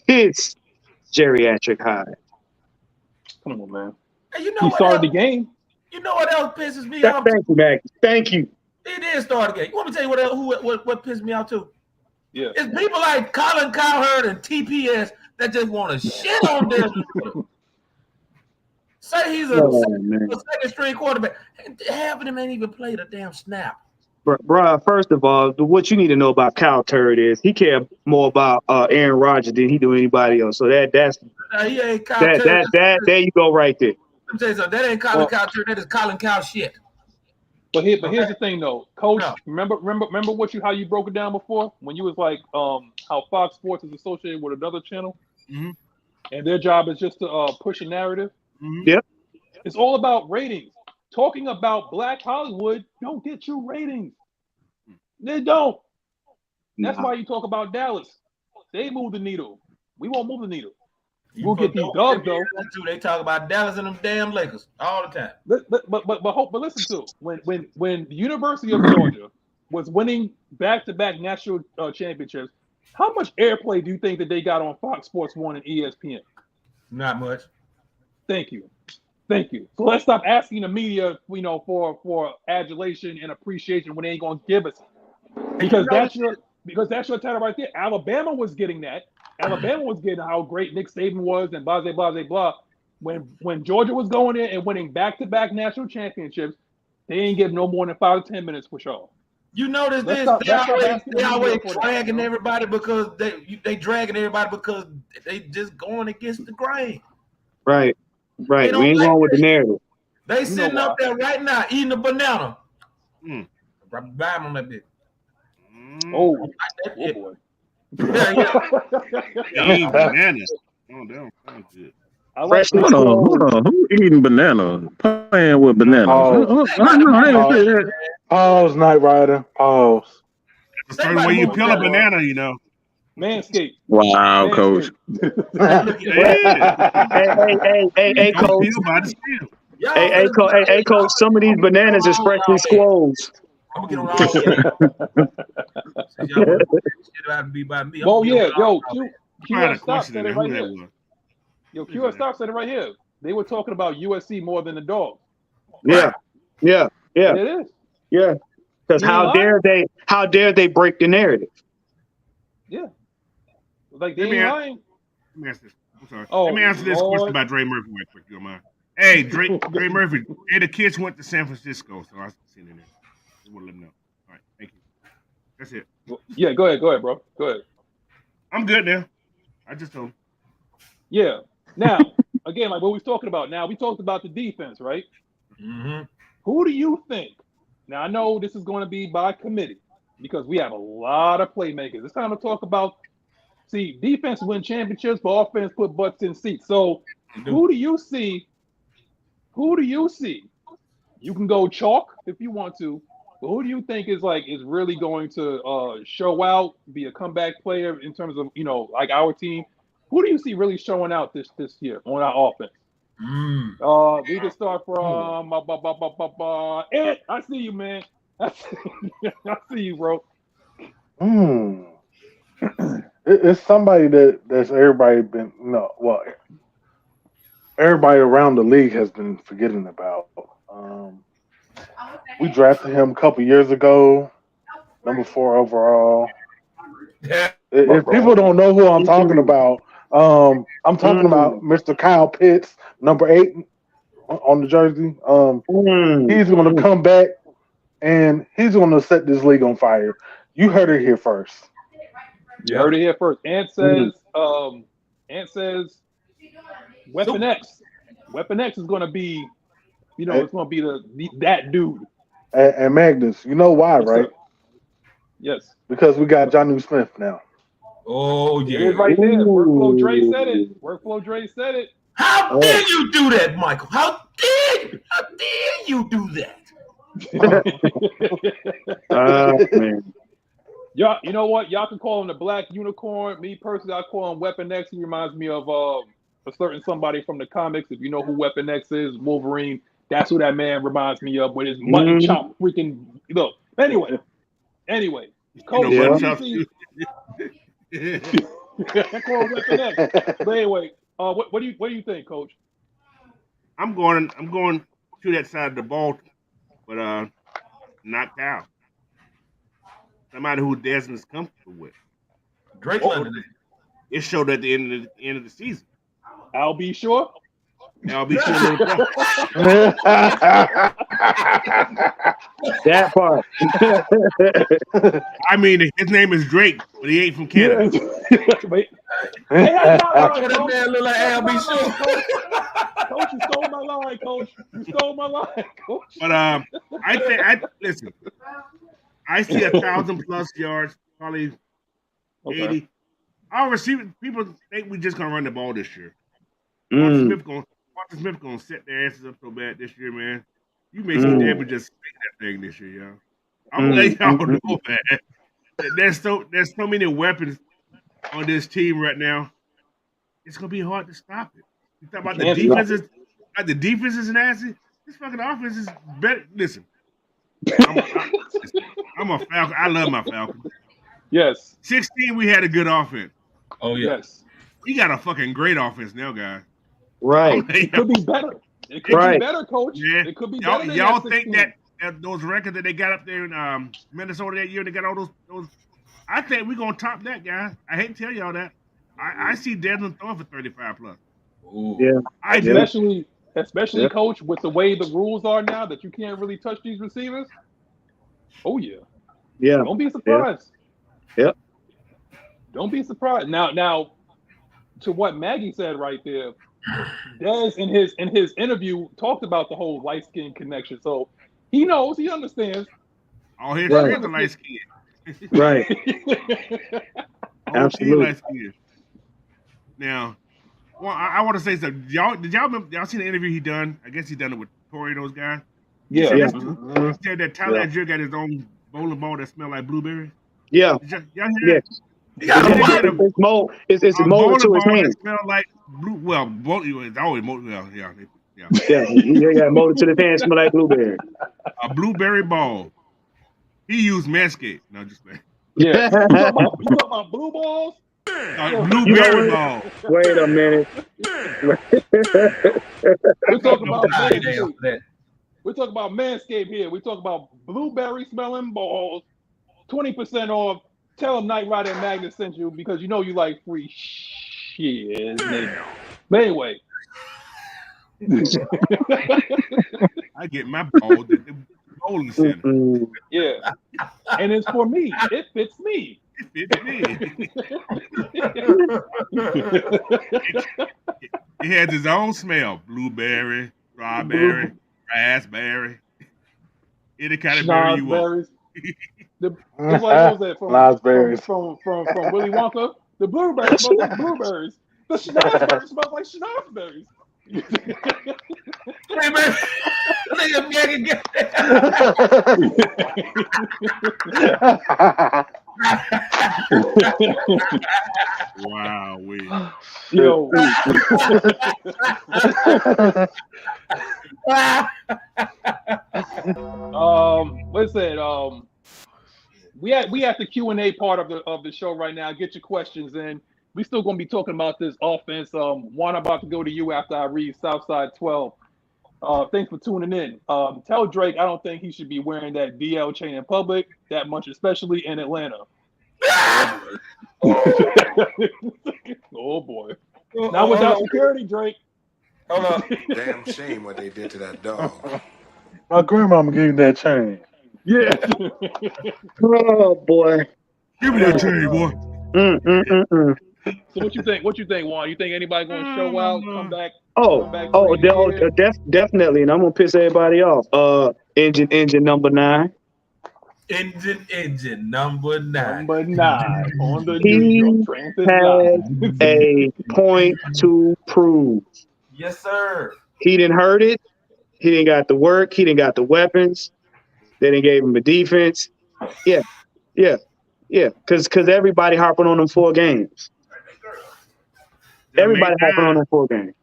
his geriatric hide. Come on, man. Hey, you know he started the game. You know what else pisses me off? Thank you, Maggie. Thank you. He did start the game. You want me to tell you what pissed me off too? Yeah. It's people like Colin Cowherd and TPS that just want to shit on them. Say he's a second string quarterback. Half of them ain't even played a damn snap. Bruh, first of all, what you need to know about Kyle Turd is he cares more about Aaron Rodgers than he do anybody else. So that's he ain't Kyle Turd. There you go right there. Let me tell you something. That ain't Colin Cow Turd. That is Colin Cow shit. But here's the thing though, Coach. No. Remember how you broke it down before when you was like how Fox Sports is associated with another channel, and their job is just to push a narrative. Yep. It's all about ratings. Talking about Black Hollywood don't get you ratings. They don't. That's why you talk about Dallas. They move the needle. We won't move the needle. You We'll get these dubs though. Too. They talk about Dallas and them damn Lakers all the time. But listen to when the University of Georgia was winning back-to-back national championships, how much airplay do you think that they got on Fox Sports 1 and ESPN? Not much. Thank you. So let's stop asking the media, for adulation and appreciation when they ain't gonna give us it. Because that's your title right there. Alabama was getting that. Alabama was getting how great Nick Saban was and blah, blah, blah, blah. When Georgia was going in and winning back-to-back national championships, they ain't give no more than 5 to 10 minutes for sure. You notice this? They always dragging everybody because they dragging everybody because they just going against the grain. Right. We ain't going with the narrative. They sitting up there right now eating a banana. Bam on that bitch. Oh boy. Eating bananas. Oh, that don't sound good. Hold on. Who eating banana? Playing with bananas? Pause, Knight Rider. Pause. That's a certain way you peel a banana, Manscaped. Wow, Coach. Hey, Coach. Hey, Coach. Some of these bananas is freshly squoze. I'm gonna get around. Oh yeah, yo, QS said it right here. Yo, QS said it right here. They were talking about USC more than the Dogs. Yeah. It is. Yeah. Because how dare they break the narrative? Yeah. Like they ain't lying. Let me ask this. I'm sorry. Oh, let me answer this question about Dre Murphy real quick, if you don't mind. Hey, Dre Murphy. Hey, the kids went to San Francisco, so I seen it in there. I want to let them know. All right, thank you. That's it. Yeah, go ahead, bro. Go ahead. I'm good now. I just told him. Yeah. Now, again, like what we talking about now, we talked about the defense, right? Mm-hmm. Who do you think? Now, I know this is going to be by committee because we have a lot of playmakers. It's time to talk about, defense win championships, but offense put butts in seats. So, who do you see? You can go chalk if you want to, but who do you think is really going to show out, be a comeback player in terms of like our team? Who do you see really showing out this year on our offense? We can start from Ed. I see you, man. I see you, bro. It's somebody that's everybody been everybody around the league has been forgetting about. We drafted him a couple years ago, number 4 overall. If people don't know who I'm talking about, I'm talking about Mr. Kyle Pitts, number 8 on the jersey. He's going to come back and he's going to set this league on fire. You heard it here first. You heard it here first. Ant says Weapon X. Weapon X is going to be, it's going to be that dude. And Magnus, you know why, right? Sir. Yes. Because we got Jonnu Smith now. Oh, yeah. It is right there. Workflow Dre said it. How dare you do that, Michael? How dare you do that? Man. Y'all, you know what? Y'all can call him the Black Unicorn. Me personally, I call him Weapon X. He reminds me of a certain somebody from the comics. If you know who Weapon X is, Wolverine. That's who that man reminds me of with his mutton chop freaking look. Anyway, Coach, I call him Weapon X. But anyway, what do you think, Coach? I'm going to that side of the ball, but knocked out. Somebody who Desmond's comfortable with. Drake London. It showed at the end of the season. I'll be sure. That part. I mean, his name is Drake, but he ain't from Canada. Wait. That man look like Al B. Sure. Coach, you stole my line, Coach. You stole my line, Coach. But listen. I see 1,000+ yards, probably 80. Our receivers, people think we just gonna run the ball this year. Martin Smith gonna set their asses up so bad this year, man. You may see Devin just spin that thing this year, y'all. I'm letting y'all know, man. There's so many weapons on this team right now, it's gonna be hard to stop it. You talk about the Can't stop defenses, like the defense is nasty. This fucking offense is better. Listen, I'm a Falcon. I love my Falcons. Yes. 16, we had a good offense. Oh yeah. Yes. We got a fucking great offense now, guys. Right. It could be better. It could Right. be better, coach. Yeah. It could be better than Y'all that think 16. that those records that they got up there in Minnesota that year, they got all those. I think we're gonna top that, guys. I hate to tell y'all that. I see Desmond throwing for 35 plus. Ooh. Yeah. I do. Especially Yeah. coach, with the way the rules are now that you can't really touch these receivers. Oh yeah. Yeah. Don't be surprised. Yep. Don't be surprised. Now, to what Maggie said right there, Dez in his interview talked about the whole light skin connection. So he knows, he understands. All his Right. friends are light skinned. Right. Whole team Absolutely. light skinned. Now, well, I want to say something. Did y'all remember? Y'all seen the interview he done? I guess he done it with Corey and those guys. Yeah. Yeah. He said that Tyler Algier got his own bowling ball that smelled like blueberries. Yeah. Y'all hear Yeah. that? You got He a said what? It's mold. It's a molded to bowling his ball hand. that smelled like blue. Well, it's always molded. Yeah. Yeah. He got molded to the hand. Smell like blueberry. A blueberry ball. He used Manscaped. No, just like Yeah. You talking about blue balls? a blueberry ball. Wait a minute. We're talking about Damn Manscaped. for that. We're talking about Manscaped here. We're talking about blueberry smelling balls. 20% off. Tell them Knight Rider and Magnus sent you because you know you like free shit. Nigga. But anyway. I get my ball at the bowling center. Mm-mm. Yeah. And it's for me. It fits me. It fits me. He has his own smell: blueberry, strawberry, raspberry, any kind of berry you want. It's like, what was that Raspberries. from Willy Wonka? The blueberries smell like blueberries. The schnozberries smell like schnozberries. Hey man, nigga Maggie get Wow, we. Yo. What's that? We at the Q&A part of the show right now. Get your questions in. We still gonna be talking about this offense. Juan, I'm about to go to you after I read Southside 12. Thanks for tuning in. Tell Drake I don't think he should be wearing that DL chain in public that much, especially in Atlanta. Oh boy. Not without security, Drake. Hold on. Damn shame what they did to that dog. My grandmama gave me that chain. Yeah. Oh boy. Give me that chain, boy. So what you think? What you think, Juan? You think anybody gonna show out, come back? Definitely. And I'm gonna piss everybody off. Engine number 9. Engine number 9. Number 9 on the He New York Transit has a point to prove. Yes, sir. He didn't hurt it. He didn't got the work. He didn't got the weapons. They didn't give him a defense. Yeah. Because everybody harping on them 4 games. Everybody harping on them 4 games.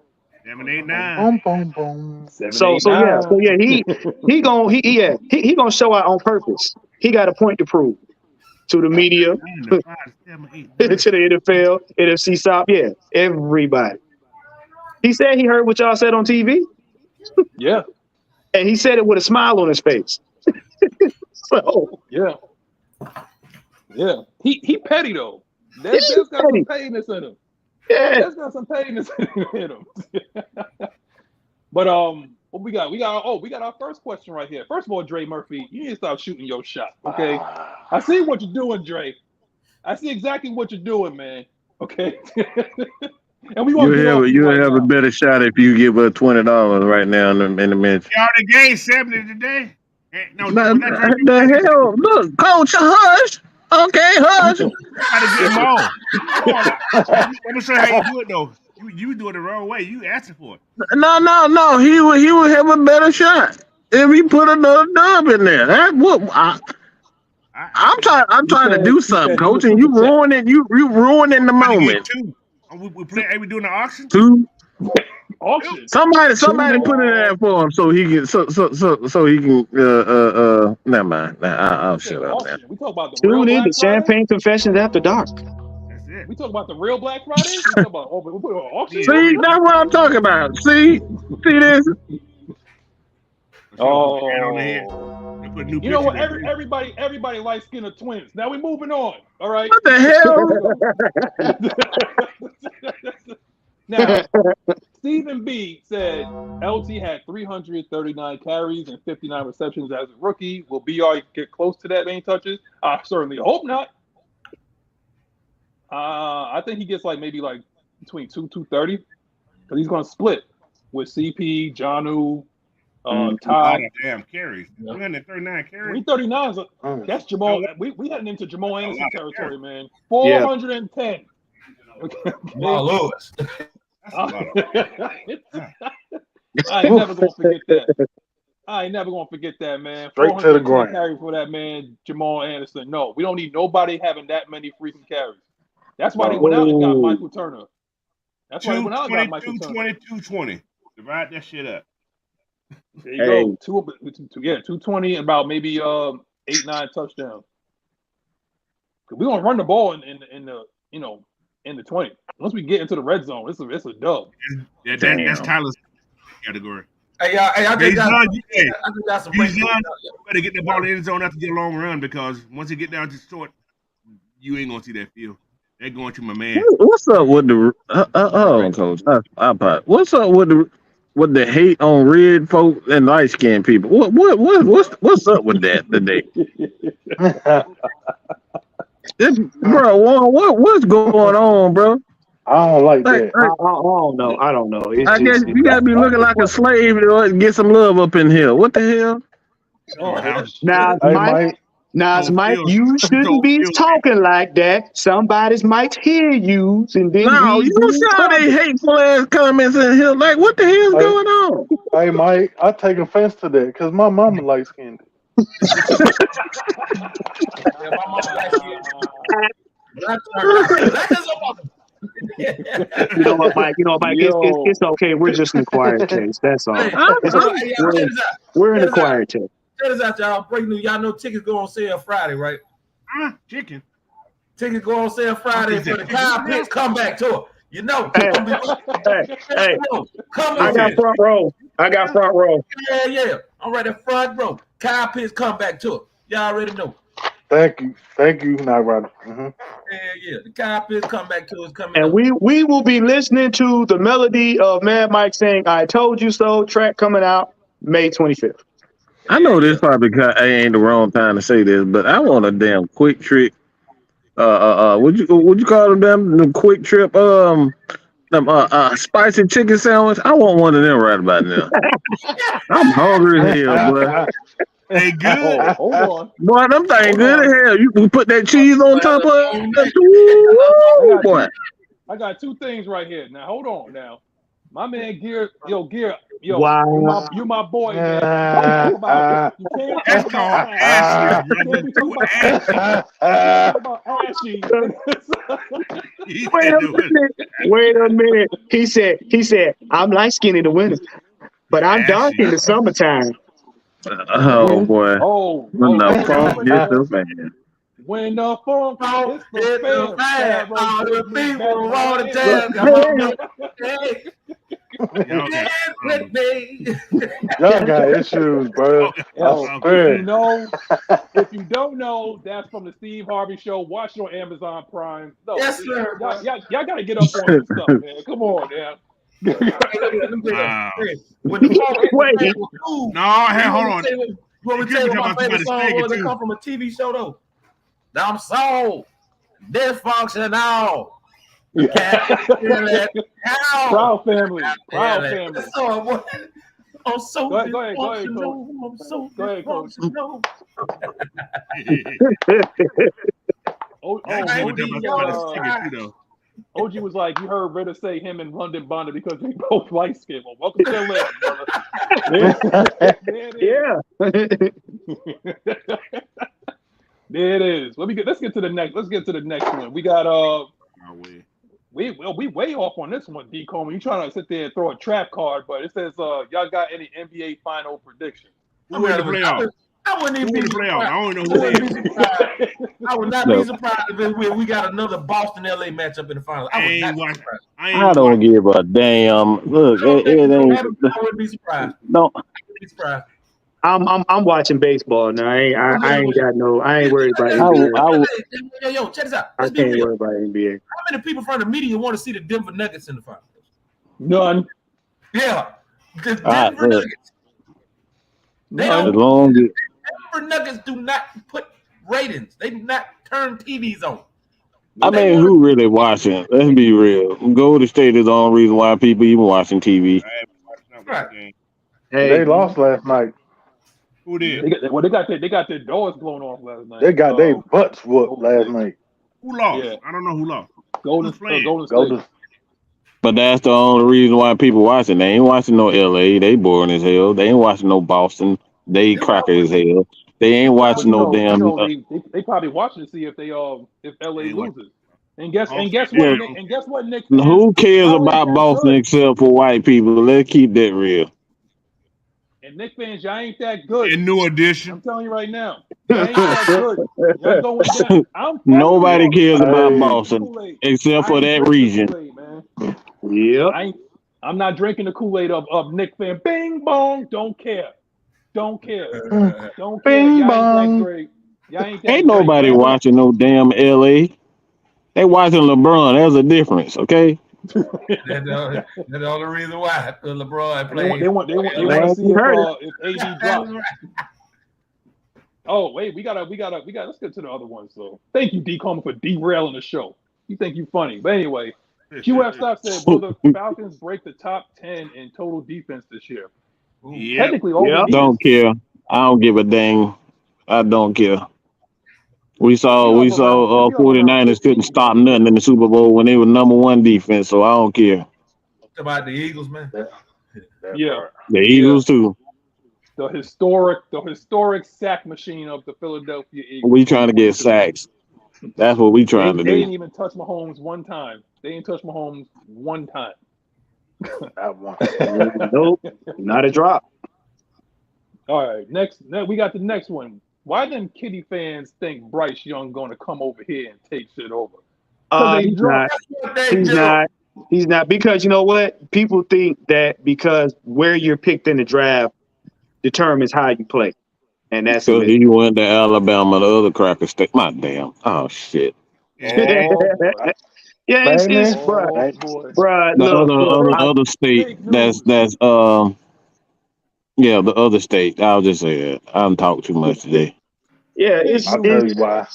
7, 8, 9. Boom, boom, boom. So he gonna show out on purpose. He got a point to prove to the media, to the NFL, NFC South. Yeah, everybody. He said he heard what y'all said on TV. Yeah. And he said it with a smile on his face. So yeah. He petty though. There's got some pettiness in him. Yeah. There's got some pettiness in him. But what we got? We got our first question right here. First of all, Dre Murphy, you need to stop shooting your shot. Okay. I see what you're doing, Dre. I see exactly what you're doing, man. Okay. And we want you have a better shot if you give her $20 right now in the mention. Y'all the game 70 today. No, the hell? Look, coach, hush. Okay, hush. Let me show you how you do it though. You do it the wrong way. You asking for it. No. He would have a better shot if he put another dub in there. That's what I'm trying to do something, said coach, do a and you super chat. ruining you ruining the I gotta get moment. 2. We play. Are we doing the auction? 2. Auction. Somebody put it in there for him so he can so he can never mind. Nah, I'll Said shut up now. auction. We talk about the real Tune in Black to Friday. Champagne Confessions After Dark. That's it. We talk about the real Black Friday. We talk about we put it on auction. Yeah. See, that's what I'm talking about. See this? Oh. On the head. They put new You know what? pictures in there. Everybody likes skin of twins. Now we're moving on. All right. What the hell? Now, Stephen B said LT had 339 carries and 59 receptions as a rookie. Will BR get close to that many touches? I certainly hope not. I think he gets maybe between 230 because he's going to split with CP, Janu, Todd. Damn carries. 339 carries. 339 that's Jamal. We heading into Jamal Anderson territory, man. 410. Jamal Lewis. I ain't never gonna forget that. I ain't never gonna forget that, man. Straight to the ground. Carry for that man, Jamal Anderson. No, we don't need nobody having that many freaking carries. That's why they went out and got Michael Turner. That's why they went out and got Michael Turner. 20. Divide that shit up. There you go. 220 and about maybe 8-9 touchdowns. We're gonna run the ball in the 20. Once we get into the red zone, it's a dub. That's Tyler's category. Hey, y'all, I just got some breaking news. Better get the ball in the end zone after the long run because once you get down to short, you ain't gonna see that field. They're going to my man. What's up with the coach? What's up with the hate on red folk and light skinned people? What's up with that today? Bro, what's going on, bro? I don't like that. I don't know. I guess you gotta be looking like a slave to get some love up in here. What the hell? Now, Mike, you shouldn't be talking like that. Somebody's might hear you, and then you saw they hateful ass comments in here. Like, what the hell's going on? Hey, Mike, I take offense to that because my mama light skinned. You know what, Mike? It's okay. We're just in a quiet case. That's all. We're in a quiet case. Check this out, y'all. Breaking news. Y'all know tickets go on sale Friday, right? Chicken. Tickets go on sale Friday for the Kyle Pitts comeback tour. You know. Hey. I got front row. Yeah. I'm right in front row. Kyle Pitts comeback tour. Y'all already know. Thank you, Night Rider. Yeah. The Kyle Pitts comeback tour is coming. And up. we will be listening to the melody of Mad Mike saying "I Told You So" track coming out May 25th. I know this probably ain't the wrong time to say this, but I want a damn quick trick. Would you call them the quick trip? Spicy chicken sandwich. I want one of them right about now. I'm hungry as hell, boy. They good. Hold on. Boy, them things good as hell. You can put that cheese on top of it. Woo, boy. I got two things right here. Now hold on. Now, my man Gear, Wow. you my boy, man. You can't talk about Ashy. Wait a minute. He said, I'm light skinned in the winter, but I'm dark in the summertime. Oh boy. When the funk gets the fan. When the funk hits the fan, all the people roll the jazz. Y'all got issues, bro. If you don't know, that's from the Steve Harvey Show. Watch it on Amazon Prime. No, yes, sir. Y'all got to get up on this stuff, man. Come on, man. When the hold on. You want me to tell you what my favorite song was? It come from a TV show, though. Now I'm sold. Dysfunctional. Proud family. I'm so go ahead, Coach. I'm so Coach. OG was like, you heard Ritter say him and London Bonner because they both light skin. Well, welcome to the list, brother. Yeah. There it is. Let's get to the next. Let's get to the next one. We got we way off on this one, D. Coleman. You trying to sit there and throw a trap card, but it says y'all got any NBA final predictions? Who in the playoffs? I wouldn't even be surprised. I don't know who it is. I would not be surprised if we got another Boston-LA matchup in the finals. I don't give a damn. Look, it ain't. I wouldn't be surprised. No. I wouldn't be surprised. I'm watching baseball now. I ain't worried about NBA. Yo, check this out. I can't worry about NBA. How many people from the media want to see the Denver Nuggets in the finals? None. Yeah, the Denver Nuggets. Denver Nuggets do not put ratings. They do not turn TVs on. I mean, who really watching? Let's be real. Golden State is the only reason why people even watching TV. Right. Hey, they lost last night. Who did? They got their doors blown off last night. They got their butts whooped last night. Who lost? Yeah. I don't know who lost. Golden State. But that's the only reason why people watching. They ain't watching no LA. They boring as hell. They ain't watching no Boston. They cracker as hell. They ain't watching no damn. They probably watching to see if if LA loses. And guess what, Nick? Who cares about Boston except for white people? Let's keep that real. And Knicks fans, y'all ain't that good. In New Edition. I'm telling you right now. Y'all ain't that good. Y'all going down. Nobody cares about Boston except for that region. Yeah. I'm not drinking the Kool-Aid of Knicks fan. Bing bong. Don't care. Don't care. Don't care. Bing y'all bong. Ain't that great. Y'all ain't that Ain't great. nobody watching no damn LA. They watching LeBron. There's a difference, okay? That's the only reason why LeBron played. They want to see if AD drops. Oh wait, we gotta. Let's get to the other one. So thank you, D. Coleman, for derailing the show. You think you funny, but anyway, QF Stop said, "Will the Falcons break the top 10 in total defense this year?" Yeah. Technically, Don't care. I don't give a dang. I don't care. We saw 49ers couldn't stop nothing in the Super Bowl when they were number one defense, so I don't care. About the Eagles, man. Yeah. The Eagles too. The historic sack machine of the Philadelphia Eagles. We trying to get sacks. That's what we trying to do. They didn't even touch Mahomes one time. That one. Nope. Not a drop. All right. Next, we got the next one. Why them Kitty fans think Bryce Young going to come over here and take shit over? He's not because you know what? People think that because where you're picked in the draft determines how you play, and that's so he went to Alabama, the other cracker state. My damn! Oh shit! It's bro. The other state. The other state. I'll just say that. I don't talk too much today. Yeah, I'll tell you why.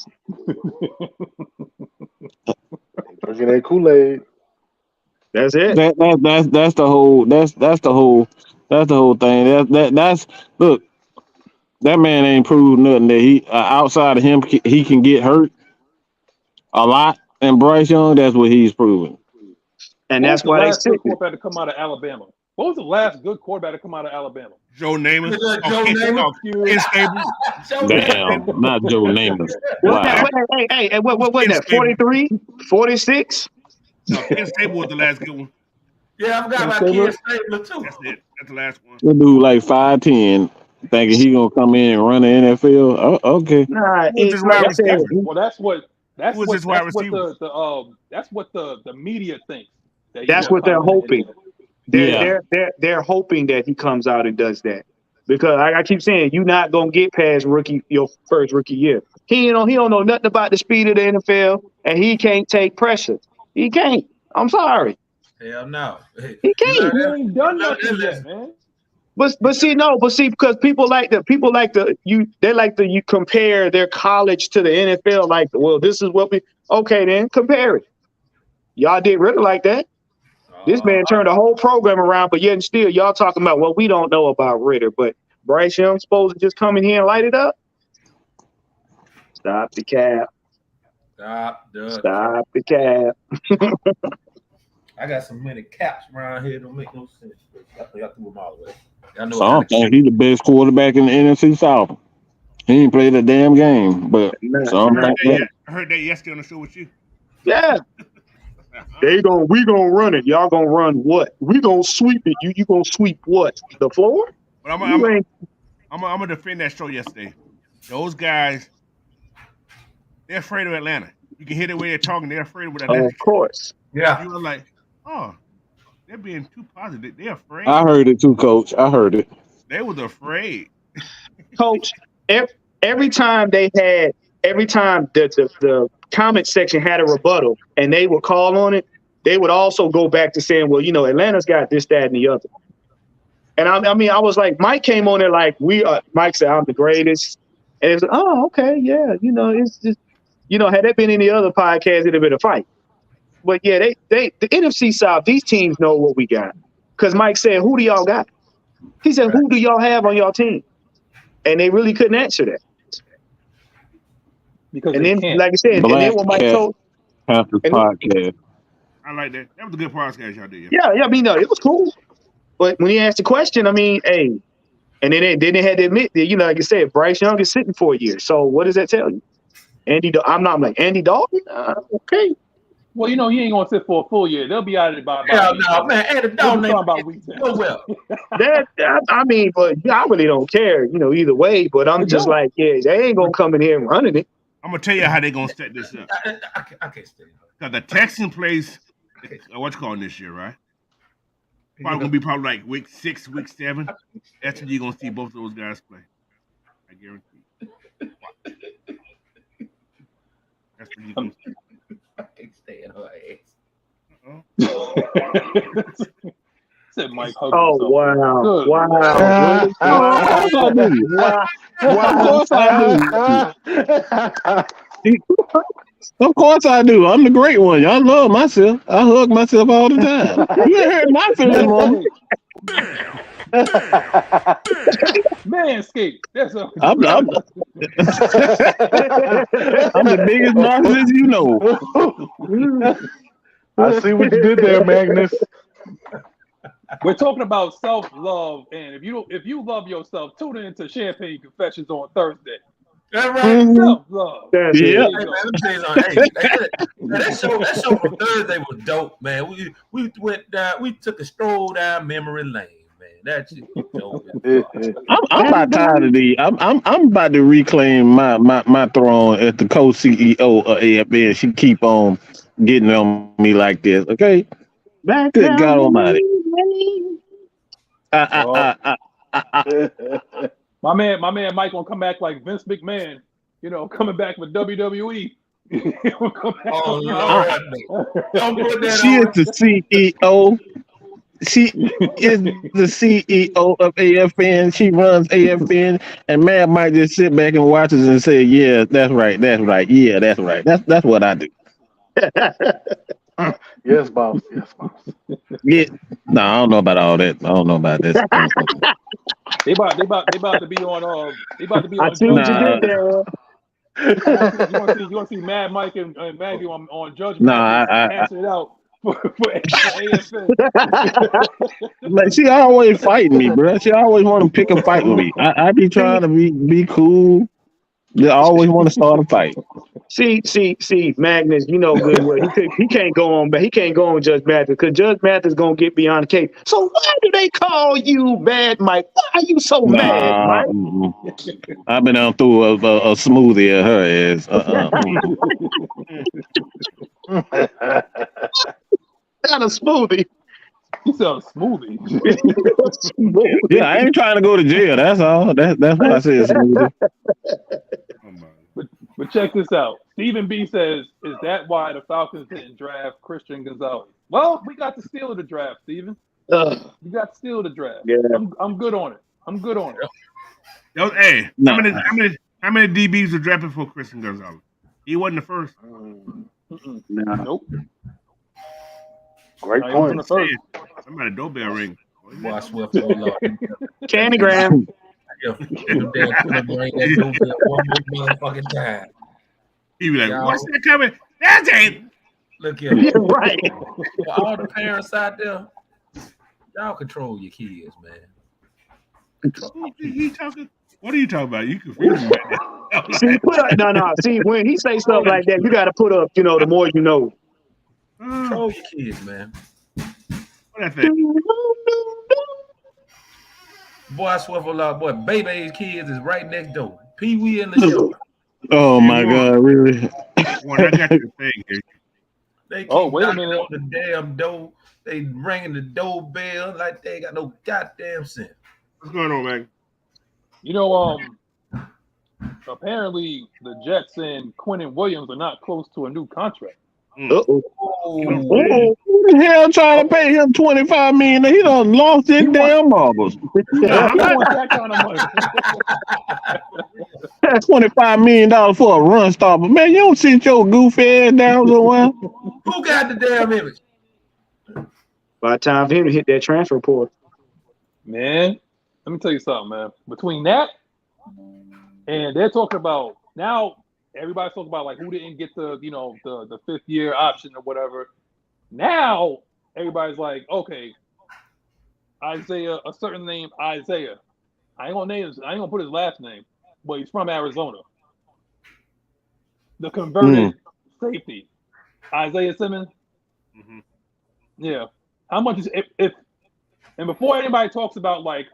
Drinking that Kool-Aid. That's it. That's the whole thing. That's look. That man ain't proved nothing that he outside of him he can get hurt a lot. And Bryce Young, that's what he's proven. And that's why they sick. Quarterback to come out of Alabama. What was the last good quarterback to come out of Alabama? Joe Namath. Damn, not Joe Namath. Wow. Hey, what was that? 43? 46? No, Ken Stabler was the last good one. Yeah, I forgot about Ken Stabler too. That's it. That's the last one. That dude like 5'10", thinking he gonna come in and run the NFL. Oh, okay. Nah, that's what the media thinks. That's what they're hoping. They're hoping that he comes out and does that, because I keep saying you're not gonna get past your first rookie year. He don't know nothing about the speed of the NFL, and he can't take pressure. He can't. I'm sorry. Hell no. He can't. He ain't done nothing yet, man. But see, because people like to compare their college to the NFL. Like, well, this is what okay, then compare it. Y'all did really like that. This man turned the whole program around, but yet and still y'all talking about, well, we don't know about Ritter, but Bryce Young supposed to just come in here and light it up. Stop the cap. Stop the cap. I got so many caps around here, don't make no sense. Y'all threw them all away. I don't think he's the best quarterback in the NFC South. He ain't played a damn game, but so I'm thinking. I heard that yesterday on the show with you. Yeah. We gonna run it. Y'all gonna run what? We gonna sweep it. You gonna sweep what? The floor? But I'm gonna defend that show yesterday. Those guys, they're afraid of Atlanta. You can hear the way they're talking. They're afraid of Atlanta. Of course. Yeah. You were like, oh, they're being too positive. They're afraid. I heard it too, Coach. I heard it. They was afraid. Coach, every time the comment section had a rebuttal and they would call on it, they would also go back to saying, well, Atlanta's got this, that, and the other. And I was like, Mike came on there like Mike said, I'm the greatest. And it's like, oh, okay, yeah. It's just, had there been any other podcast, it'd have been a fight. But yeah, the NFC South, these teams know what we got. Because Mike said, who do y'all got? He said, who do y'all have on your team? And they really couldn't answer that. Because and then, can't. like I said, and then when Mike told podcast. I like that. That was a good podcast y'all did. Yeah, it was cool. But when he asked the question, hey, and then they had to admit that, like I said, Bryce Young is sitting for a year. So what does that tell you? I'm like Andy Dalton. Okay. Well, he ain't gonna sit for a full year. They'll be out of it by man. Andy Dalton ain't about week 10. well. But I really don't care, either way. But I'm just like, yeah, they ain't gonna come in here and running it. I'm gonna tell you how they gonna set this up. I can't stay. Because the Texans plays what you calling this year, right? Probably gonna be like week 6, week 7. That's when you're gonna see both of those guys play. I guarantee. That's when you're gonna see. I can't stay in her ass. Said Mike. Oh wow! Good. Wow! Of course I do. I'm the great one. Y'all love myself. I hug myself all the time. You ain't heard my feelings, mama. Manscaped. That's I'm the biggest narcissist you know. I see what you did there, Magnus. We're talking about self-love, and if you love yourself, tune into Champagne Confessions on Thursday. That's right. Self-love. Yeah. Hey, man, that show from Thursday was dope, man. We went down, we took a stroll down memory lane, man. That shit was dope. I'm about tired of these. I'm about to reclaim my throne as the co-CEO of AFN. She keep on getting on me like this, okay? Good God Almighty. My man Mike gonna come back like Vince McMahon, coming back with WWE. Oh Lord. Don't put that She on. is the CEO. She is the CEO of AFN. She runs AFN, and man might just sit back and watch us and say, "Yeah, that's right. Yeah, that's right. That's what I do." Yes, boss. Yeah. No, I don't know about all that. I don't know about this. They about to be on. They about to be I on. see what you did there. You want to see Mad Mike and Maggie on Judgment? No, I it out for AFN. Like she always fighting me, bro. She always want to pick a fight with me. I be trying to be cool. They always want to start a fight. See, Magnus, good well. He can't go on, but he can't go on Judge Mathis because Judge Mathis gonna get beyond the case. So why do they call you Mad Mike? Why are you so mad, Mike? I've been on through a smoothie at her ass. Not a smoothie. You said a smoothie. Yeah, I ain't trying to go to jail. That's all. That's what I said. Smoothie. But check this out. Stephen B says, "Is that why the Falcons didn't draft Christian Gonzalez?" Well, we got to steal the draft, Stephen. You got to steal the draft. Yeah. I'm good on it. Yo, hey, how many DBs were drafted for Christian Gonzalez? He wasn't the first. Nope. Great No, he wasn't point. the first. Somebody doorbell ring. Boy, I swear for the Lord. Candygram. Yo, you damn couldn't bring that doorbell one more motherfucking time. He be like, Y'all- "What's that coming? That's it." Look here. Right. For all the parents out there, y'all control your kids, man. He talking. What are you talking about? You confusing me. See, no. See, when he say stuff like that, you got to put up, the more you know. Control your kids, man. What I think? Boy, I swear for Allah, boy, baby's kids is right next door. Pee Wee in the show. Oh my God, really? When I got the thing here. They keep wait a knocking minute. on the damn door. They ringing the doorbell like they ain't got no goddamn sense. What's going on, man? Apparently the Jets and Quinnen Williams are not close to a new contract. Uh-oh. Who the hell trying to pay him $25 million? He done lost his damn marbles. He wants that kind of money. That's $25 million for a run stopper. Man, you don't sit your goofy ass down somewhere. Who got the damn image? By the time for him to hit that transfer portal. Man, let me tell you something, man. Between that and they're talking about now, everybody's talking about like who didn't get the the 5th year option or whatever. Now everybody's like, okay, Isaiah, a certain name, Isaiah. I ain't gonna put his last name, but he's from Arizona. The converted safety, Isaiah Simmons. Mm-hmm. Yeah. How much is if and before anybody talks about like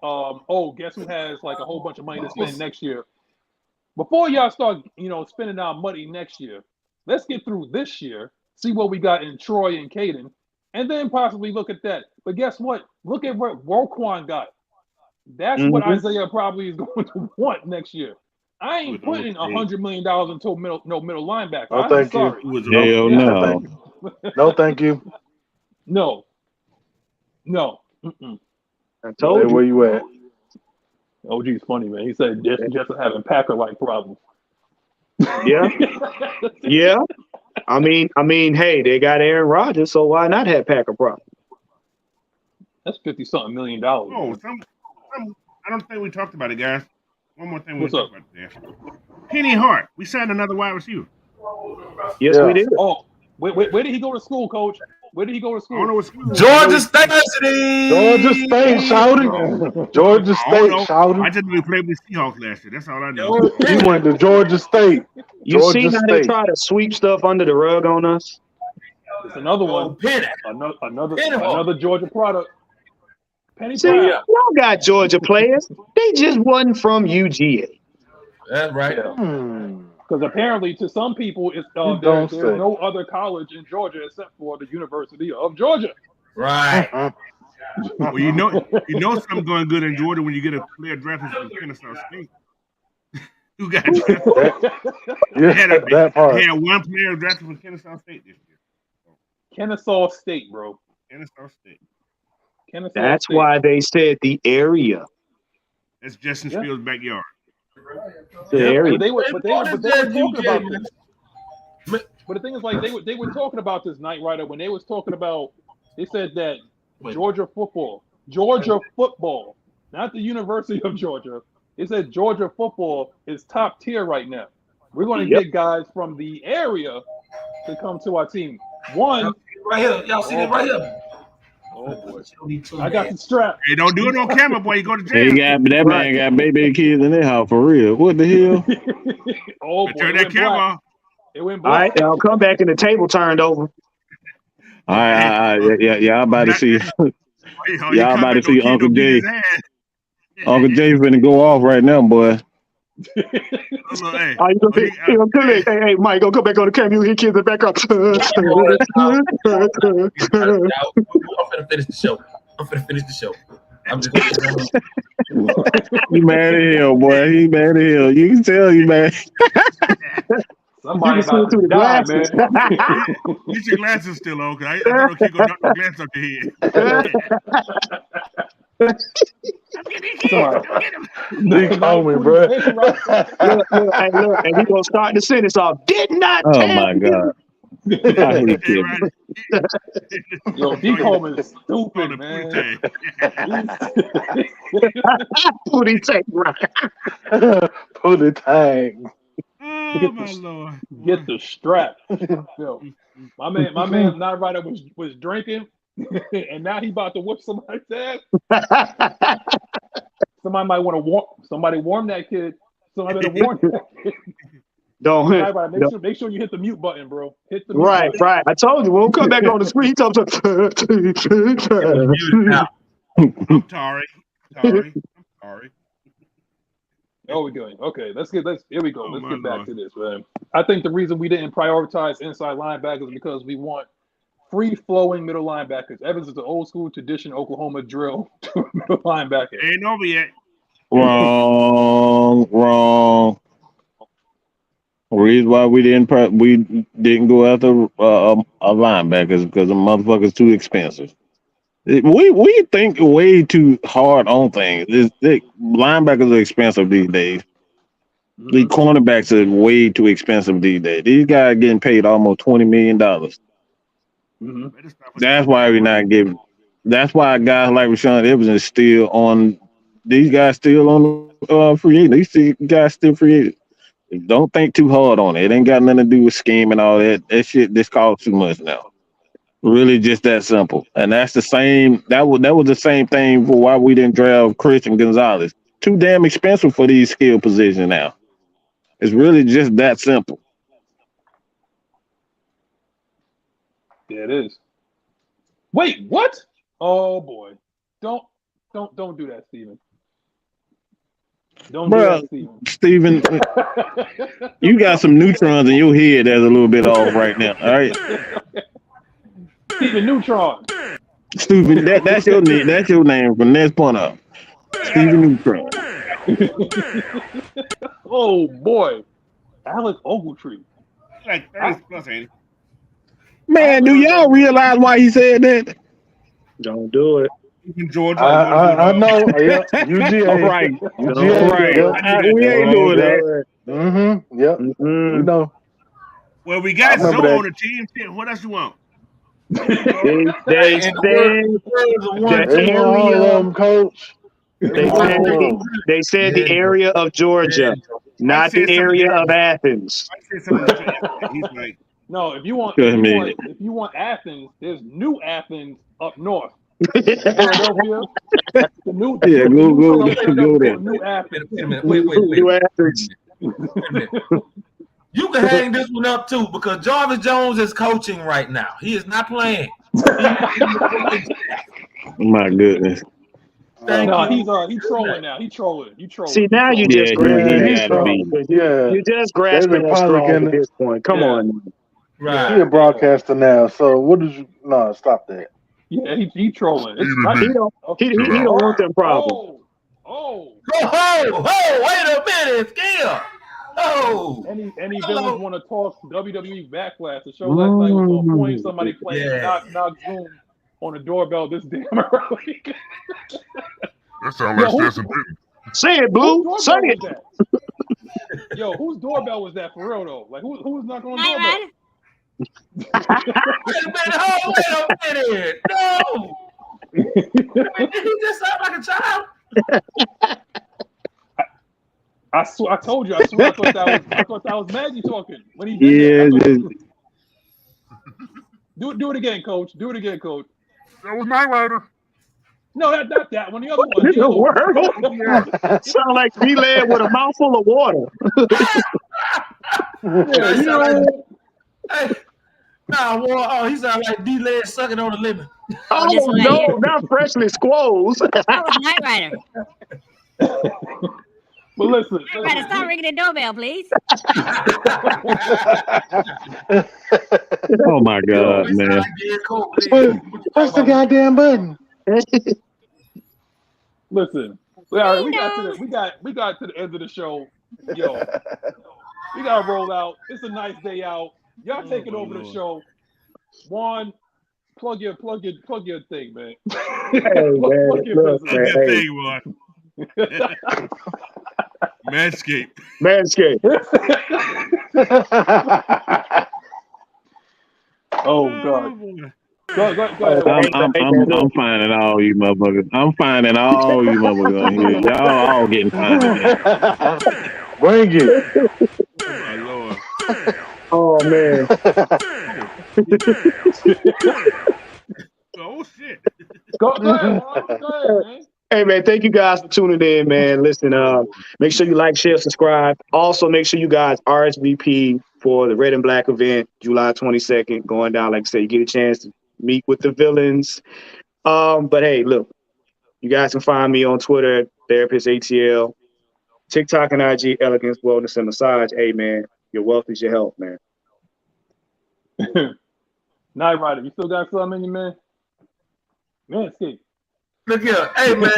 guess who has like a whole bunch of money to spend next year? Before y'all start, spending our money next year, let's get through this year, see what we got in Troy and Caden, and then possibly look at that. But guess what? Look at what Roquan got. That's what Isaiah probably is going to want next year. I ain't putting $100 million into middle linebacker. No, I'm thank sorry. Hell no. No, thank you. No. Mm-mm. I told you. Where you at? OG's funny, man. He said just having Packer-like problems. Yeah. Yeah. I mean, hey, they got Aaron Rodgers, so why not have Packer problems? That's $50-something million. Oh, I don't think we talked about it, guys. One more thing we talked about there. Penny Hart. We signed another wide receiver. Yes, we did. Oh, where did he go to school, Coach? Where did he go to school? I don't know what school. Georgia State City. Georgia State shouting. Georgia State shouting. I just knew he played with the Seahawks last year. That's all I know. He went to Georgia State. You Georgia see how State. they try to sweep stuff under the rug on us? It's another one. Penny. Another Georgia product. Penny See, Pie. y'all got Georgia players. They just wasn't from UGA. That's right. Because apparently, to some people, it's there's no other college in Georgia except for the University of Georgia. Right. Well, you know something going good in Georgia when you get a player drafted from Kennesaw State. Who got drafted? That part. They had one player drafted from Kennesaw State this year. Kennesaw State, bro. Kennesaw State. That's why they said the area. That's Justin Fields' backyard. The area. But they were talking about this. But the thing is, like, they were talking about this night rider when they was talking about. They said that Georgia football, not the University of Georgia. It said Georgia football is top tier right now. We're going to get guys from the area to come to our team. One right here, y'all see it right here. Oh boy, I got the strap. Hey, don't do it on camera, boy. You go to jail. That man got baby kids in their house for real. What the hell? Oh boy, turn that camera off. It went All black. right, I'll come back and the table turned over. All right. Y'all about to see. Y'all about to see Uncle Jay. Uncle Jay finna go off right now, boy. Hey, Hey, Mike, go back on the camera. You hit kids back up. I'm finna finish the show. I'm just You mad as hell, boy. He mad as hell. You can tell you mad. Somebody about to die, man. Get your glasses still on, because I don't know if you're going to knock the glass up your head. They call me, bro. Look, and he gonna start the sentence off. Did not. Oh my God. I hate him. Yo, D Coleman is stupid, man. Booty tank, right? Booty tank. Oh my Lord. Get the strap. Yo, my man, not right was drinking, and now he about to whip somebody's ass. Somebody might want to warm that kid. Somebody better warn that kid. Don't hit. Make sure you hit the mute button, bro. Hit the mute Right, button. right. I told you, we'll come back on the screen. He talks I'm sorry. Oh, we're good. Okay, here we go. Oh, Let's my get back Lord. to this, man. I think the reason we didn't prioritize inside linebackers is because we want free-flowing middle linebackers. Evans is the old school tradition Oklahoma drill middle linebacker. Ain't over yet. Wrong. The reason why we didn't go after a linebackers because the motherfuckers too expensive. We think way too hard on things. Linebackers are expensive these days. The cornerbacks are way too expensive these days. These guys are getting paid almost $20 million. That's why we're not giving. That's why guys like Rashawn Evans is still on. These guys still on free agent. These guys still free agent. Don't think too hard on it. It ain't got nothing to do with scheme and all that. That shit just costs too much now. Really, just that simple. And that's the same. That was the same thing for why we didn't draft Christian Gonzalez. Too damn expensive for these skill positions now. It's really just that simple. Yeah, it is. Wait, what? Oh boy! Don't do that, Steven. Don't do that, Steven. You got some neutrons in your head that's a little bit off right now. All right. Steven Neutron. Steven, that's your name. That's your name from this point up. Steven Neutron. Oh boy, Alex Ogletree. Like 30 plus, ain't it? Man, do y'all realize why he said that? Don't do it. In Georgia. I know. Yeah. UGA. All right. UGA. Right. Yep. We ain't doing that. Mm-hmm. Yep. We know. Well, we got Zoe on the team. What else you want? They said the area, coach. They said the area of Georgia, not the area of Athens. I said something. He's like, no, if you want Athens, there's New Athens up north. Philadelphia. The new go there. New Athens. Wait a minute. Wait. New Athens. Wait a minute. You can hang this one up too because Jarvis Jones is coaching right now. He is not playing. My goodness. He's trolling now. He's trolling. See, now you just you're just grasping at straws at this point. Come on. Right. He's a broadcaster now. So what did you? No, stop that. Yeah, he trolling. He don't want them problems. Wait a minute, Skia. Any villains want to toss WWE Backlash? The show last night was on point. Somebody playing knock Zoom on the doorbell this damn early. That sounds like Stetson Bennett. Say it, Blue. Say it. Yo, whose doorbell was that for real though? Like who was knocking on the doorbell? Wait a minute. No. Did he just sound like a child? I told you. I thought that was Maggie talking when he did that. Do it again, Coach. Do it again, Coach. That was Night Rider. No, not that one. The other one. Sound like D-Lad with a mouthful of water. He sound like D-Lad sucking on a lemon. Oh no, not freshly squoze. That was Night Rider. But listen. Night Rider, stop ringing the doorbell, please. Oh my God, man. What's the goddamn button? Listen. All right, we got to the end of the show. Yo, we gotta roll out. It's a nice day out. Y'all taking over the show. Juan, plug your thing, man. Plug your thing, Juan. Manscaped. Oh God. Go ahead. I'm finding all you motherfuckers. On here. Y'all all getting fined. Bring it. Oh my Lord. Oh man. Oh shit. Go ahead, man. Hey man, thank you guys for tuning in, man. Listen, make sure you like, share, subscribe. Also, make sure you guys RSVP for the Red and Black event, July 22nd, going down. Like I said, you get a chance to meet with the villains. But hey, look, you guys can find me on Twitter, Therapist ATL, TikTok and IG, Elegance, Wellness, and Massage. Hey man, your wealth is your health, man. Night Rider, you still got something in you, man? Manscaped. Look here, hey man.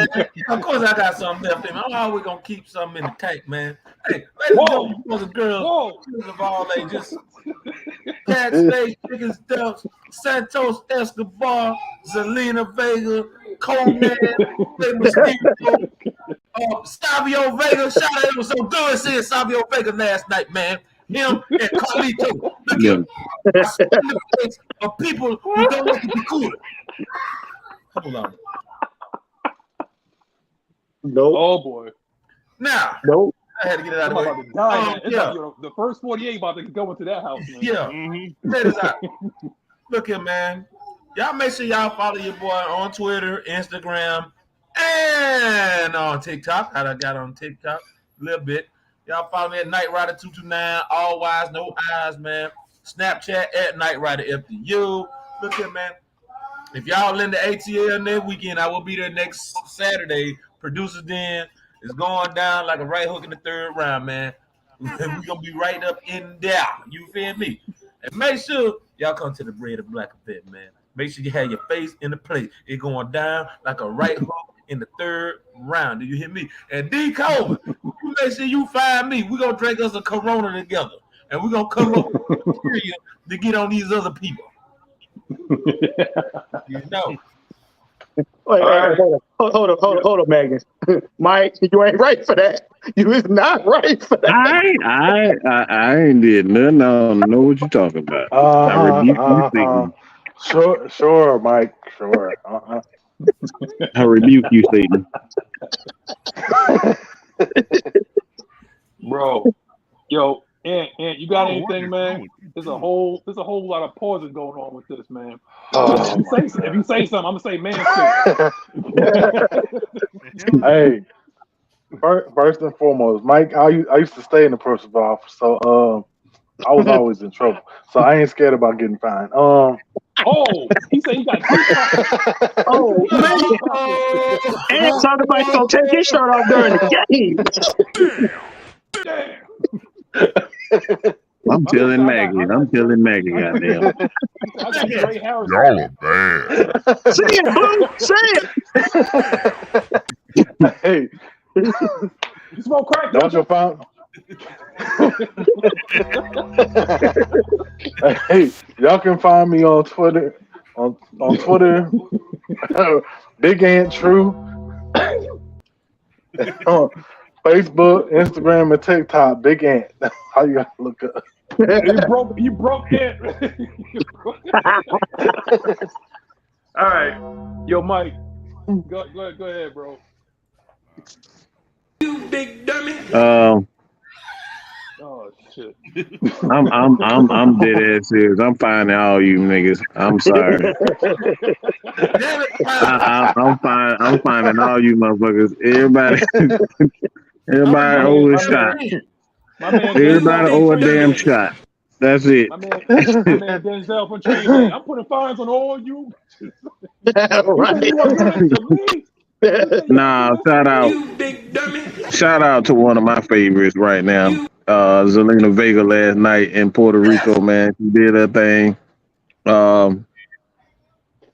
Of course, I got something left in me. I'm always gonna keep something in the tank, man. Hey, ladies and gentlemen, boys and girls, children of all ages, Cat Steak, Chicken Stuffs, Santos Escobar, Zelina Vega, Coleman, Savio Vega. Shout out, it was so good seeing Savio Vega last night, man. Him and Carlito. Look here, I spit in the face of people who don't want to be cool. Hold on. Nope. Oh boy. Now, nope. I had to get it out of the way. It's like the first 48 about to go into that house, man. Yeah. Check this out. Look here, man. Y'all make sure y'all follow your boy on Twitter, Instagram, and on TikTok. I got on TikTok a little bit. Y'all follow me at Night Rider 229, all Y's, no eyes, man. Snapchat at Night Rider FDU. Look here, man. If y'all in the ATL next weekend, I will be there next Saturday. Producers Den is going down like a right hook in the third round, man. We're going to be right up in there. You feel me? And make sure y'all come to the Red and Black event, man. Make sure you have your face in the place. It's going down like a right hook in the third round. Do you hear me? And D. Coleman, you make sure you find me. We're going to drink us a Corona together. And we're going to come up with material to get on these other people. You know. Wait, hold on, Magnus. Mike, you ain't right for that. You is not right for that. I ain't did nothing. I don't know what you're talking about. I rebuke you, Satan. Sure, Mike. Sure. I rebuke you, Satan. Bro, yo, and you got anything, man? There's a whole lot of pauses going on with this, man. If you say something, I'm gonna say man. Hey, first and foremost, Mike, I used to stay in the purser's office, so I was always in trouble. So I ain't scared about getting fined. He said he got two. Oh man! And somebody's gonna take his shirt off during the game. Damn. I'm telling Maggie. Goddamn. Y'all are bad. Say it, Blue. Say it. Hey, you smoke crack, don't you find? Hey, y'all can find me on Twitter. On Twitter, Big Ant True. Facebook, Instagram, and TikTok, Big Ant. That's how you gotta look up. You broke it. All right, yo, Mike, go ahead, bro. You big dummy. Oh shit. I'm dead ass serious. I'm finding all you niggas. I'm sorry. I'm finding all you motherfuckers. Everybody owe a shot. Everybody owe a damn shot. That's it. My man Denzel from Train Day. I'm putting fines on all you. Right. Nah, shout out to one of my favorites right now. Zelina Vega last night in Puerto Rico, man. She did her thing.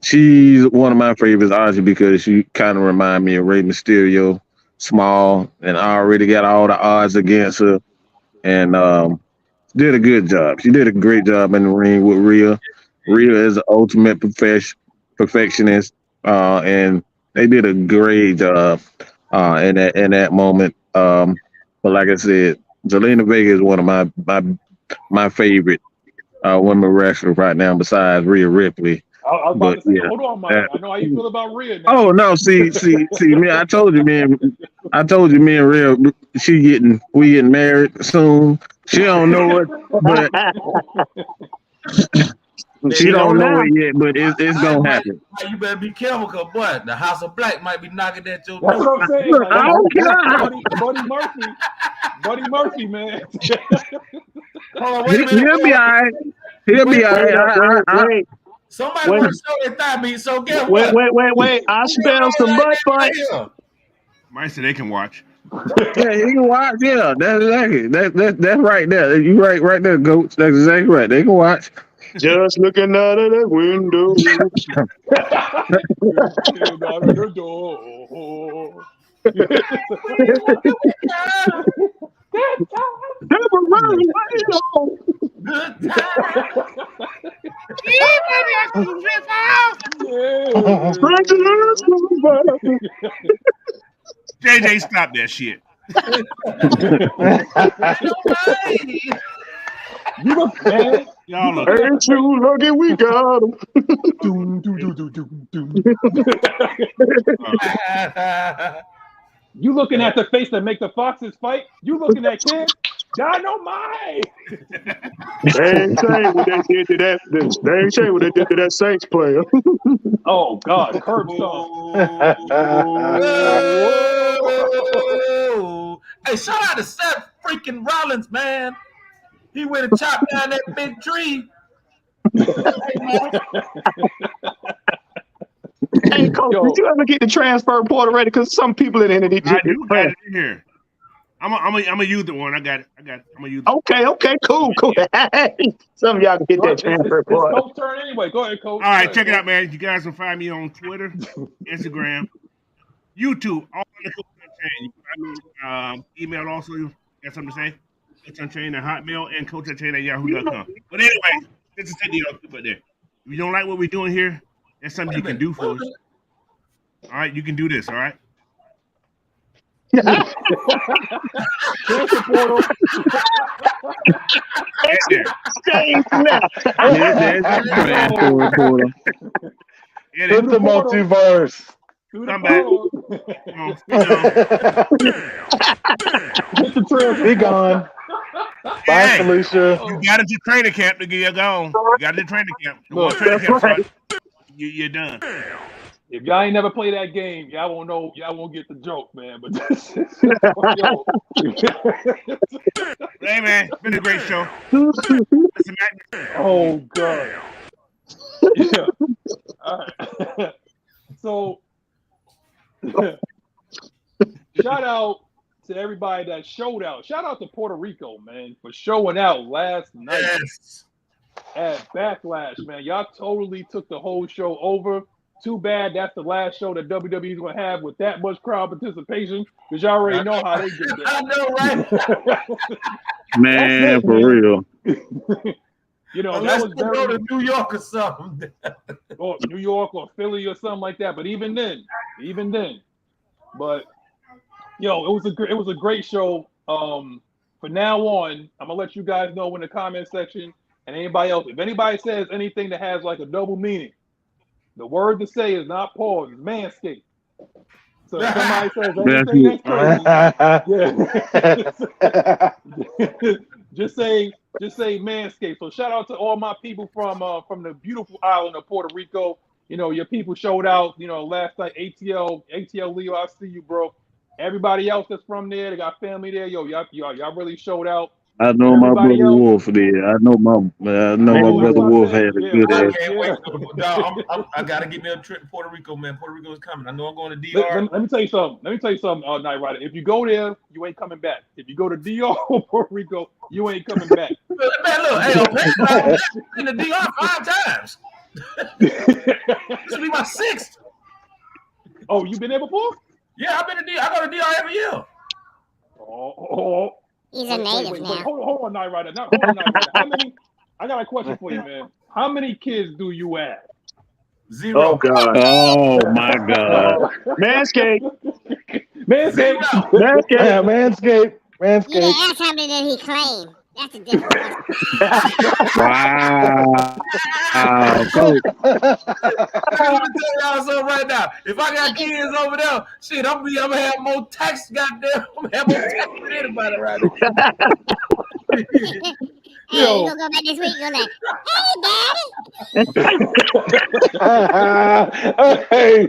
She's one of my favorites, honestly, because she kind of reminds me of Rey Mysterio, small, and I already got all the odds against her. And did a good job. She did a great job in the ring with Rhea. Rhea is the ultimate perfectionist, and they did a great job in that moment. But like I said, Zelina Vega is one of my favorite women wrestlers right now, besides Rhea Ripley. I was about to say, hold on, Mike. I know how you feel about Rhea now. Oh no, see, me. I told you, me and Rhea, we getting married soon. She don't know it, but She don't know it yet, but it's gonna happen. You better be careful, cause boy, the House of Black might be knocking at your That's door. what I'm saying. Look, I don't care. Buddy Murphy, man. Hold on, wait a minute. He'll be all right. He'll be all right. Wait. Somebody want to show their thigh meat, so guess Wait. what? I spell some butt fights. Might say they can watch. Yeah, you can watch. Yeah, that's exactly. That's right there. You right there, Goats. That's exactly right. They can watch. Just looking out of that window. JJ, stop that shit. You look bad. Y'all look. Ain't you lucky we got him? You looking at the face that make the foxes fight? You looking at kids? Dynamite! They ain't saying what they did to that. They ain't saying what they did to that Saints player. Oh God, curb stomp. Hey, shout out to Seth freaking Rollins, man. He went and chopped down that big tree. Hey, Coach, did you ever get the transfer portal ready? Because some people in there need I do got it in here. I'm gonna use the one. I got it. I'm gonna use it. Okay, cool. Some of y'all can get that transfer It's portal. Coach's turn anyway. Go ahead, Coach. All right, check it out, man. You guys can find me on Twitter, Instagram, YouTube, all on the Coach Unchained. You can find me email also. Got something to say? Coach Unchained at Hotmail and Coach Unchained at Yahoo.com. But anyway, this is the deal. Put there. If you don't like what we're doing here, that's something you can do for us. All right, you can do this. All right. Transfer portal. Put the multiverse. Come back. Be gone. Bye, Hey, Felicia. you got it to training camp to get gone. You got it to training camp. You're done. If y'all ain't never played that game, y'all won't know. Y'all won't get the joke, man. But Hey, man, it's been a great show. Oh God. Yeah. All right. So, shout out to everybody that showed out. Shout out to Puerto Rico, man, for showing out last night at Backlash, man. Y'all totally took the whole show over. Too bad that's the last show that WWE is going to have with that much crowd participation, because y'all already know how they did that. I know, right? Man, for real. You know, Unless that was you go to New York or something. or New York or Philly or something like that. But even then, but yo, it was a great show. From now on, I'm gonna let you guys know in the comment section, and anybody else, if anybody says anything that has like a double meaning, the word to say is not pause, it's manscape. So if somebody says anything that's crazy, just say manscape. So shout out to all my people from the beautiful island of Puerto Rico. You know, your people showed out, you know, last night. ATL Leo, I see you, bro. Everybody else that's from there, they got family there. Yo, y'all really showed out. I know my brother Wolf there. I know my brother Wolf had a good I ass. can't wait. I gotta get me a trip to Puerto Rico, man. Puerto Rico is coming. I know I'm going to DR. Let me tell you something, Night Rider. If you go there, you ain't coming back. If you go to DR or Puerto Rico, you ain't coming back. Man, look, hey, I've been to DR 5 times. This will be my 6th. Oh, you been there before? Yeah, I've been to DR. I go to DR every year. Oh. He's a native now. Hold on, Night Rider. Hold on, Night Rider. I got a question for you, man. How many kids do you have? 0. Oh God. Oh my God. Manscaped. Manscaped. Yeah, Manscaped. You didn't ask how many did he claim. That's a different question. Wow. Let me tell y'all something right now. If I got kids over there, shit, I'm gonna have more tax. Goddamn, I'm gonna have more tax than anybody right now. Hey, you gonna go back this week? You're like, Hey,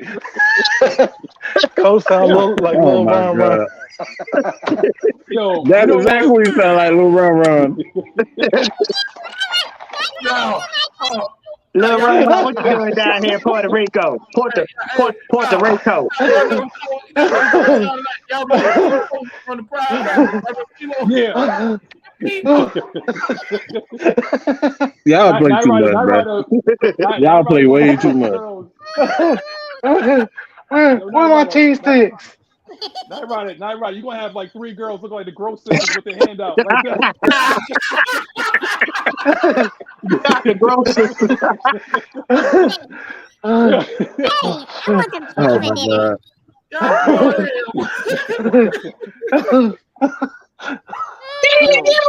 Coach sound like Oh Lil my Ron Ron. God. Yo, That's you know exactly what? what you sound like, Lil Ron Ron. No. Lil Ron, what you doing down here in Puerto Rico? Puerto Rico. Y'all know on the pride. Yeah. Y'all Not, play not too right, much, not bro. right. Not Y'all right. play way too much. Where my cheese sticks? Not right. Not right. You're gonna have like 3 girls look like the Gross Sisters with their hand out like that. Dr. Grocer. hey, I want some Oh cheese my with dinner. God. Daddy, you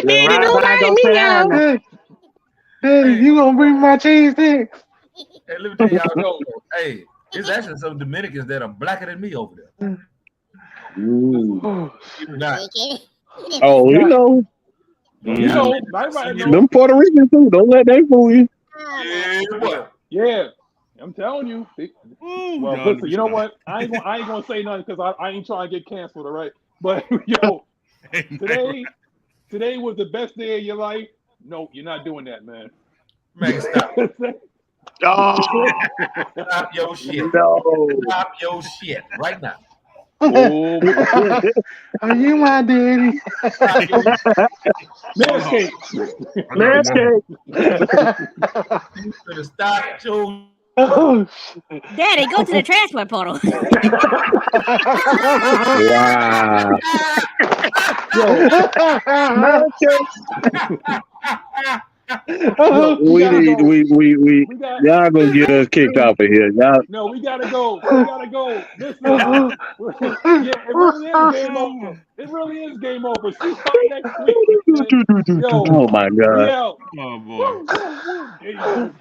Lil Ron Ron don't say that. Daddy, you gonna bring my cheese sticks? Hey, let me tell y'all, though. Hey, it's actually some Dominicans that are blacker than me over there. Nah. Oh, you know. You know, not right. No. Them Puerto Ricans too. Don't let they fool you. Yeah, what? Yeah, I'm telling you. Well, listen. You know what? I ain't gonna say nothing because I ain't trying to get canceled. All right. But yo, today was the best day of your life. No, you're not doing that, man. Man, stop. Oh, Stop your shit. no. Stop your shit right now. Oh, Are you my daddy? Stop your Manscaped. Manscaped. You better stop your Oh, Daddy, go to the transport portal. Wow. Manscaped. We need go. we y'all gonna get us kicked off of here. Y'all No, we gotta go. We gotta go. Listen. Yeah, it really is game over. It really is game over. See y'all next week. Yo, oh my God. we out. Oh boy. Game over.